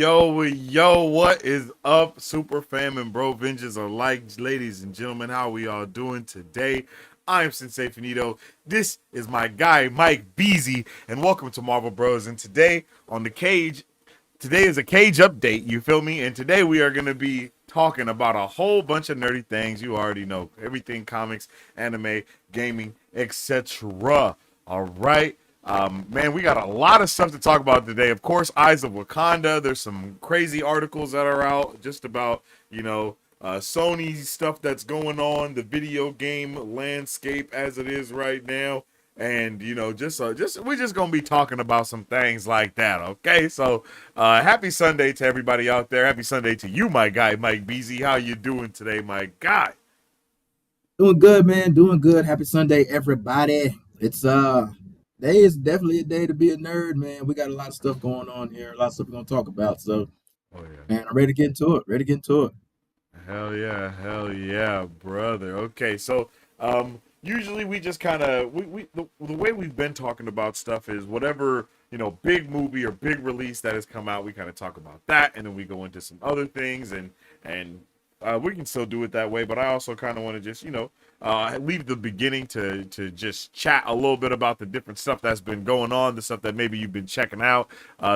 yo, what is up, Super Fam and Bro Vengeance alike, ladies and gentlemen? How we all doing today? I'm Sensei Finito. This is my guy, Mike Beasy, and welcome to Marvel Bros. And today on the Cage, today is a Cage update, you feel me? And today we are going to be talking about a whole bunch of nerdy things. You already know everything comics, anime, gaming, etc. All right. Man, we got a lot of stuff to talk about today. Of course, Eyes of Wakanda. There's some crazy articles that are out just about, Sony stuff that's going on, the video game landscape as it is right now. And we're just gonna be talking about some things like that, okay? So, happy Sunday to everybody out there. Happy Sunday to you, my guy, Mike Beasy. How you doing today, my guy? Doing good, man. Doing good. Happy Sunday, everybody. It's Today is definitely a day to be a nerd, man. We got a lot of stuff going on here, a lot of stuff we're gonna talk about. So, Oh yeah. man, I'm ready to get into it. Ready to get into it. Hell yeah, brother. Okay, so usually we just kind of the way we've been talking about stuff is whatever, big movie or big release that has come out, we kind of talk about that, and then we go into some other things, and we can still do it that way. But I also kind of want to just leave the beginning to just chat a little bit about the different stuff that's been going on, the stuff that maybe you've been checking out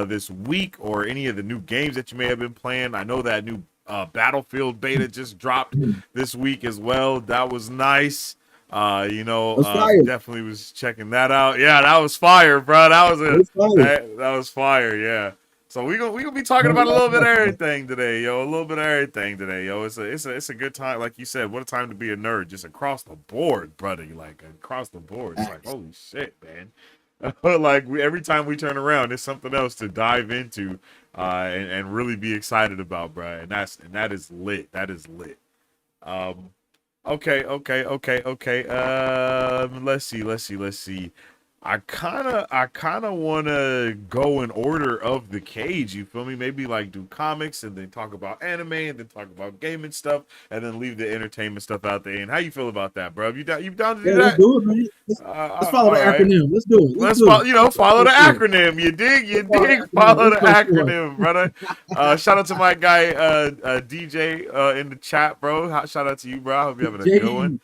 this week, or any of the new games that you may have been playing. I know that new Battlefield beta just dropped this week as well. That was nice. Let's fire. Definitely was checking that out. Yeah, that was fire, bro. That was Let's fire. that was fire. Yeah. So we gonna be talking about a little bit of everything today, yo. A little bit of everything today, yo. It's a good time, like you said. What a time to be a nerd, just across the board, brother. Like across the board. It's like holy shit, man. Like every time we turn around, there's something else to dive into, and really be excited about, bro. And that is lit. That is lit. Um, okay. Let's see. I kinda wanna go in order of the Cage. You feel me? Maybe like do comics and then talk about anime and then talk about gaming stuff and then leave the entertainment stuff out there. And how you feel about that, bro? You down to do Yeah, let's that? do it, man. Let's follow the All right. acronym. Let's do it. Let's Let's do follow, it. follow the Let's do it. acronym. You dig? You Let's follow the dig? acronym. Follow the Let's push for it. acronym, brother. Shout out to my guy, DJ, in the chat, bro. Shout out to you, bro. I hope you're having a good one. JD.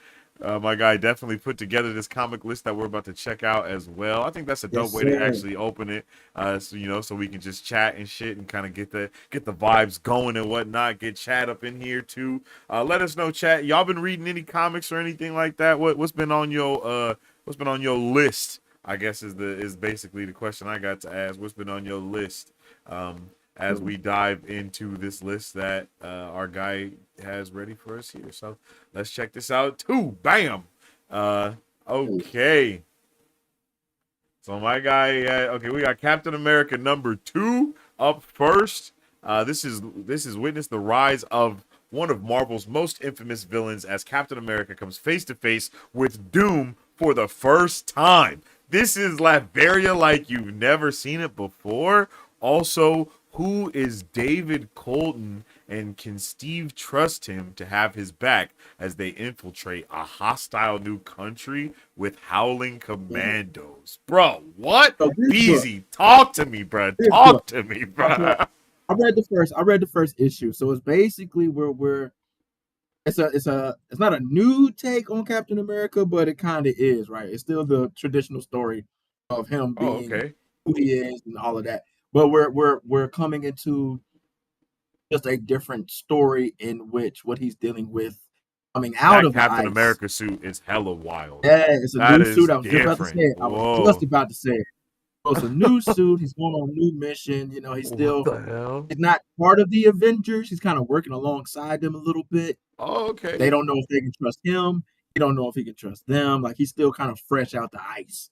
My guy definitely put together this comic list that we're about to check out as well. I think that's a dope Yes, way to sir. actually open it. So we can just chat and shit and kind of get the vibes going and whatnot. Get chat up in here too. Let us know, chat. Y'all been reading any comics or anything like that? What's been on your list? I guess is basically the question I got to ask. What's been on your list? As we dive into this list that our guy has ready for us here. So let's check this out too. Bam. Okay. So my guy, okay, we got Captain America #2 up first. This is witness the rise of one of Marvel's most infamous villains as Captain America comes face to face with Doom for the first time. This is Latveria like you've never seen it before. Also, who is David Colton, and can Steve trust him to have his back as they infiltrate a hostile new country with howling commandos? Bro, what? So this book, Easy. Talk to me, bro. this book. Talk to me, So bro. I read the first issue. So it's basically where we're it's not a new take on Captain America, but it kind of is, right? It's still the traditional story of him Oh, being okay. who he is and all of that. But we're coming into just a different story in which what he's dealing with coming out That of the Captain ice. America suit is hella wild. Yeah, it's a That new suit. is I was just about to say different. it. I was just Whoa. about to say it. So it's a new suit. He's going on a new mission. What the hell? He's not part of the Avengers. He's kind of working alongside them a little bit. Oh, They okay. don't know if they can trust him. He don't know if he can trust them. Like he's still kind of fresh out the ice,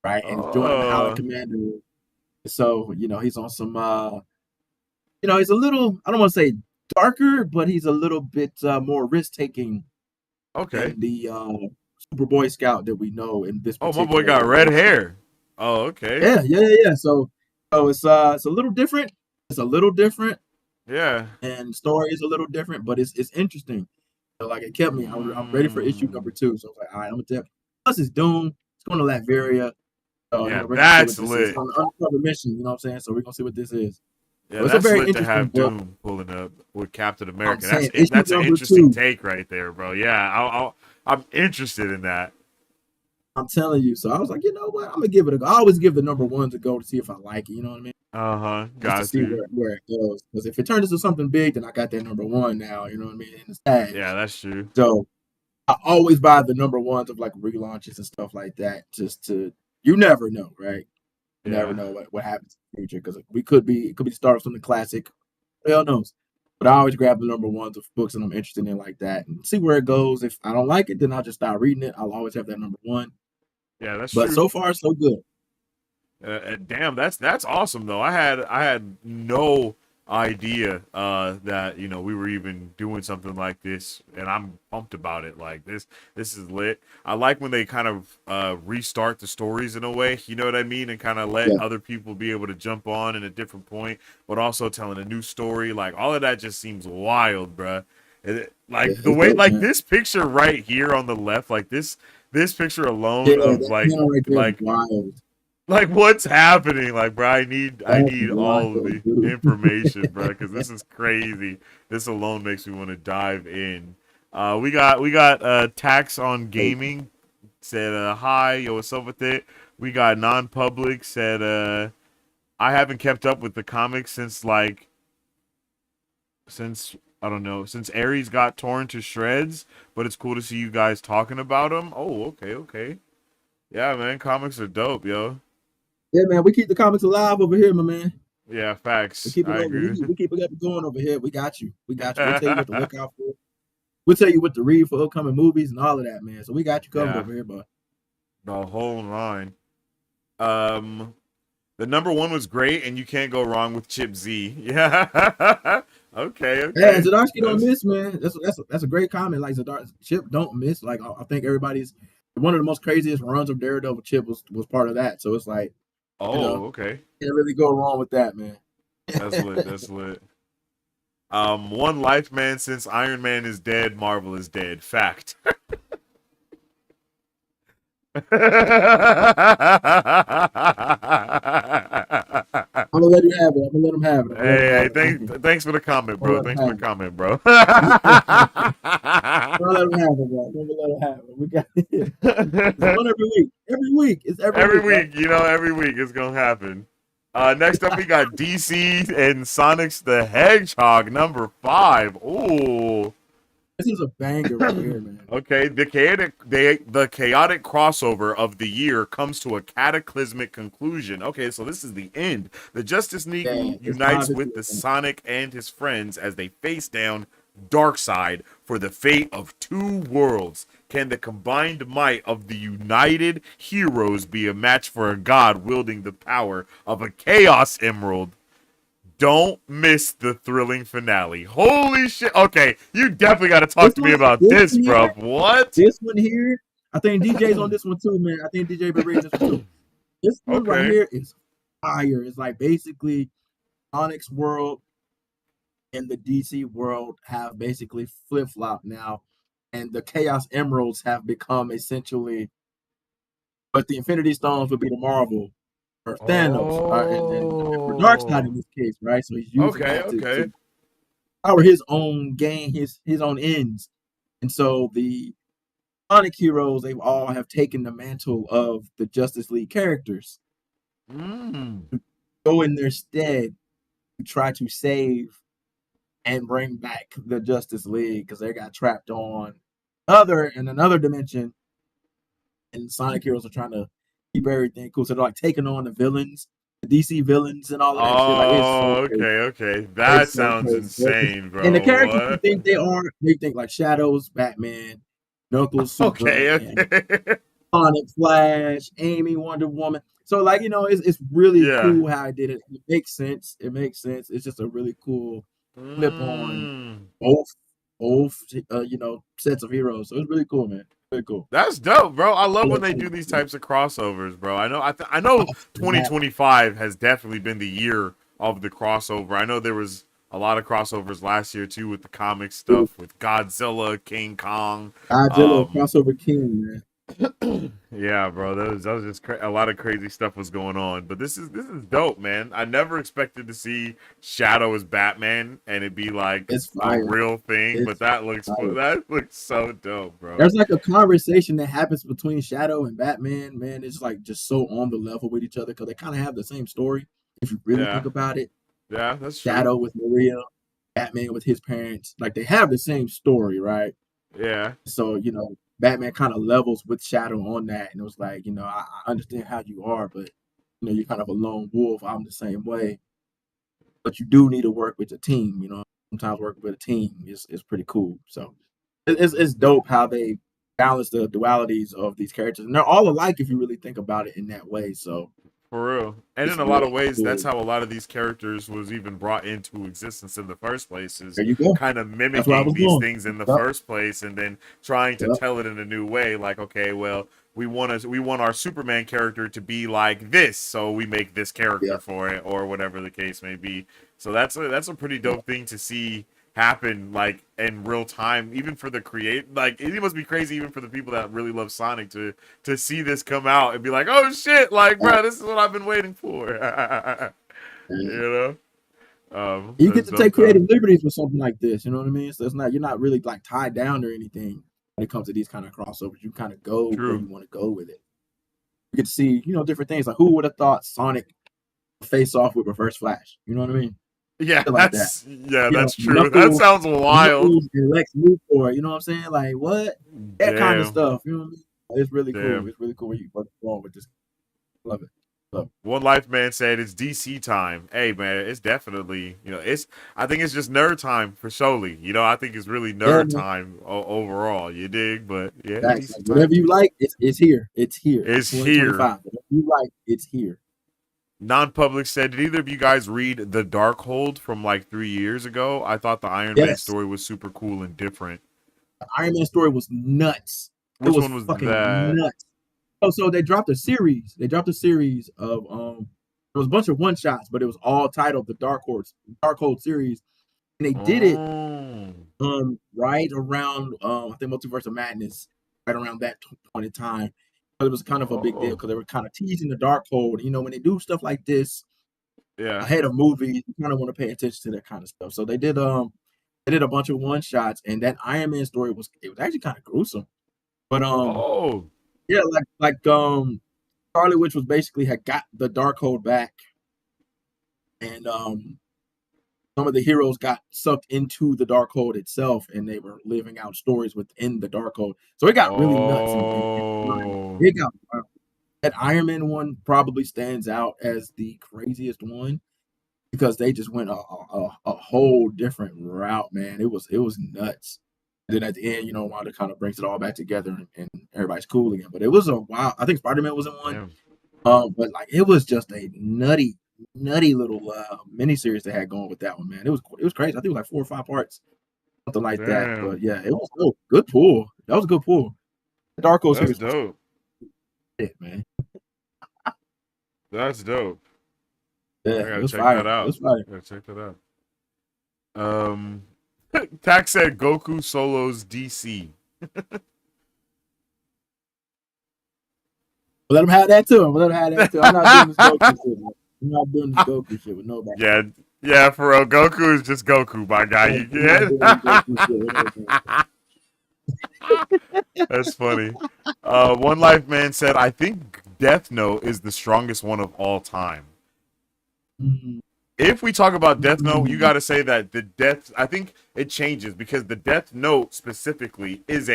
right? And he's joining the Howling Uh, Commander. So, he's on some he's a little, I don't want to say darker, but he's a little bit more risk taking okay. than the Super Boy Scout that we know in this Oh, my boy particular got red issue. hair. Oh, okay. Yeah. So it's a little different. It's a little different, Yeah. and the story is a little different, but it's interesting. So like it kept me. I'm ready for issue Mm. #2. So I was like, all right, I'm gonna tell. Plus it's Doom. It's going to Latveria. So Yeah, we're gonna see what that's this is. It's lit. on an undercover mission. You know what I'm saying? So we're gonna see what this is. Yeah, So it's a that's very lit to interesting have book. Doom pulling up with Captain I'm America. saying issue That's an number interesting two. take right there, bro. Yeah, I'm interested in that. I'm telling you. So I was like, you know what? I'm gonna give it a go. I always give the number ones a go to see if I like it. You know what I mean? Uh-huh. Just to Got see to. where it goes. Because if it turns into something big, then I got that number one now. You know what I mean? And it's Yeah, cash. that's true. So I always buy the number ones of like relaunches and stuff like that. Just to you never know, right? You never Yeah. know what happens in the future because it could be the start of something classic. Hell knows. But I always grab the number ones of books that I'm interested in like that and see where it goes. If I don't like it, then I'll just start reading it. I'll always have that number one. Yeah, that's But true. so far, so good. Damn, that's awesome though. I had no idea that we were even doing something like this, and I'm pumped about it. Like this is lit. I like when they kind of restart the stories in a way. You know what I mean, and kind of let Yeah, other people be able to jump on in a different point, but also telling a new story. Like all of that just seems wild, bruh. yeah, Like the it's way, dope, like man. this picture right here on the left, like this picture Yeah, alone of that panel right there is like wild. what's happening? Like, bro, I That's need all of wild, the dude. information, bro, because this is crazy. This alone makes me want to dive in. We got tax on gaming said hi, yo, what's up with it? We got non-public said I haven't kept up with the comics since I don't know, since Ares got torn to shreds, but it's cool to see you guys talking about them. Oh, okay, okay. Yeah, man, comics are dope, yo. Yeah, man, we keep the comics alive over here, my man. Yeah, We facts. keep it I over. agree. We keep it going over here. We got you. We got you. We'll tell you what to look out for. We'll tell you what to read for upcoming movies and all of that, man. So we got you covered Yeah, over here, but the whole line. Um, the number one was great, and you can't go wrong with Chip Z. Yeah. Okay, yeah, okay. Zadarsky don't That's miss, man. That's a great comment. Like Zadar Chip don't miss. Like I think everybody's one of the most craziest runs of Daredevil. Chip was part of that. So it's like, you know, oh, okay. can't really go wrong with that, man. That's lit. That's lit. One life, man. Since Iron Man is dead, Marvel is dead. Fact. I'm gonna let you have it. I'm gonna let him have it. I'm gonna let him Hey, have it. Thank you. thanks for the comment, I'm gonna bro. let him Thanks for the have it. comment, bro. I'm gonna let him have it, bro. I'm gonna let him have it. We got it. It's one every week. Every week. It's every Every week, right? week, every week it's gonna happen. Next up, we got DC and Sonic's the Hedgehog #5. Ooh. This is a banger right here, man. Okay, the chaotic crossover of the year comes to a cataclysmic conclusion. Okay, so this is the end. The Justice League Yeah, this unites five is with the Sonic and his friends as they face down Darkseid for the fate of two worlds. Can the combined might of the united heroes be a match for a god wielding the power of a Chaos Emerald? Don't miss the thrilling finale. Holy shit. Okay, you definitely got to talk to me about this this, one bro. here, What? this one here. I think DJ's on this one too, man. I think DJ been reading this one too. This one right Okay. here is fire. It's like basically Onyx World and the DC world have basically flip flopped now, and the Chaos Emeralds have become essentially, but the Infinity Stones would be the Marvel or Thanos, and for Darkseid in Oh. this case, right? So he's using Okay, that okay. to power his own gain, his own ends, and so the Sonic heroes they all have taken the mantle of the Justice League characters, Mm. go in their stead to try to save and bring back the Justice League because they got trapped on another dimension, and Sonic heroes are trying to keep everything cool. So they're like taking on the villains, the DC villains, and all of that shit. Like it's so Oh, crazy. okay, okay. That It's so sounds crazy. insane, And the bro. characters you What? think they think like Shadows, Batman, Knuckles, Okay, Superman, okay. Sonic, Flash, Amy, Wonder Woman. So like it's really Yeah. cool how I did it. It makes sense. It makes sense. It's just a really cool flip on Mm. both both sets of heroes. So it's really cool, man. Really cool. That's dope, bro. I love I when love they do seeing these it. types of crossovers, bro. I know Yeah. 2025 has definitely been the year of the crossover. I know there was a lot of crossovers last year too with the comic stuff with Godzilla, King Kong. Godzilla Um crossover king, man. Yeah, bro, that was just a lot of crazy stuff was going on. But this is dope, man. I never expected to see Shadow as Batman and it be like It's a fire. real thing. But It's fire. that looks so dope, bro. There's like a conversation that happens between Shadow and Batman. Man, it's like just so on the level with each other because they kind of have the same story. If you really Yeah, think about it, yeah, that's true. Shadow with Maria, Batman with his parents, like they have the same story, right? Yeah, So Batman kind of levels with Shadow on that, and it was like, I understand how you are, but you're kind of a lone wolf. I'm the same way, but you do need to work with a team. Sometimes working with a team is pretty cool. So it's dope how they balance the dualities of these characters, and they're all alike if you really think about it in that way. So for real. And it's in a lot really of ways, that's cool. how a lot of these characters was even brought into existence in the first place, is There you go. kind of That's where I mimicking was these going. things in the Yep, first place and then trying to yep, tell it in a new way. Like, okay, well, we want our Superman character to be like this, so we make this character yep, for it, or whatever the case may be. So that's a pretty yep. dope thing to see happen like in real time, even for the create, like it must be crazy even for the people that really love Sonic to see this come out and be like, oh shit, like bro, this is what I've been waiting for. You You get that's to take dope though. creative liberties with something like this. You know what I mean? So you're not really like tied down or anything when it comes to these kind of crossovers. You kind of go where True. you want to go with it. You get to see different things. Like who would have thought Sonic would face off with Reverse Flash? You know what I mean? Yeah, Shit like that. that's true. That Knuckles, sounds wild. and Lex Luthor. You know what I'm saying? Like what? That kind of Damn, stuff. You know what I mean? It's really cool. damn. It's really cool where you going with this. Love it. Love it. One Life Man said it's DC time. Hey man, it's definitely it's. I think it's just nerd time for Soli. I think it's really Yeah, nerd man. time overall. You dig? But yeah, it's Facts. DC Like, time whatever you too. like, it's here. It's here. It's It's here. 2025. Whatever you like, it's here. Non-public said, did either of you guys read The Darkhold from like 3 years ago? I thought the Iron Man Yes. story was super cool and different. The Iron Man story was nuts. It Which was one was fucking that? nuts. Oh, so they dropped a series. They dropped a series of there was a bunch of one shots, but it was all titled the Dark Hold series. And they did it Oh, right around I think Multiverse of Madness, right around that point in time. But it was kind of a big deal oh, because they were kind of teasing the Darkhold. When they do stuff like this yeah. ahead of movies, you kind of want to pay attention to that kind of stuff. So they did a bunch of one shots, and that Iron Man story was actually kind of gruesome. But Oh, yeah, Scarlet Witch was basically had got the Darkhold back, and some of the heroes got sucked into the Darkhold itself, and they were living out stories within the Darkhold. So it got really nuts and wild. oh, It got wild. That Iron Man one probably stands out as the craziest one because they just went a whole different route, man. It was nuts. And then at the end, Wanda kind of brings it all back together and everybody's cool again. But it was a wow. I think Spider Man was in one. damn, But like it was just a nutty, nutty little mini series they had going with that one, man. It was crazy. I think it was like 4 or 5 parts, something like that. But damn. yeah, it was good pull. That was a good pull. The Darko That's series was dope. it, man. That's dope. Yeah, I it gotta was check that fire. It out. was fire. I gotta check that out. Um, Tax said Goku solos DC. Let them have that too. Let them have that too. I'm not doing this Goku shit. Man. I'm not doing this Goku shit with nobody. Yeah, yeah, for real. Goku is just Goku, my guy. I'm You not get? doing this Goku shit with nobody. That's funny. One Life Man said, I think Death Note is the strongest one of all time. Mm, If we talk about Death Note, you mm, got to say that I think it changes because the Death Note specifically is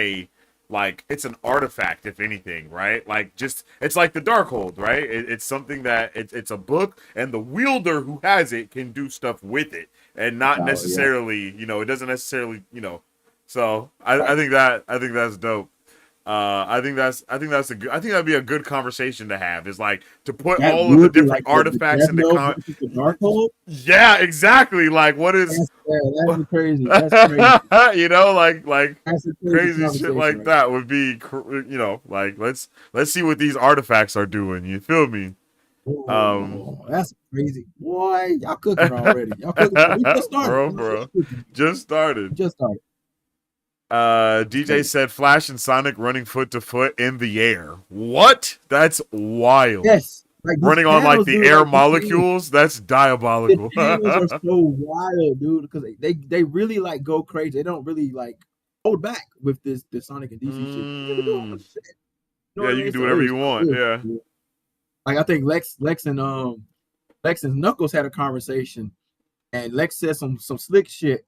it's an artifact, if anything, right? Like, just, it's like the Darkhold, right? It's something that, it's a book, and the wielder who has it can do stuff with it, and not oh yeah, necessarily, it doesn't necessarily, so right. I think that's dope. I think that's a good. I think that'd be a good conversation to have. Is like to put That all of the would be different like the artifacts Death into Note versus the Darkhold. Yeah, exactly. Like, what is, That's crazy. That's crazy. like That's a crazy crazy shit conversation like right that would be, like let's see what these artifacts are doing. You feel me? Um, Oh, that's crazy. Boy, y'all cooking already. Y'all cooking. We just started. bro, We just bro, cooking. just We started. just started. DJ said Flash and Sonic running foot to foot in the air. What? That's wild. Yes, like these Running on like panels, the dude. air Like molecules. That's the diabolical. panels are so wild, dude, because they really like go crazy. They don't really like hold back with this Sonic and DC shit. You can do all the shit. You know Yeah, what I you mean? can do So it whatever was you want. cool. Yeah. Like I think Lex and Knuckles had a conversation, and Lex said some slick shit,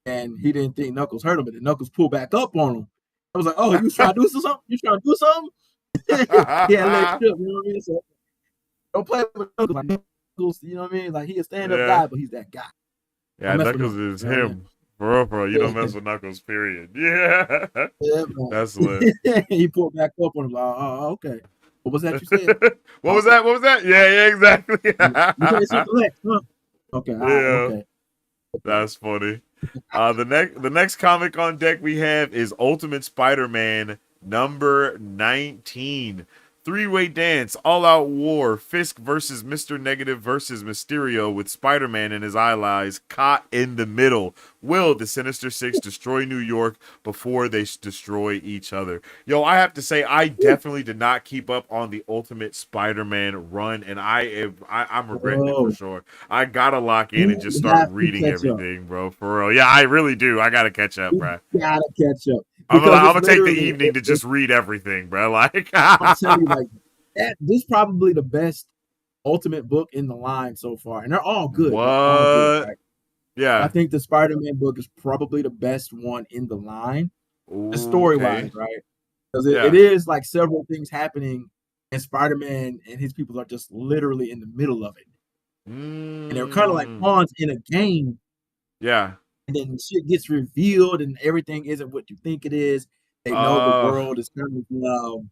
and he didn't think Knuckles hurt him, but then Knuckles pulled back up on him. I was like, oh, you trying to do something? You trying to do something? Yeah, let it trip. You know what I mean? So don't play with Knuckles. Like, Knuckles, you know what I mean? Like he a stand up Yeah. guy, but he's that guy. Yeah, Don't mess with Knuckles Knuckles. is You know what I mean? him. For real. You don't mess with Knuckles, period. Yeah. Yeah, That's lit. man. He pulled back up on him. Like, oh, okay. What was that you said? What was Okay. that? What was that? Yeah, exactly. You said something Lex, huh? Okay, all right, Yeah. okay. That's funny. The next comic on deck we have is Ultimate Spider-Man number 19. Three-way dance, all-out war, Fisk versus Mr. Negative versus Mysterio with Spider-Man and his allies caught in the middle. Will the Sinister Six destroy New York before they destroy each other? Yo, I have to say, I definitely did not keep up on the Ultimate Spider-Man run, and I'm regretting it for Oh, sure. I gotta lock in and just you start have to reading catch up. everything, bro. For real. Yeah, I really do. I gotta catch up, You bro. gotta catch up I'm gonna, because I'm it's gonna take the literally evening to just read everything, bro. Like, I'm telling you, like this is probably the best ultimate book in the line so far, and they're all good. They're all good, what? right? I Yeah. think the Spider-Man book is probably the best one in the line, the story wise, Okay. right? Because it Yeah. is like several things happening, and Spider-Man and his people are just literally in the middle of it, and they're kind of like Mm. pawns in a game. Yeah. And then shit gets revealed, and everything isn't what you think it is. They know the Uh. world is kind of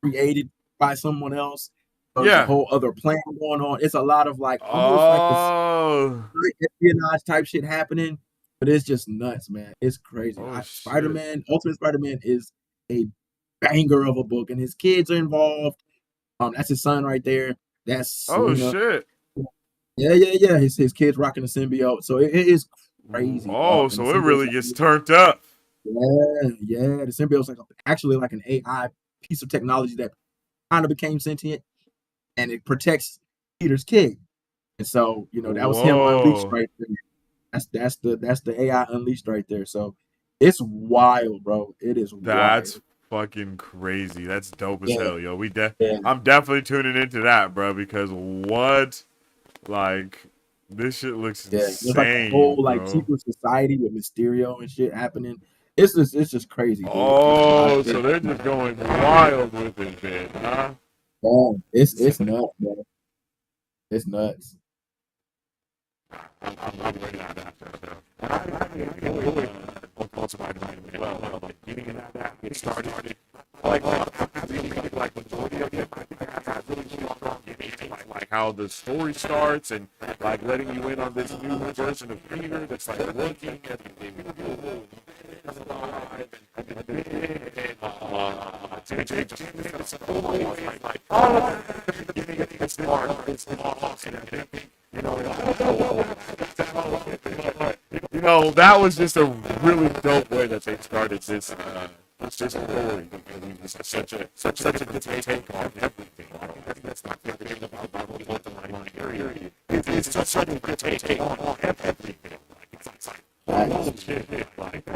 created by someone else. So there's a Yeah. whole other plan going on. It's a lot of like almost like this Oh. like espionage type shit happening, but it's just nuts, man. It's crazy. Oh shit. Spider-Man, Ultimate Spider-Man is a banger of a book, and his kids are involved. That's his son right there. That's Oh Selena. shit. Yeah. His kids rocking the symbiote, so it is crazy, Oh, dog. And the so it symbiote's really like, gets turned up. yeah. The symbiote's like actually like an AI piece of technology that kind of became sentient, and it protects Peter's kid. And so, that was him unleashed Whoa. right there. That's the AI unleashed right there. So it's wild, bro. It is That's wild. fucking crazy. That's dope as Yeah, hell, yo. yeah, I'm definitely tuning into that, bro, because what? Like, this shit looks yeah. There's like a whole insane, like bro. secret society with Mysterio and shit happening. It's just crazy, dude. Oh, so they're just going wild with it, man, huh? Yeah, it's nuts, bro. It's nuts. I'm ready on that. I really on Spider-Man as well. Like, getting into that, get started. Like, like majority of it, I think I got really strong in like how the story starts and like letting you in on this new version of Peter that's like looking at the that was just a really dope way that they started this story. It's such a good take on everything. I think that's my favorite thing about both the line area. It's just such a good take on everything. It's like holy shit. Like,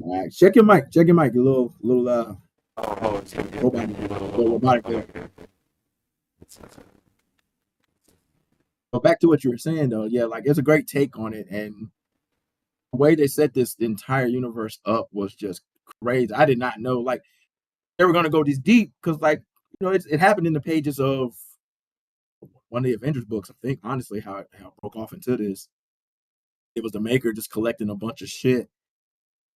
All right, check your mic. Check your mic. A little it's gonna get robotic there. But back to what you were saying though, yeah, like it's a great take on it, and the way they set this entire universe up was just crazy. I did not know like they were gonna go this deep because like it happened in the pages of one of the Avengers books. I think honestly how it broke off into this. It was the Maker just collecting a bunch of shit,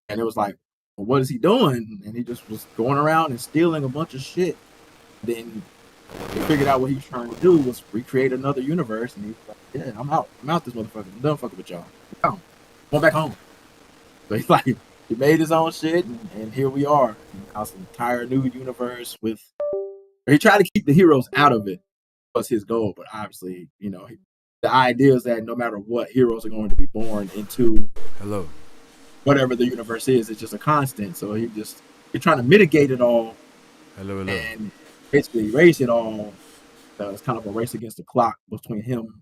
and it was like, well, what is he doing? And he just was going around and stealing a bunch of shit. Then they figured out what he was trying to do was recreate another universe, and he was like, "Yeah, I'm out. I'm out this motherfucker. I'm done fucking with y'all. I'm going back home." So he's like, he made his own shit, and here we are. Now it's an entire new universe with. He tried to keep the heroes out of it. Was his goal, but obviously, the idea is that no matter what, heroes are going to be born into hello. whatever the universe is. It's just a constant. So you're trying to mitigate it all Hello, hello. and basically erase it all. It's kind of a race against the clock between him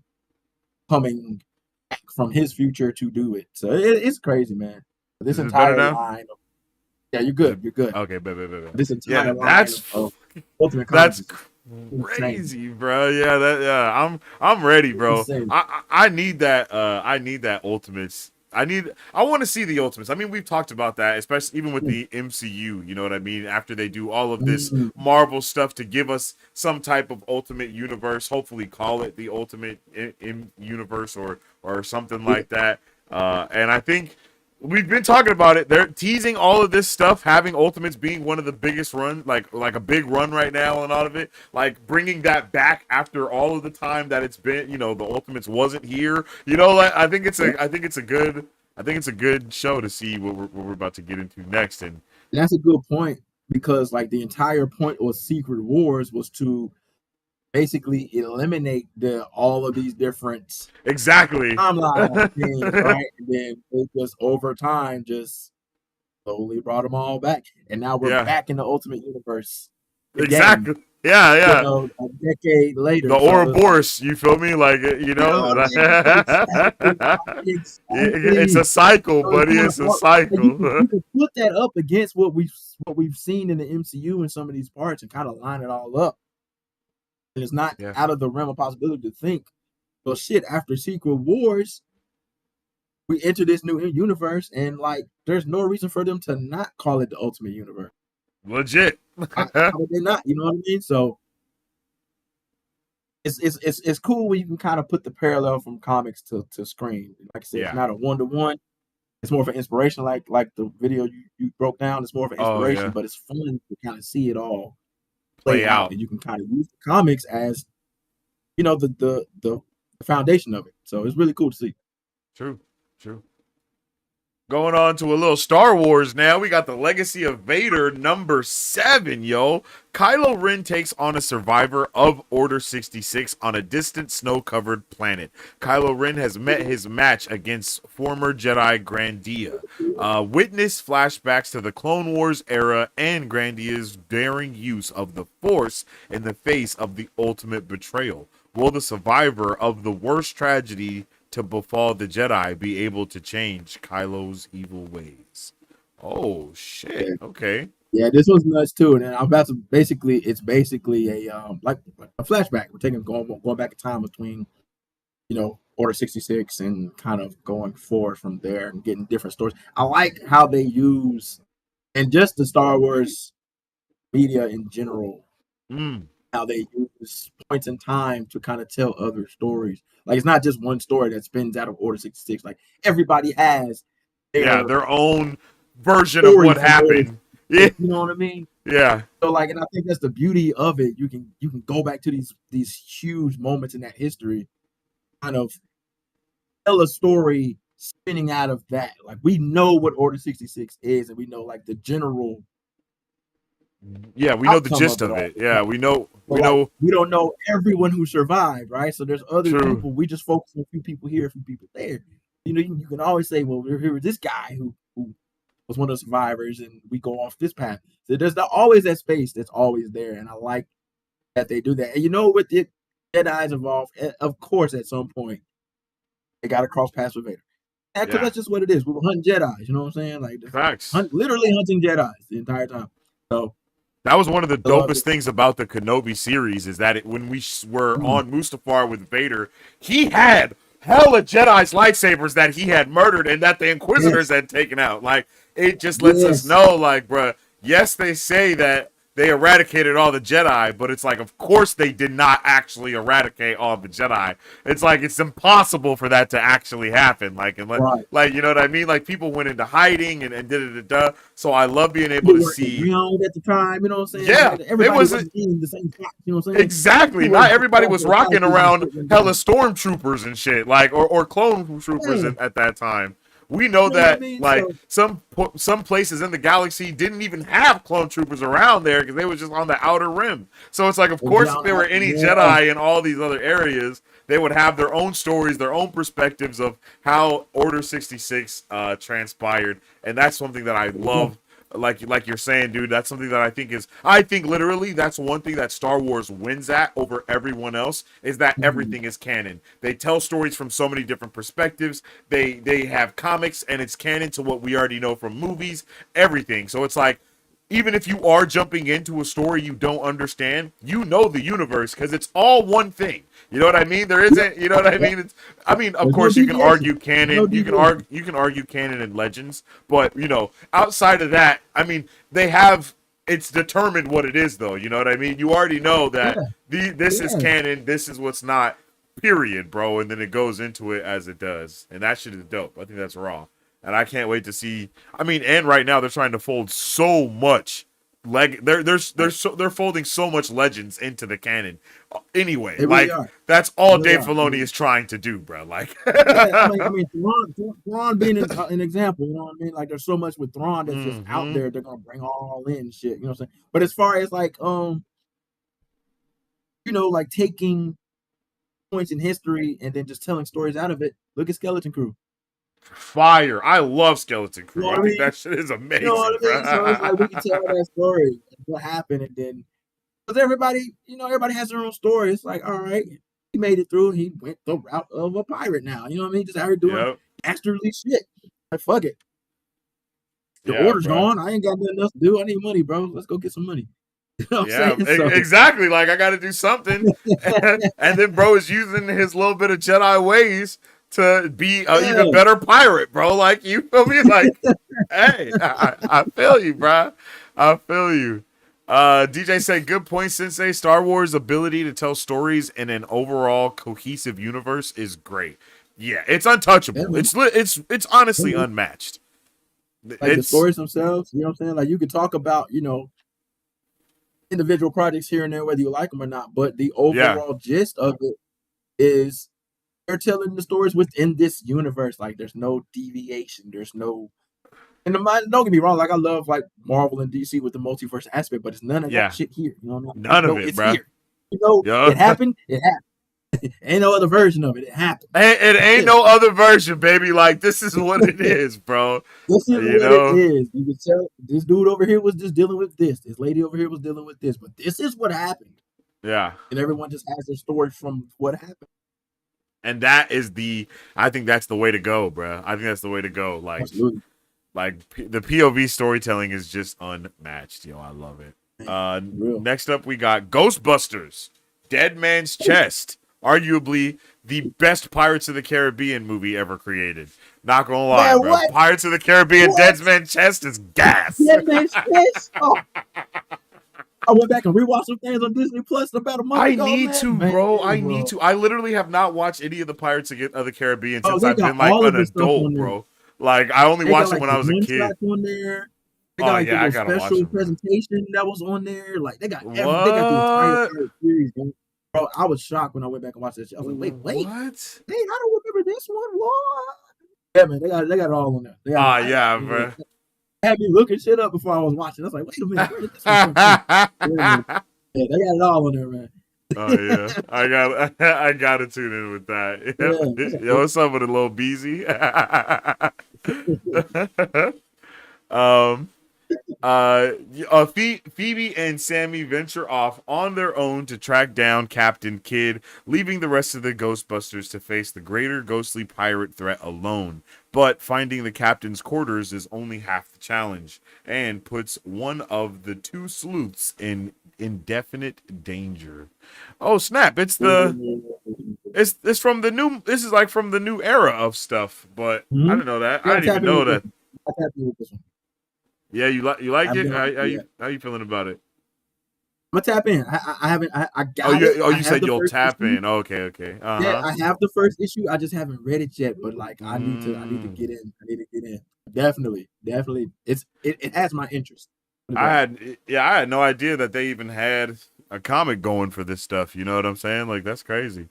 coming back from his future to do it. So it's crazy, man. This Is it better entire now? line of, yeah, you're Is it good. You're good. okay? Bet. This entire Yeah, line of Ultimate Comics that's is insane. crazy, bro. Yeah. I'm ready, bro. Insane. I need that. I need that Ultimates. I want to see the Ultimates. I mean, we've talked about that, especially even with the MCU. You know what I mean? After they do all of this Marvel stuff to give us some type of Ultimate Universe, hopefully call it the Ultimate Universe or something like that. And I think we've been talking about it. They're teasing all of this stuff, having Ultimates being one of the biggest run, like a big run right now, and all of it, like bringing that back after all of the time that it's been. You know, the Ultimates wasn't here. You know, like I think it's a good show to see what we're about to get into next. And that's a good point because like the entire point of Secret Wars was to basically eliminate all of these different exactly. timeline things, right? And then it just over time just slowly brought them all back, and now we're back in the Ultimate Universe again, exactly. Yeah. You know, a decade later. The Ouroboros, you feel me? Like, you know, exactly. It's a cycle, buddy. It's a cycle. You can put that up against what we've seen in the MCU in some of these parts and kind of line it all up. And it's not out of the realm of possibility to think, well, shit, after Secret Wars, we enter this new universe, and like, there's no reason for them to not call it the Ultimate Universe. Legit. How would they not? You know what I mean? So it's cool when you can kind of put the parallel from comics to screen. Like I said, it's not a 1-to-1. It's more of an inspiration, like the video you broke down. It's more of an inspiration, but it's fun to kind of see it all play out, and you can kind of use the comics as, you know, the foundation of it. So it's really cool to see. True. Going on to a little Star Wars now. We got the Legacy of Vader #7, yo. Kylo Ren takes on a survivor of Order 66 on a distant snow-covered planet. Kylo Ren has met his match against former Jedi Grandia. Witness flashbacks to the Clone Wars era and Grandia's daring use of the Force in the face of the ultimate betrayal. Will the survivor of the worst tragedy to befall the Jedi be able to change Kylo's evil ways? Oh shit! Okay. Yeah, this was nuts too, and I'm about to it's basically a like a flashback. We're going back in time between, you know, Order 66 and kind of going forward from there and getting different stories. I like how they use, and just the Star Wars media in general, how they use points in time to kind of tell other stories. Like, it's not just one story that spins out of Order 66. Like, everybody has their own version of what happened. Yeah, you know what I mean? Yeah. So like, and I think that's the beauty of it. You can go back to these huge moments in that history, kind of tell a story spinning out of that. Like, we know what Order 66 is, and we know like the general. Yeah, we know the gist of it. Yeah, we know. We don't know everyone who survived, right? So there's other people. We just focus on a few people here, a few people there. You know, you can always say, well, here was this guy who was one of the survivors, and we go off this path. So there's always that space that's always there, and I like that they do that. And you know, with the Jedi's involved, of course, at some point they got to cross paths with Vader. Because that's just what it is. We were hunting Jedi's. You know what I'm saying? Like, facts. Literally hunting Jedi's the entire time. So. That was one of the dopest things about the Kenobi series, is that when we were on Mustafar with Vader, he had hella Jedi's lightsabers that he had murdered and that the Inquisitors had taken out. Like, it just lets us know, like, bruh, yes, they say that they eradicated all the Jedi, but it's like, of course they did not actually eradicate all the Jedi. It's like, it's impossible for that to actually happen. Like, like, you know what I mean? Like, people went into hiding and did. So I love being able to see. At the time, you know what I'm saying? Yeah, like, everybody wasn't in the same spot, you know what I'm saying? Exactly. Not everybody was rocking around hella stormtroopers and shit, like, or clone troopers at that time. We know You know what I that mean? like So some places in the galaxy didn't even have clone troopers around there because they were just on the outer rim. So it's like, of course, if there were any yeah, Jedi in all these other areas, they would have their own stories, their own perspectives of how Order 66 transpired, and that's something that I love. Like you're saying, dude, that's something that I think literally that's one thing that Star Wars wins at over everyone else is that mhm. everything is canon. They tell stories from so many different perspectives. They have comics and it's canon to what we already know from movies, everything. So it's like even if you are jumping into a story you don't understand, you know the universe because it's all one thing. You know what I mean? There Yeah, isn't. You know what I yeah. mean? I mean, of There's no course, you can deviation. argue There's no canon. deviation. You can argue canon and legends, but outside of that, I mean, they have. It's determined what it is, though. You know what I mean? You already know that Yeah, this is yeah. canon. This is what's not. Period, bro. And then it goes into it as it does, and that shit is dope. I think that's raw, and I can't wait to see. I mean, and right now they're trying to fold so much they're folding so much legends into the canon. Anyway, They really like are. that's They all really Dave are. Filoni is trying to do, bro. Like, Yeah, I mean, Thrawn being an example, you know what I mean? Like, there's so much with Thrawn that's just out mm-hmm. there. They're gonna bring all in shit, you know what I'm saying? But as far as like, like taking points in history and then just telling stories out of it. Look at Skeleton Crew. Fire. I love Skeleton You know Crew. I what I think mean? that shit is You know what amazing, I mean? So it's like we can tell bro. that story, what happened, and then because everybody has their own story. It's like, all right, he made it through. He went the route of a pirate now. You know what I mean? Just out here doing Yep. dastardly shit. Like, fuck it. The Yeah, order's bro. gone. I ain't got nothing else to do. I need money, bro. Let's go get some money. You know what Yeah, I'm saying? So exactly. Like I got to do something, and then bro is using his little bit of Jedi ways to be an even yeah, better pirate, bro. Like you feel me? Like, hey, I feel you, bro. I feel you. DJ said, "Good point, Sensei. Star Wars' ability to tell stories in an overall cohesive universe is great. Yeah, it's yeah, untouchable. man. It's honestly Yeah. unmatched. Like the It's stories themselves. You know what I'm saying? Like you could talk about, individual projects here and there, whether you like them or not. But the yeah, overall gist of it is they're telling the stories within this universe. Like there's no deviation. There's no. And don't get me wrong. Like I love like Marvel and DC with the multiverse aspect, but it's none of that yeah, shit here. You know what I mean? You none of know it, it's bro. here. You know Yeah, it happened. It happened. Ain't no other version of it. It happened. it That's ain't it. no other version, baby. Like this is what it is, bro. This is You what it know? is. You can tell this dude over here was just dealing with this. This lady over here was dealing with this. But this is what happened. Yeah. And everyone just has their story from what happened. And that is I think that's the way to go, bro. I think that's the way to go. Absolutely. The POV storytelling is just unmatched. Yo, I love it. Man, for real. Next up we got Ghostbusters, Dead Man's Chest, arguably the best Pirates of the Caribbean movie ever created. Not gonna lie, Man, bro. what? Pirates of the Caribbean, What? Dead Man's Chest is gas. That makes sense. Oh, I went back and rewatched some things on Disney Plus about a month I ago, need man. to, Man, bro. I need bro. to. I literally have not watched any of the Pirates of the Caribbean Oh, since they I've got been like all an of the stuff adult, on there. bro. Like I only They got watched it like when the I was a one kid. shots on there. They got Oh like the yeah, I little gotta watch special them, bro. presentation that was on there. Like they got the entire What? pirate series, bro. I was shocked when I went back and watched that shit. I was like, wait, What? I don't remember this one. What? Yeah, man, they got it all on there. They got it all. Ah, yeah, bro. Had me looking shit up before I was watching. I was like, wait a minute, where did this one come from? Wait a minute. Yeah, they got it all on there, man. Oh yeah, I gotta tune in with that. Yeah, I was Yep. like, Yo, what's up with a little Beezy? um, Phoebe and Sammy venture off on their own to track down Captain Kidd, leaving the rest of the Ghostbusters to face the greater ghostly pirate threat alone. But finding the captain's quarters is only half the challenge, and puts one of the two sleuths in indefinite danger. Oh snap! It's from the new. This is like from the new era of stuff. But I mm-hmm. didn't know that. I I gotta didn't even tap in know with this that. one. I tap in with this one. Yeah, you like I've it? been, yeah. How you feeling about it? I'm gonna tap in. I haven't. I Oh, got it. I you have said the you'll first tap issue. in. Okay. Uh Yeah, huh. I have the first issue. I just haven't read it yet. But like, I need to Mm. get in. I need to get in. Definitely. It has my interest. Put it that way. I had no idea that they even had a comic going for this stuff. You know what I'm saying? Like that's crazy.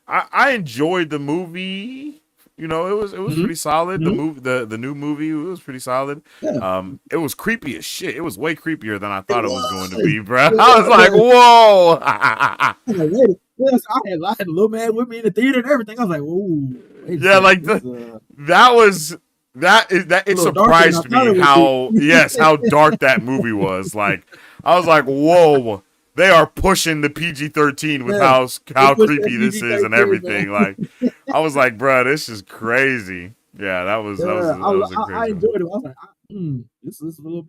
I enjoyed the movie. You know, it was Mm-hmm. pretty solid. The Mm-hmm. movie, the new movie, it was pretty solid. Yeah, It was creepy as shit. It was way creepier than I it thought it was going to was. be, bro. I was like, Yeah. whoa. I was like, wait, yes, I had a little man with me in the theater and everything. I was like, whoa, wait a Yeah, second. like This that was that a it little darker than I surprised thought me it would be. how dark that movie was. Like I was like, whoa, they are pushing the PG-13 with Yeah, they how pushed that creepy this PG is and 13, man. everything. Like I was like, bro, this is crazy. Yeah, Yeah, that was a I crazy one. enjoyed it. I was like, this is a little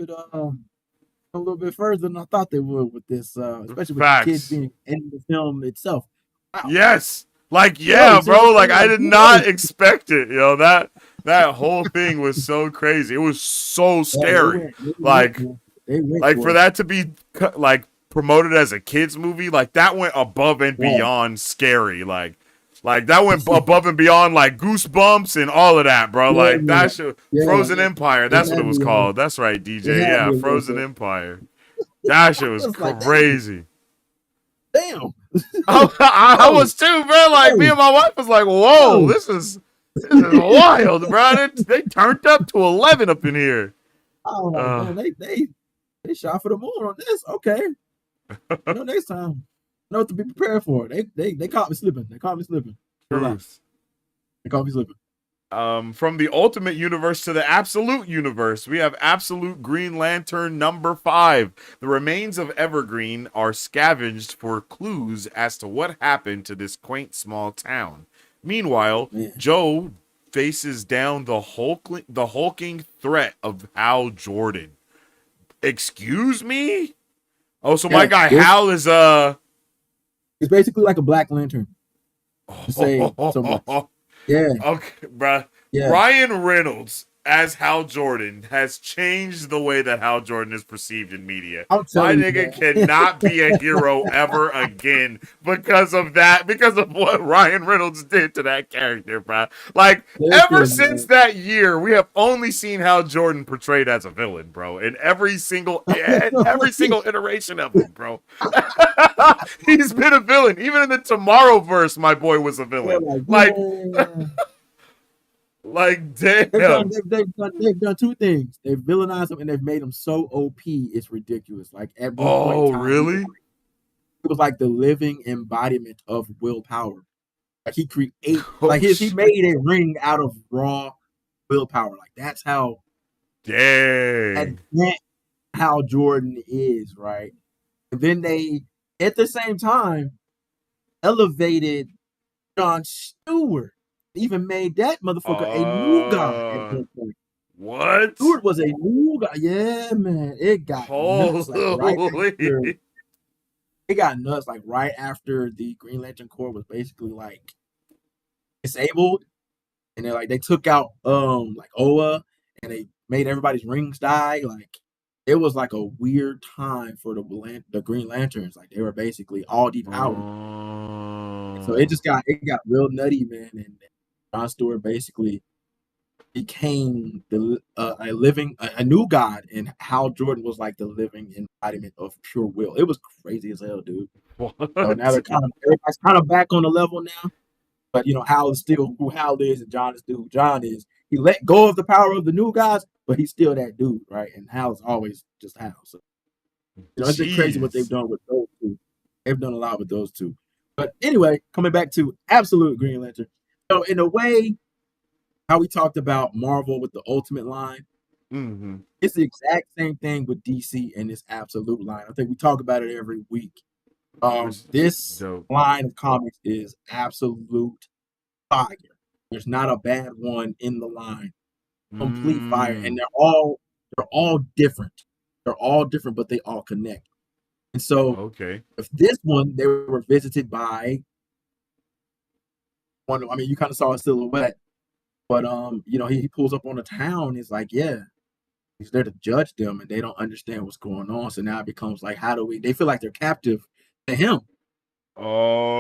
bit further than I thought they would with this, especially with the kids Facts. being in the film itself. Wow, Yes. Like yo, yeah, you see what bro. I'm Like saying? I Like, did whoa. not expect it. You know that whole thing was so crazy. It was so Yeah, scary. Like they went like for for it. that to be like promoted as a kids movie, like that went above and Yeah, beyond scary. Like that went above and beyond like Goosebumps and all of that, bro. yeah, Like that man. should Yeah, Frozen Empire. it That's what it had was me. called. That's right, It DJ. had Yeah, me a little Frozen bit. Empire. That shit I was was like, damn, crazy. damn. I Whoa, was too, bro. Like me whoa, and my wife was like, "Whoa, whoa. this is wild, bro." They turned up to 11 up in here. I was like, Uh, damn, they shot for the moon on this. Okay. Next time. I know what to be prepared for. They caught me slipping. They caught me slipping. Relax. Truth. They caught me slipping. From the Ultimate Universe to the Absolute Universe, we have Absolute Green Lantern #5. The remains of Evergreen are scavenged for clues as to what happened to this quaint small town. Meanwhile, Man. Joe faces down the hulking threat of Hal Jordan. Excuse me? Oh, so my Yeah. guy This Hal is it's basically like a Black Lantern. To say so much. Yeah. okay, bruh. Yeah. Ryan Reynolds as Hal Jordan has changed the way that Hal Jordan is perceived in media. I'm My telling you, nigga man. cannot be a hero ever again because of that, because of what Ryan Reynolds did to that character, bruh. Like, ever Listen, since man. that year, we have only seen Hal Jordan portrayed as a villain, bro. In every single iteration of him, bro. He's been a villain. Even in the Tomorrowverse, my boy was a Yeah, villain. like, Like, yeah. like damn. They've done two things. They've villainized him and they've made him so OP. It's ridiculous. Like at one point Oh, in time, really? he was like the living embodiment of willpower. Like Oh, he made a ring out of raw willpower. Like that's how dang. advanced Hal Jordan is, right? And then they, at the same time, elevated John Stewart. Even made that motherfucker a new god at Uh, one point. what? Stewart was a new guy. Yeah, man. It got nuts like Holy. right after the Green Lantern Corps was basically like disabled. And they took out like Oa and they made everybody's rings die. Like it was like a weird time for the Green Lanterns. Like they were basically all depowered. So it got real nutty, man. And John Stewart basically became a new god, and Hal Jordan was like the living embodiment of pure will. It was crazy as hell, dude. So now What? everybody's kind of back on the level now. But Hal is still who Hal is, and John is still who John is. He let go of the power of the new guys, but he's still that dude, right? And Hal is always just Hal. So it's been crazy what they've Jeez. done with those two. They've done a lot with those two. But anyway, coming back to Absolute Green Lantern. So in a way, how we talked about Marvel with the Ultimate line, Mm-hmm. it's the exact same thing with DC and this Absolute line. I think we talk about it every week. Which This dope. line of comics is absolute fire. There's not a bad one in the line. Complete fire, and they're all different. They're all different, but they all connect. And so, Okay. if this one they were visited by one, I mean, you kind of saw a silhouette, but he pulls up on the town. He's like, yeah, he's there to judge them, and they don't understand what's going on. So now it becomes like, how do we? They feel like they're captive to him.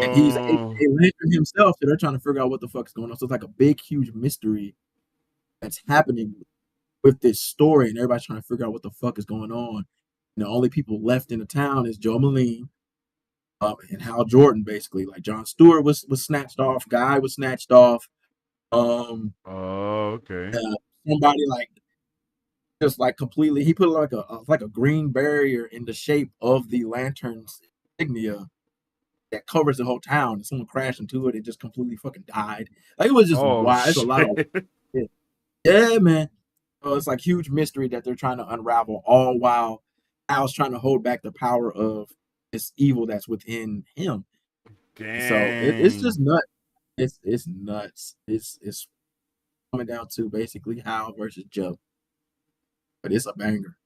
And he's Oh. a lantern himself, so they're trying to figure out what the fuck is going on. So it's like a big, huge mystery that's happening with this story, and everybody's trying to figure out what the fuck is going on. And the only people left in the town is Joe Moline, and Hal Jordan, basically. Like John Stewart was snatched off, Guy was snatched off, Oh, okay. Somebody like just like completely, he put like a green barrier in the shape of the lantern's insignia that covers the whole town. And someone crashed into it and just completely fucking died. Like it was just Oh wild. It's a lot of shit. shit. Yeah, man. So it's like huge mystery that they're trying to unravel, all while Al's trying to hold back the power of this evil that's within him. So it's Dang. just nuts. It's nuts. It's coming down to basically Hal versus Joe, but it's a banger.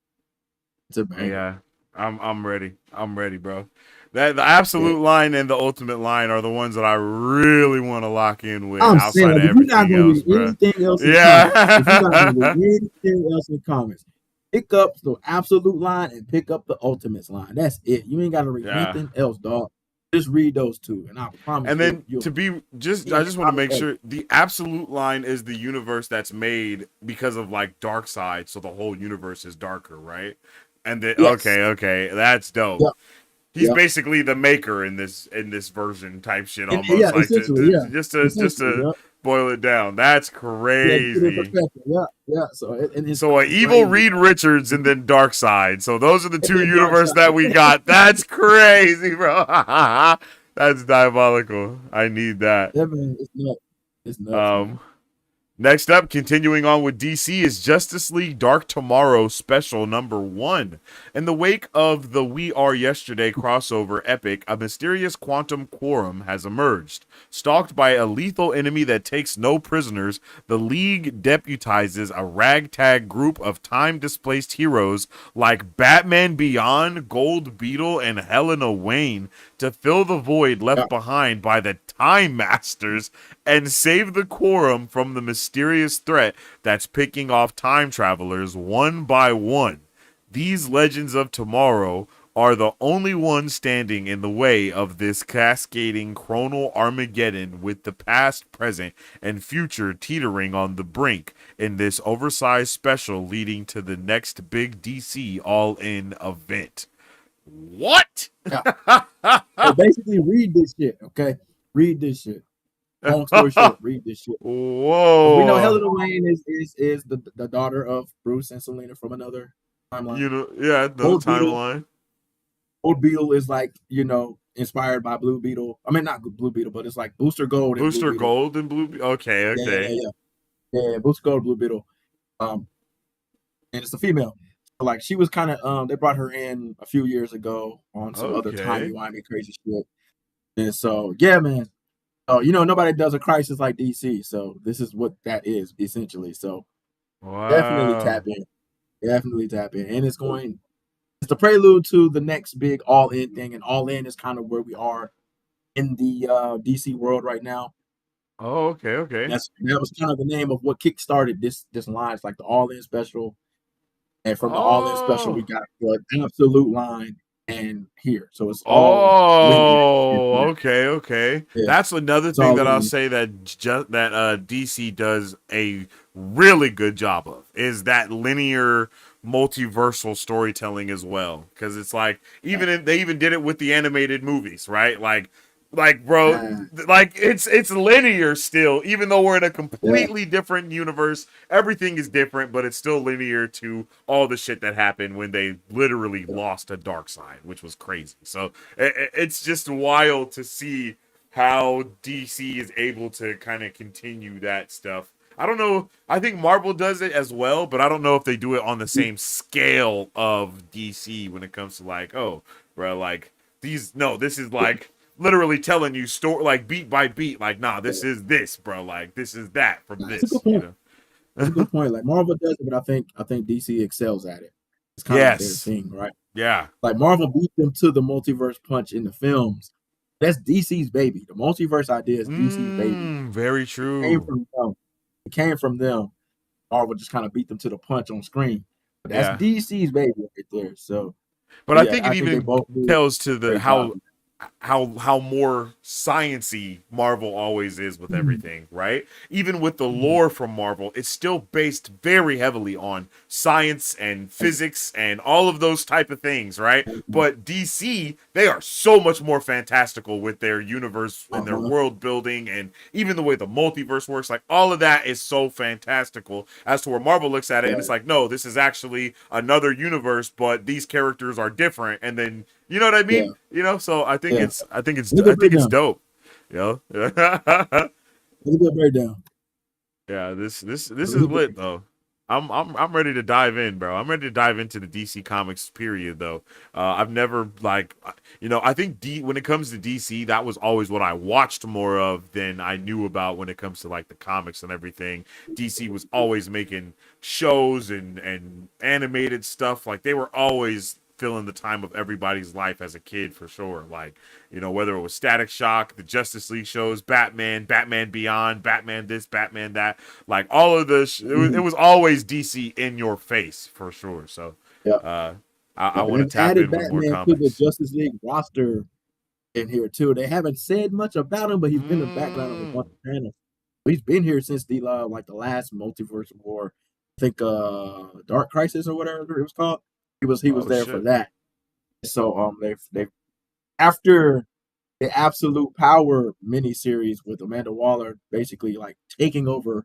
It's a banger. Yeah, I'm ready. I'm ready, bro. That the Yeah. absolute line and the ultimate line are the ones that I really want to lock in with I'm saying, outside like, of if you're not everything gonna else, read bro. anything else in comics, if you're not gonna read Yeah. anything else in comics, pick up the absolute line and pick up the ultimates line. That's it. You ain't gotta read Yeah. nothing else, dog. Just read those two, and I promise And then you'll to be just be in I the just want to comic make book. sure the absolute line is the universe that's made because of like dark side, so the whole universe is darker, right? And then Yes. okay, that's dope. Yep. He's Yep. basically the maker in this version type shit And yeah, almost like essentially, yeah. just Essentially, to yep. boil it down. That's Yeah, to put it in crazy. perspective. Yeah, yeah. So and it's So fucking evil crazy. Reed Richards and then Dark Side. So those are the And two then Dark universe Side. that we got. That's crazy, bro. That's diabolical. I need that. Yeah, man, it's nuts. It's nuts, man. Um, Next up, continuing on with DC, is Justice League Dark Tomorrow Special Number 1. In the wake of the We Are Yesterday crossover epic, a mysterious quantum quorum has emerged. Stalked by a lethal enemy that takes no prisoners, the League deputizes a ragtag group of time-displaced heroes like Batman Beyond, Gold Beetle, and Helena Wayne to fill the void Yeah, left behind by the Time Masters and save the quorum from the mysterious threat that's picking off time travelers one by one. These legends of tomorrow are the only ones standing in the way of this cascading chronal Armageddon, with the past, present, and future teetering on the brink in this oversized special leading to the next big DC all-in event. What? yeah. So basically, read this shit, okay? Read this shit. Long story short, read this shit. Because we know Whoa. Helena Wayne is the daughter of Bruce and Selena from another timeline. You know, yeah, another Gold Beetle, timeline. Gold Beetle is like, inspired by Blue Beetle. I mean, not Blue Beetle, but it's like Booster Gold and Blue Booster Beetle. Gold and Blue. Okay, Yeah, yeah, okay. yeah, yeah. Yeah, Booster Gold, Blue Beetle. Um, and it's a female. So, like, she was kind of they brought her in a few years ago on some other timey Okay. wimey crazy shit. And so, yeah, man. Oh, nobody does a crisis like DC, so this is what that is essentially. So definitely tap Wow. in, definitely tap in, and it's the prelude to the next big all in thing, and all in is kind of where we are in the DC world right now. Oh, okay, okay. That was kind of the name of what kickstarted this line. It's like the all in special, and from the all in special we Oh. got the absolute line and here, so it's all linear. Oh, okay, okay. Yeah, That's another it's thing all that I'll linear. say that DC does a really good job of is that linear multiversal storytelling as well. Because it's like they even did it with the animated movies, right? Like bro, Uh, like it's linear still, even though we're in a yeah, completely different universe. Everything is different, but it's still linear to all the shit that happened when they literally yeah. lost a dark side, which was crazy. So it's just wild to see how DC is able to kind of continue that stuff. I don't know. I think Marvel does it as well, but I don't know if they do it on the same scale of DC when it comes to like, oh, bro, like these. No, this is like literally telling you story like beat by beat. Like, nah, this is this, bro. Like, this is that from That's a good this. You point. know? That's a good point. Like Marvel does it, but I think DC excels at it. It's kind of like their Yes. thing, right? Yeah. Like Marvel beat them to the multiverse punch in the films. That's DC's baby. The multiverse idea is DC's baby. Very It came true. from them. It came from them. Marvel just kind of beat them to the punch on screen. But that's Yeah. DC's baby right there. So But I yeah, think it I think they even both do tells to a the great job. how more sciency Marvel always is with everything, right? Even with the lore from Marvel, it's still based very heavily on science and physics and all of those type of things, right? But DC, they are so much more fantastical with their universe and their world building and even the way the multiverse works. Like all of that is so fantastical as to where Marvel looks at it and it's like, no, this is actually another universe, but these characters are different. And then you know what I Yeah, mean? You know, so yeah. I think It's a good it's breakdown. dope. You know? It's a good breakdown. Yeah, this is lit though. I'm ready to dive in, bro. I'm ready to dive into the DC Comics period though. I've never like you know, I think when it comes to DC, that was always what I watched more of than I knew about when it comes to like the comics and everything. DC was always making shows and animated stuff. Like they were always filling the time of everybody's life as a kid for sure. Like, you know, whether it was Static Shock, the Justice League shows, Batman, Batman Beyond, Batman this, Batman that, like all of this, it was always DC in your face for sure. So, Yeah, uh, yeah. I And want to they've tap added in with more Batman to the comics. Justice League roster in here too. They haven't said much about him, but he's been in the background of a bunch Mm. of panels. He's been here since the like the last multiverse war. I think Dark Crisis or whatever it was called. He was Oh there for shit. that. So they've after the Absolute Power miniseries with Amanda Waller basically like taking over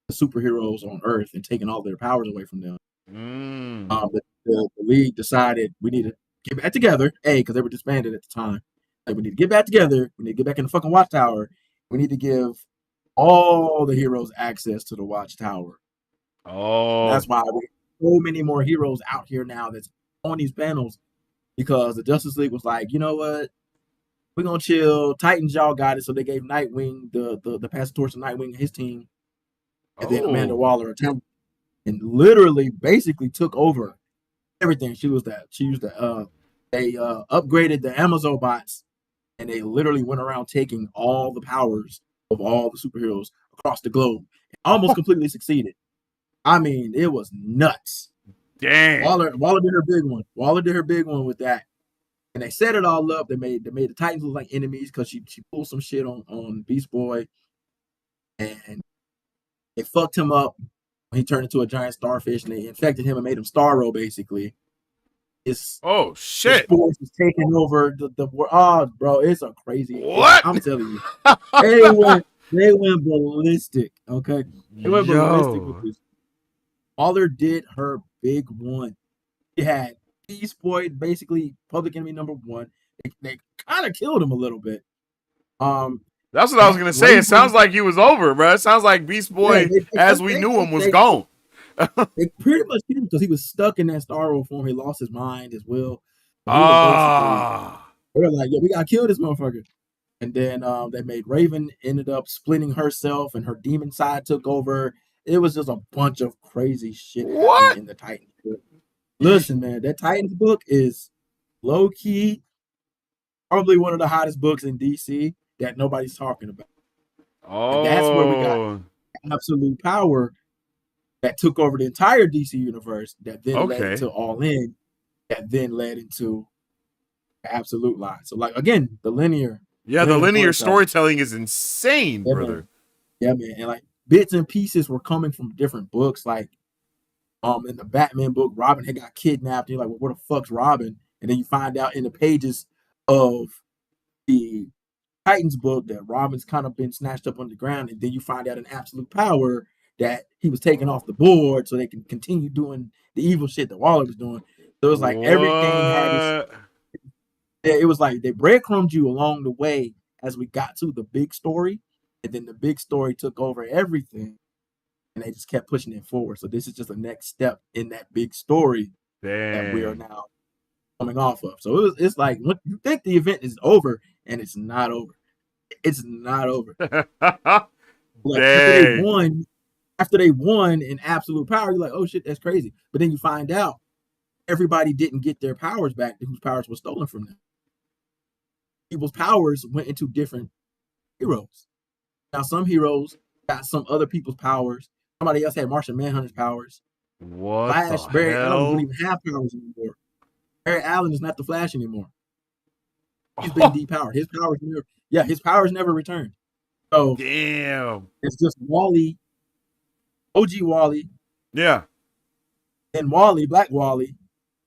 the superheroes on Earth and taking all their powers away from them. Mm. The league decided we need to get back together. Because they were disbanded at the time. Like we need to get back together. We need to get back in the fucking Watchtower. We need to give all the heroes access to the Watchtower. Oh. That's why we so many more heroes out here now that's on these panels because the Justice League was like, you know what? We're gonna chill. Titans, y'all got it. So they gave Nightwing the pass torch to Nightwing and his team, and then Amanda Oh. Waller attacked and literally basically took over everything. She used that. They upgraded the Amazon bots, and they literally went around taking all the powers of all the superheroes across the globe. Almost completely succeeded. I mean, it was nuts. Dang. Waller did her big one. Waller did her big one with that. And they set it all up. They made the Titans look like enemies because she pulled some shit on Beast Boy, and they fucked him up. He turned into a giant starfish, and they infected him and made him Starro. Basically, his Oh his shit. force is taking over the world. Oh, bro, it's a crazy. What? I'm telling you, they went ballistic. Okay, they went ballistic with Yo. this. Waller did her big one. He had Beast Boy, basically public enemy number one. They kind of killed him a little bit. Um, That's what they I was had gonna say. It sounds Raven. like he was over, bro. It sounds like Beast Yeah, Boy, as we knew him, was gone. they pretty much killed him because he was stuck in that Starro form. He lost his mind as well. So he was basically, Ah. they were like, yeah, we gotta kill this motherfucker. And then they made Raven ended up splitting herself, and her demon side took over. It was just a bunch of crazy shit happening What? in the Titans book. Listen, man, that Titans book is low key probably one of the hottest books in DC that nobody's talking about. And that's where we got Oh. absolute power that took over the entire DC universe that then led Okay. into All In, that then led into the absolute line. So like again, the Yeah, the linear linear storytelling. storytelling is insane, Yeah, brother. man. Yeah, man. And like bits and pieces were coming from different books. Like in the Batman book, Robin had got kidnapped. And you're like, well, where the fuck's Robin? And then you find out in the pages of the Titans book that Robin's kind of been snatched up on the ground, and then you find out in Absolute Power that he was taken off the board so they can continue doing the evil shit that Waller was doing. So it was like everything had its. What? It was like they breadcrumbed you along the way as we got to the big story, and then the big story took over everything, and they just kept pushing it forward. So this is just a next step in that big story that we are Dang. now coming off of. So it's like when you think the event is over, and it's not over. It's not over. Like Dang. after they won in absolute power, you're like, oh shit, that's crazy. But then you find out everybody didn't get their powers back whose powers were stolen from them. People's powers went into different heroes. Now some heroes got some other people's powers. Somebody else had Martian Manhunter's powers. What the Flash, Barry Allen don't hell? even have powers anymore. Barry Allen is not the Flash anymore. He's been Oh, depowered. His powers never returned. So damn. it's just Wally, OG Wally, Yeah. and Wally, Black Wally,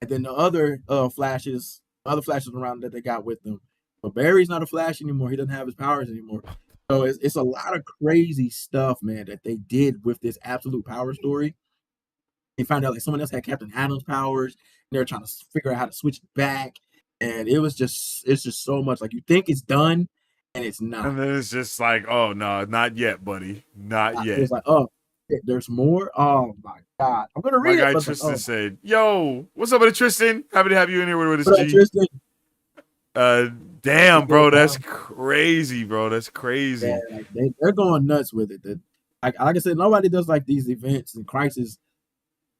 and then the other flashes around that they got with them. But Barry's not a Flash anymore. He doesn't have his powers anymore. So it's a lot of crazy stuff, man, that they did with this absolute power story. They found out like someone else had Captain Adam's powers, and they were trying to figure out how to switch it back. And it's just so much. Like you think it's done, and it's not. And then it's just like, oh no, not yet, buddy. Not It yet. was like, oh, there's more. Oh my god, I'm gonna My read it, guy but it's like, Tristan oh, said, yo, what's up, buddy Tristan? Happy to have you in here with us, what up, G. Tristan? Uh What's damn, good, bro, that's pal? crazy, bro. That's Yeah, crazy. like they're going nuts with it. Like I said, nobody does like these events and crisis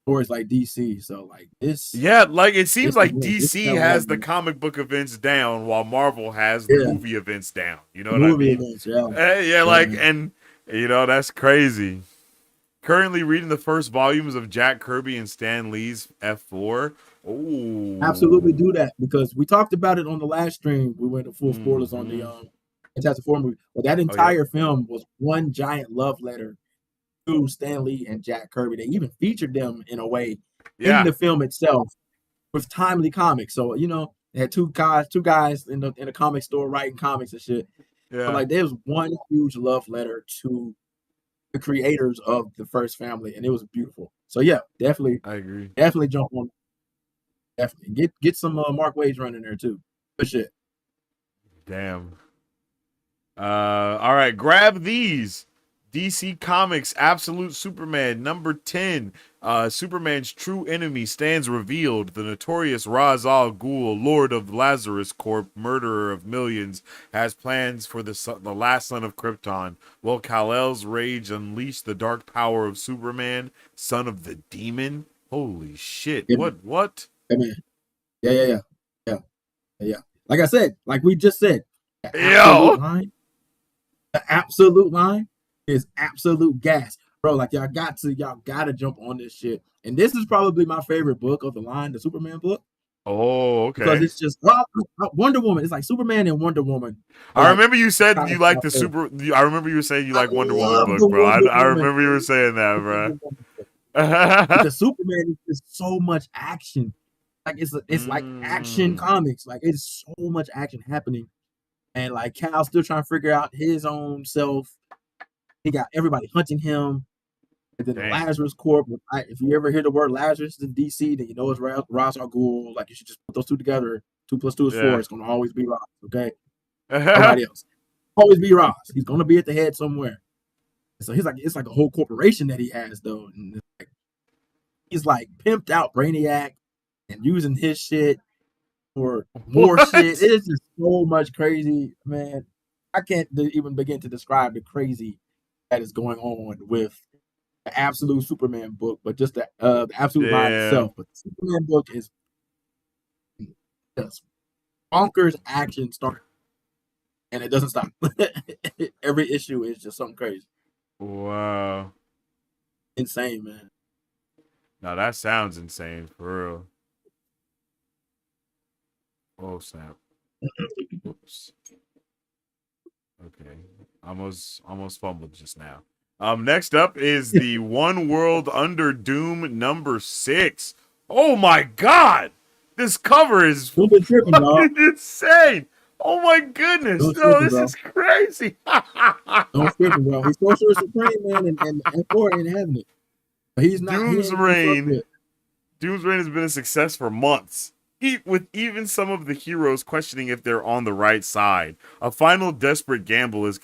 stories like DC. So like Yeah, like it seems like this DC level has the level. comic book events down while Marvel has the Yeah, movie events down. You know the what I movie mean? events. Yeah, Yeah, yeah, like, man. and that's crazy. Currently reading the first volumes of Jack Kirby and Stan Lee's F4. Absolutely Oh. do that because we talked about it on the last stream. We went to full spoilers on the Mm-hmm. Fantastic Four movie, but that Oh, yep. entire film was one giant love letter to Stan Lee and Jack Kirby. They even featured them in a way in Yeah. the film itself with timely comics. So they had two guys in the comic store writing comics and shit. But Yeah. like there was one huge love letter to the creators of the first family, and it was beautiful. So yeah, I agree. definitely jump on. Definitely get some Mark Wade's running there too. Good shit. Damn. All right, grab these. DC Comics Absolute Superman number 10. Superman's true enemy stands revealed. The notorious Ra's al Ghul, Lord of Lazarus Corp, murderer of millions, has plans for the last son of Krypton. Will Kal-El's rage unleash the dark power of Superman, son of the demon? Holy shit. Yeah, man. What? Yeah, man. Yeah. Yeah. Yeah. Like I said, like we just said, the absolute Yo! line, the absolute line is absolute gas. Bro, like y'all gotta jump on this shit. And this is probably my favorite book of the line, the Superman book, Oh, because okay. it's just Wonder Woman. It's like Superman and Wonder Woman are I like remember you said kind you of like my the favorite. super. I remember you were saying you I like Wonder Woman love book, the bro. Wonder I Woman. remember you were saying Wonder that, Woman book. bro. Because Superman is just so much action. Like it's like action Mm, comics. Like it's so much action happening, and like Cal's still trying to figure out his own self. He got everybody hunting him, and then the damn. Lazarus Corp. If you ever hear the word Lazarus in DC, then you know it's Ra's al Ghul. Like you should just put those two together. 2 plus 2 is 4. Yeah. It's gonna always be Ra's. Okay, nobody else. Always be Ra's. He's gonna be at the head somewhere. So he's like it's like a whole corporation that he has though. And he's like pimped out Brainiac and using his shit for more shit. What? It is just so much crazy, man. I can't even begin to describe the crazy that is going on with the Absolute Superman book, but just the Absolute line Damn. itself. But the Superman book is just bonkers action start, and it doesn't stop. Every issue is just something crazy, Wow. insane, man. Now that sounds insane for real. Oh snap. Oops. Okay. Almost fumbled just now. Next up is the One World Under Doom number 6. Oh my god! This cover is Don't be tripping, dog. fucking insane! Oh my goodness! Don't No, tripping, this bro. is crazy! Don't tripping, bro. He's Sorcerer Supreme, man, and Thor ain't having it. But he's not. He Doom's ain't getting fucked Reign. with. Doom's Reign has been a success for months, with even some of the heroes questioning if they're on the right side. A final desperate gamble is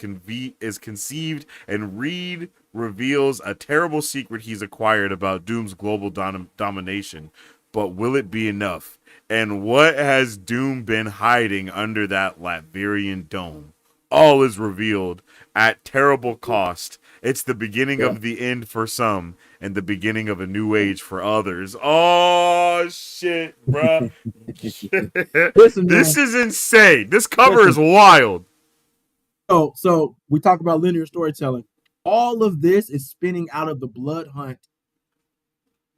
conceived, and Reed reveals a terrible secret he's acquired about Doom's global domination. But will it be enough? And what has Doom been hiding under that Latvian dome? All is revealed at terrible cost. It's the beginning Yeah. of the end for some and the beginning of a new age for others. Oh shit, bruh. Listen, This man. is insane. This cover is Listen. wild. So we talk about linear storytelling. All of this is spinning out of the Blood Hunt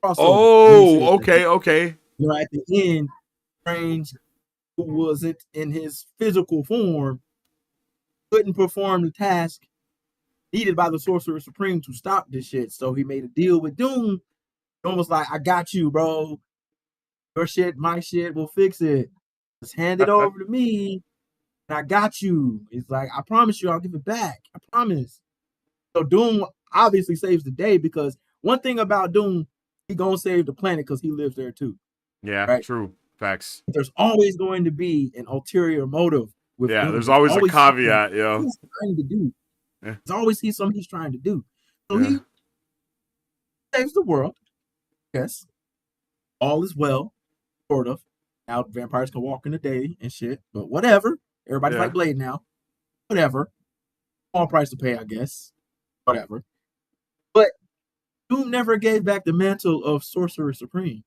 crossover Oh, miniseries. okay, okay. At the end, Strange who wasn't in his physical form couldn't perform the task needed by the Sorcerer Supreme to stop this shit. So he made a deal with Doom. Doom was like, I got you, bro. Your shit, my shit, we'll fix it. Just hand it over to me, and I got you. He's like, I promise you, I'll give it back. I promise. So Doom obviously saves the day because one thing about Doom, he gonna save the planet because he lives there too. Yeah, Right? true. Facts. But there's always going to be an ulterior motive with Yeah, Doom. there's There's always a always something caveat, yo. he's trying to do. Yeah. There's always something he's trying to do. So Yeah. he saves the world. Yes. All is well, sort of. Now vampires can walk in the day and shit, but whatever. Everybody's Yeah. like Blade now. Whatever. Small price to pay, I guess. Whatever. But Doom never gave back the mantle of Sorcerer Supreme.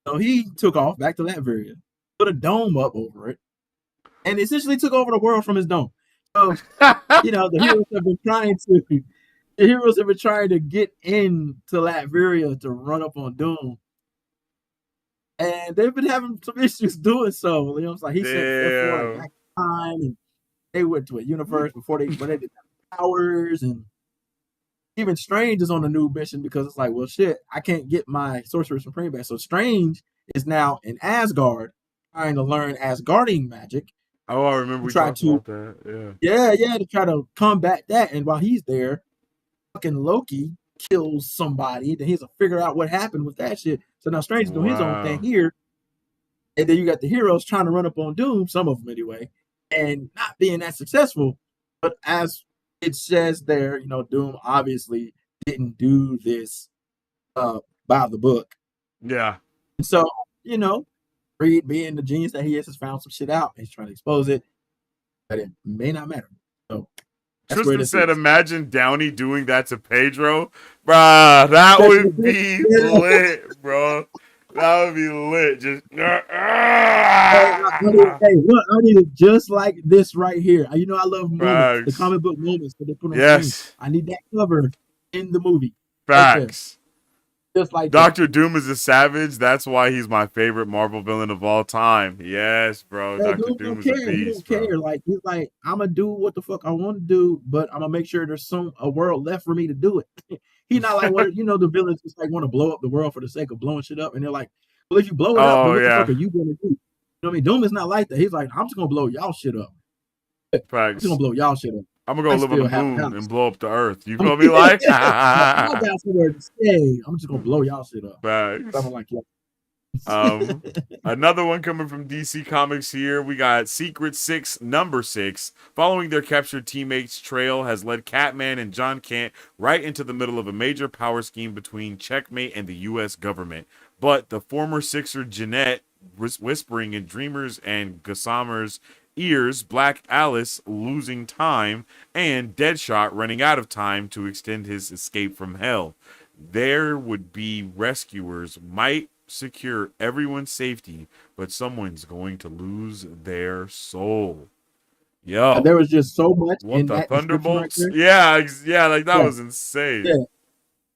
So he took off back to Latveria, put a dome up over it, and essentially took over the world from his dome. So, the heroes have been trying to get into Latveria to run up on Doom. And they've been having some issues doing so. It's like he sent therefore like back in time, and they went to a universe before they didn't have powers, and even Strange is on a new mission because it's like, well, shit, I can't get my Sorcerer Supreme back. So Strange is now in Asgard trying to learn Asgardian magic. Oh, I remember we Try talked to, about that. Yeah. yeah, to try to combat that. And while he's there, fucking Loki kills somebody. Then he has to figure out what happened with that shit. So now Strange is doing his own thing here. And then you got the heroes trying to run up on Doom, some of them anyway, and not being that successful. But as it says there, Doom obviously didn't do this by the book. Yeah. And so, Reed, being the genius that he is, has found some shit out. He's trying to expose it, but it may not matter. So that's Tristan where this said, is. imagine Downey doing that to Pedro. Bruh, that would be lit, bro. That would be lit. Just I need it just like this right here. I love moments, the facts. comic book moments that they put on screen. Yes. I need that cover in the movie. Right there. Facts. Just like Doctor Doom is a savage. That's why he's my favorite Marvel villain of all time. Yes, bro. that. Doctor Doom Doom don't is a care. He beast, don't care. bro. Like he's like, I'm gonna do what the fuck I want to do, but I'm gonna make sure there's a world left for me to do it. He's not like the villains just like want to blow up the world for the sake of blowing shit up, and they're like, well, if you blow it up, then Oh what the fuck yeah. are you gonna do? You know what I mean? Doom is not like that. He's like, I'm just gonna blow y'all shit up. I'm just Facts. gonna blow y'all shit up. I'm gonna go I live on the still have a moon and house. blow up the earth. You feel me? Like I got somewhere to stay. I'm just gonna blow y'all shit up. facts. I'm like, yeah. Another one coming from DC Comics here. We got Secret 6, number 6. Following their captured teammates' trail has led Catman and John Kent right into the middle of a major power scheme between Checkmate and the U.S. government. But the former Sixer Jeanette whispering in Dreamers and Gossamer's ears, Black Alice losing time, and Deadshot running out of time to extend his escape from hell. There would be rescuers might secure everyone's safety, but someone's going to lose their soul. Yo, There was just so much what in the that description right Thunderbolts? there. Yeah, like that Yeah, was insane. yeah.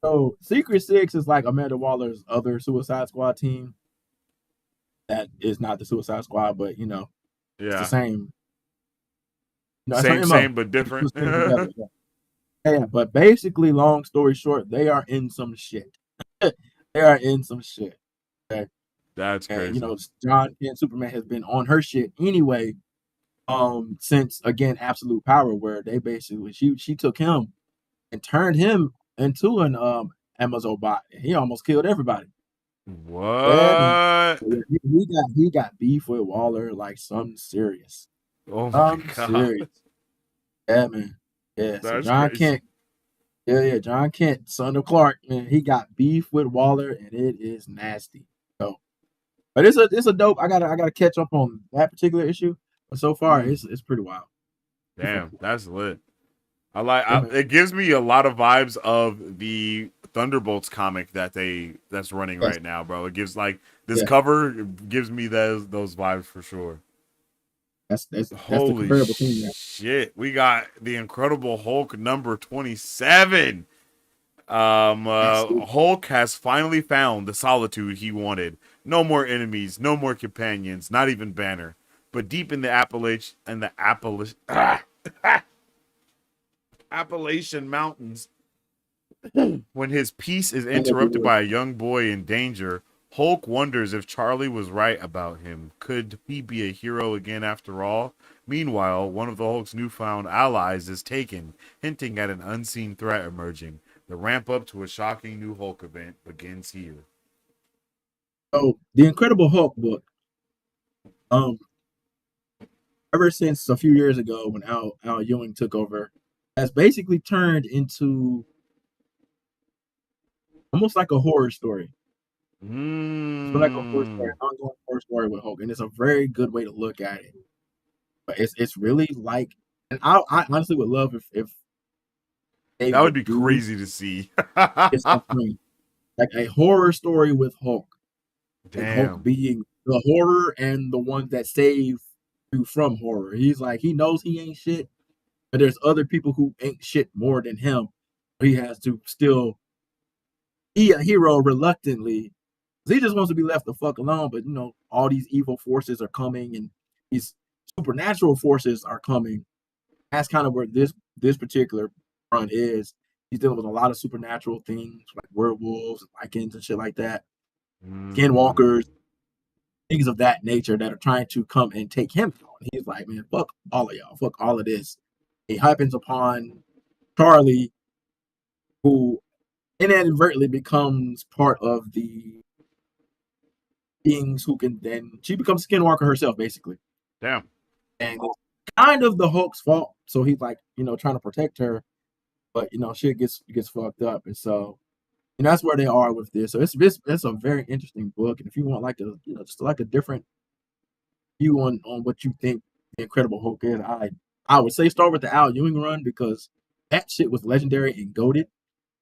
So Secret Six is like Amanda Waller's other Suicide Squad team. That is not the Suicide Squad, but it's the Yeah, same. It's her MO. same, but different. Together. Yeah, but basically, long story short, they are in some shit. They are in some shit. Okay. That's And crazy. John Kent Superman has been on her shit anyway. Since again, Absolute Power, where they basically she took him and turned him into an Amazon bot. And he almost killed everybody. Yeah, man. What? He got beef with Waller like something serious. Oh my Something god. serious. Yeah, man. Yeah. So That's John crazy. Kent. Yeah. John Kent, son of Clark, man. He got beef with Waller, and it is nasty. So, but it's a dope. I gotta catch up on that particular issue. But so far, it's pretty wild. Damn, that's lit. Yeah, It gives me a lot of vibes of the Thunderbolts comic that's running yes, right now, bro. It gives like this yeah. cover gives me those vibes for sure. That's the Holy comparable team. Man. shit. We got the Incredible Hulk number 27. Nasty. Hulk has finally found the solitude he wanted. No more enemies, no more companions, not even Banner. But deep in the Appalachian Mountains, when his peace is interrupted by a young boy in danger, Hulk wonders if Charlie was right about him. Could he be a hero again after all? Meanwhile, one of the Hulk's newfound allies is taken, hinting at an unseen threat emerging. The ramp up to a shocking new Hulk event begins here. So the Incredible Hulk book, um, ever since a few years ago when Al Ewing took over, has basically turned into almost like a horror story. It's been like a horror story, an ongoing horror story with Hulk, and it's a very good way to look at it. But it's really like, and I honestly would love if they That would would be do crazy to see. this thing, like a horror story with Hulk, and Hulk Damn. being the horror and the one that save you from horror. He's like he knows he ain't shit, but there's other people who ain't shit more than him. He has to still be a hero reluctantly. He just wants to be left the fuck alone. But all these evil forces are coming, and these supernatural forces are coming. That's kind of where this particular run is. He's dealing with a lot of supernatural things like werewolves, and Lycans, and shit like that. Skinwalkers, things of that nature that are trying to come and take him out. And he's like, man, fuck all of y'all, fuck all of this. It happens upon Charlie, who inadvertently becomes part of the beings who can then she becomes Skinwalker herself, basically. Damn. And it's kind of the Hulk's fault. So he's like, trying to protect her, but shit gets fucked up. And so that's where they are with this. So it's a very interesting book. And if you want like just like a different view on what you think the Incredible Hulk is, I would say start with the Al Ewing run because that shit was legendary and goated,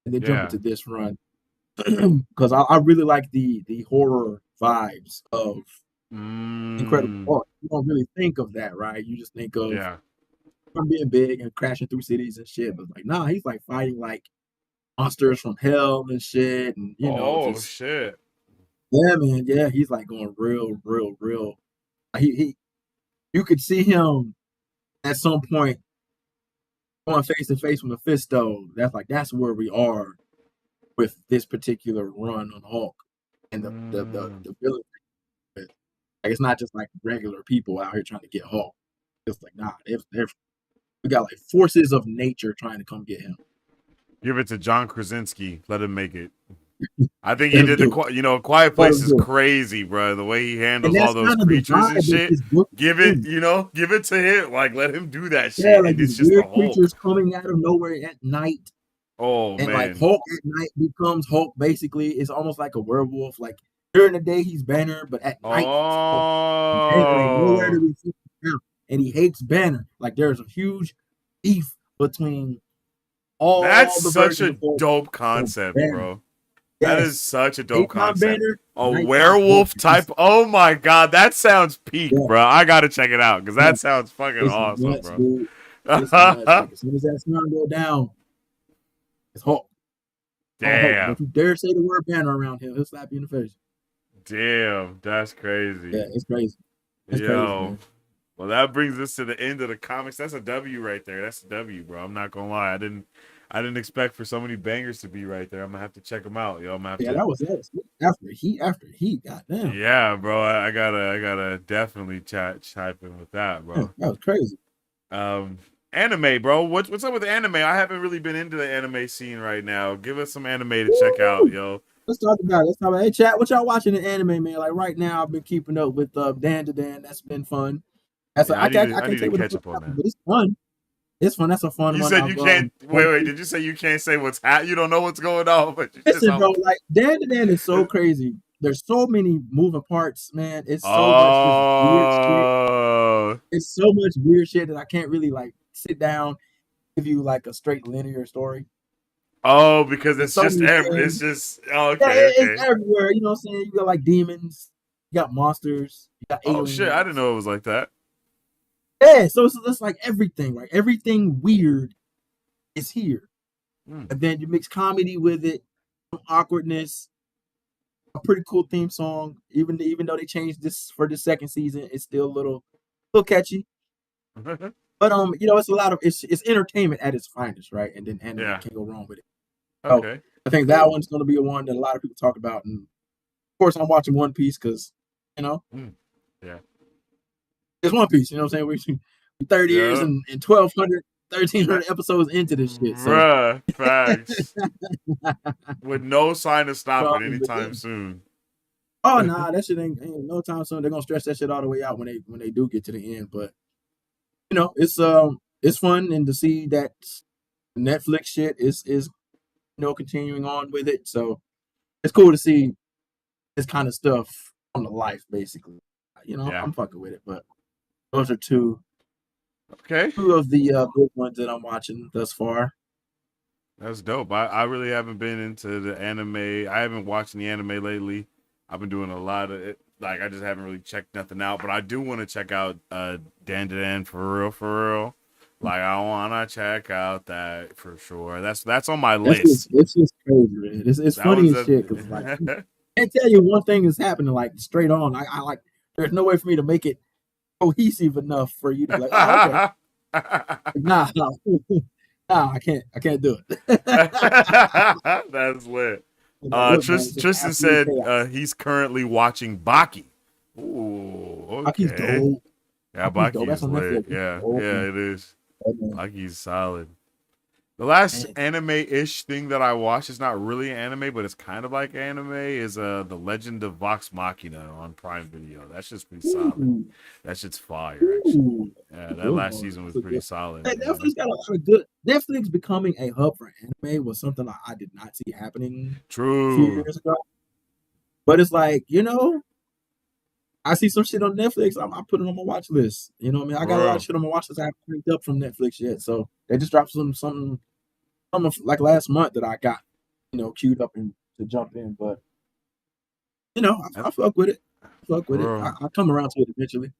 and then jump Yeah. into this run because I really like the horror vibes of Incredible Hulk. You don't really think of that, right? You just think of Yeah. him being big and crashing through cities and shit, but like, nah, he's like fighting like monsters from hell and shit, and Oh just shit. yeah, man, yeah, he's like going real. He you could see him at some point going face to face with Mephisto. That's where we are with this particular run on Hulk and the villain. Like it's not just like regular people out here trying to get Hulk. It's like nah, if we got like forces of nature trying to come get him. Give it to John Krasinski. Let him make it. I think he Let him did do it. Quiet Let Place him is do it. crazy, bro. The way he And handles all that's those kind of the creatures and vibe of shit. this book. Give it, give it to him. Like, let him do that Yeah, shit. like And these it's just the weird Hulk. creatures coming out of nowhere at night. Oh And like man. Hulk at night becomes Hulk basically. It's almost like a werewolf. Like during the day he's Banner, but at night he's Hulk. And Banner ain't nowhere to Oh, be seen now. And he hates Banner. Like there's a huge beef between that's all the such versions a of Hulk dope and concept, Banner. bro. That is Yes. such a dope Daytime concept. Banner, A nighttime Hulk. werewolf type. Oh my god, that sounds peak, Yeah, bro. I gotta check it out because yeah. that sounds fucking It's awesome, nuts, bro. dude. It's nuts. Like as soon as that sun go down, it's Hulk. All Hulk. Damn. Don't you dare say the word Banner around him. He'll slap you in the face. Damn, that's Yeah, crazy. it's crazy. It's crazy, Yo. man. Well, that brings us to the end of the comics. That's a W right there. That's a W, bro. I'm not gonna lie. I didn't expect for so many bangers to be right there. I'm gonna have to check them out, yo. I'm gonna have Yeah, to. that was after Heat. Goddamn. Yeah, bro. I gotta definitely type in with that, Yeah, bro. that was crazy. Um, Anime, bro. What's up with anime? I haven't really been into the anime scene right now. Give us some anime to check out, Woo! yo. Let's talk about it. Let's talk about it. Hey, chat, what y'all watching in anime, man? Like right now, I've been keeping up with Dan to Dan. That's been fun. Yeah, I I can't need tell to you what the catch fuck up on happened, that. but it's fun. It's fun. That's a fun You one. said I've you can't. Wait. Did you say you can't say what's You don't know what's going on, but you just. listen, bro. Like Dan to Dan is so crazy. There's so many moving parts, man. It's so much just weird shit. Oh. It's so much weird shit that I can't really like sit down give you like a straight linear story. Oh, because There's it's so just many it's things. just oh, Yeah, okay, it's okay. everywhere. You know what I'm saying? You got like demons, you got monsters, you got Oh shit, I didn't aliens. know it was like that. Yeah, so it's like everything, right? Everything weird is here. Hmm. And then you mix comedy with it, some awkwardness, a pretty cool theme song. Even though they changed this for the second season, it's still a little catchy. But it's a lot of it's entertainment at its finest, right? And then anime, Yeah. can't go wrong with it. So Okay. I think that one's going to be a one that a lot of people talk about. And of course, I'm watching One Piece because Yeah. it's One Piece. You know what I'm saying? We 30 years Yeah. and 1,200, 1,300 episodes into this shit. So Bruh, facts. With no sign of stopping anytime yeah. soon. Oh nah, that shit ain't no time soon. They're gonna stretch that shit all the way out when they do get to the end. But it's fun, and to see that Netflix shit is continuing on with it. So it's cool to see this kind of stuff on the life, basically. Yeah. I'm fucking with it. But those are two Okay. of the big ones that I'm watching thus far. That's dope. I really haven't been into the anime. I haven't watched any anime lately. I've been doing a lot of it. Like, I just haven't really checked nothing out. But I do want to check out Dan Dan for real. Like, I want to check out that for sure. That's on my list. It's just crazy, man. It's funny as shit because like I can't tell you one thing is happening like straight on. I like there's no way for me to make it cohesive enough for you to be like, oh, okay. Nah, I can't do it. That's lit. Look, man, Tristan said he's currently watching Baki. Ooh, Baki's okay. dope. Yeah, Baki's dope. That's Baki's on lit. Netflix. Yeah, Dope, yeah, man. it is. Oh, man. Baki's solid. The last Man. anime-ish thing that I watched is not really anime, but it's kind of like anime. Is The Legend of Vox Machina on Prime Video. That shit's pretty solid. Ooh. That shit's fire, actually. Ooh. Yeah, that last season was pretty solid. Hey, Man. Netflix got a lot of good. Netflix becoming a hub for anime was something I did not see happening a few True. years ago. But it's like, I see some shit on Netflix. I put it on my watch list. You know what I mean? I got a lot of shit on my watch list I haven't picked up from Netflix yet. So they just dropped something like last month that I got, queued up and to jump in. But I fuck with it. I come around to it eventually.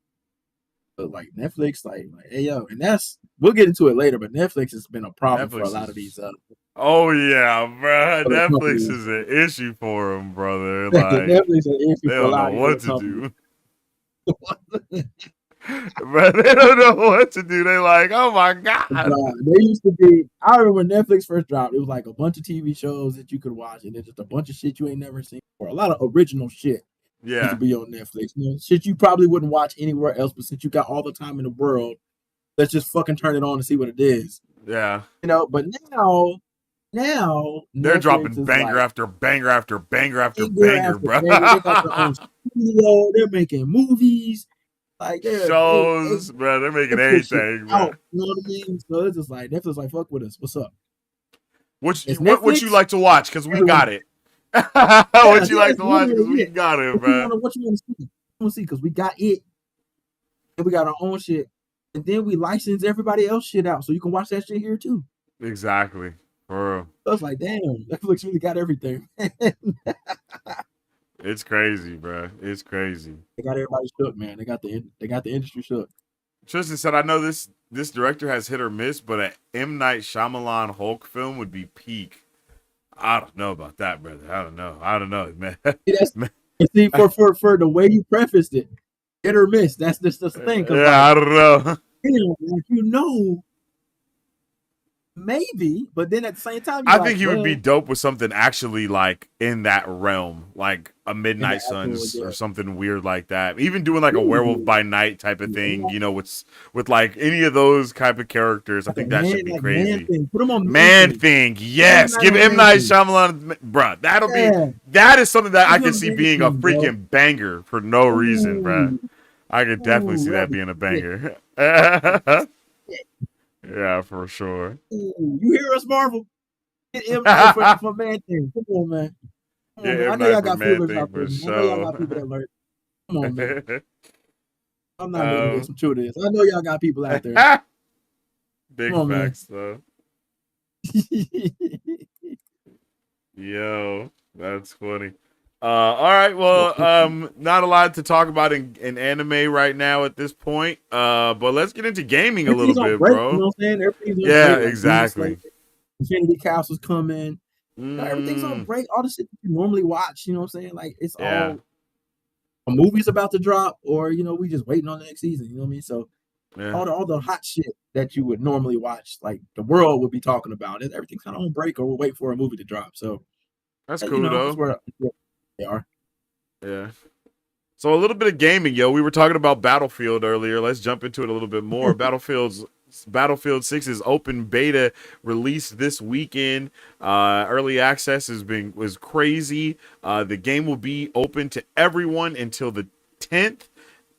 But like Netflix, like hey yo, and we'll get into it later. But Netflix has been a problem for a lot of these. Oh yeah, bro. Netflix is an issue for them, brother. Like Netflix is an issue they for a don't lot know of what to do. Bro, they don't know what to do. They like, oh my god. They used to be. I remember when Netflix first dropped, it was like a bunch of TV shows that you could watch, and then just a bunch of shit you ain't never seen before. A lot of original shit. Yeah, to be on Netflix. Shit you probably wouldn't watch anywhere else, but since you got all the time in the world, let's just fucking turn it on and see what it is. Yeah. But now they're Netflix dropping banger like, after banger after banger after banger, bro. They got their own studio. They're making movies. Like shows, bro. They're making everything, bro. Out, you know what I mean? So it's just like Netflix like fuck with us. What's up? What you like to watch? Because we got it. What you like to watch? Because we got it, bro. What you want to see? Want to see? Because we got it, and we got our own shit, and then we license everybody else shit out, so you can watch that shit here too. Exactly, for real. So it's like, damn, Netflix really got everything. It's crazy, bro. It's crazy. They got everybody shook, man. They got the industry shook. Tristan said, "I know this director has hit or miss, but an M. Night Shyamalan Hulk film would be peak." I don't know about that, brother. I don't know, man. See, for the way you prefaced it, hit or miss. That's the thing. Yeah, I don't know. Maybe, but then at the same time, I think he would be dope with something actually like in that realm, like a Midnight Suns or something weird like that. Even doing like a Werewolf by Night type of thing, with like any of those type of characters. I think that should be crazy. Put him on Man Thing, yes. Give M. Night Shyamalan, bro. That is something that I can see being a freaking banger for no reason, bro. I could definitely see that being a banger. Yeah, for sure. You hear us, Marvel? Get M for Man Thing. Come on, man. I know y'all got feelers out there. I know y'all got people that learn. Come on, man. I'm not letting you get some truth to this. I know y'all got people out there. Big facts, though. Yo, that's funny. All right, well, not a lot to talk about in anime right now at this point. But let's get into gaming a little bit, bro. You know what I'm saying? Yeah, exactly. Infinity Castle's coming. Everything's on Mm, break. All the shit that you normally watch, you know what I'm saying? Like it's yeah, all a movie's about to drop, or we just waiting on the next season. You know what I mean? So yeah. all the hot shit that you would normally watch, like the world would be talking about it. Everything's kind of on break, or we'll wait for a movie to drop. So That's cool that's though. where they are. Yeah. So a little bit of gaming, yo. We were talking about Battlefield earlier. Let's jump into it a little bit more. Battlefield 6's open beta released this weekend. Early access was crazy. The game will be open to everyone until the 10th.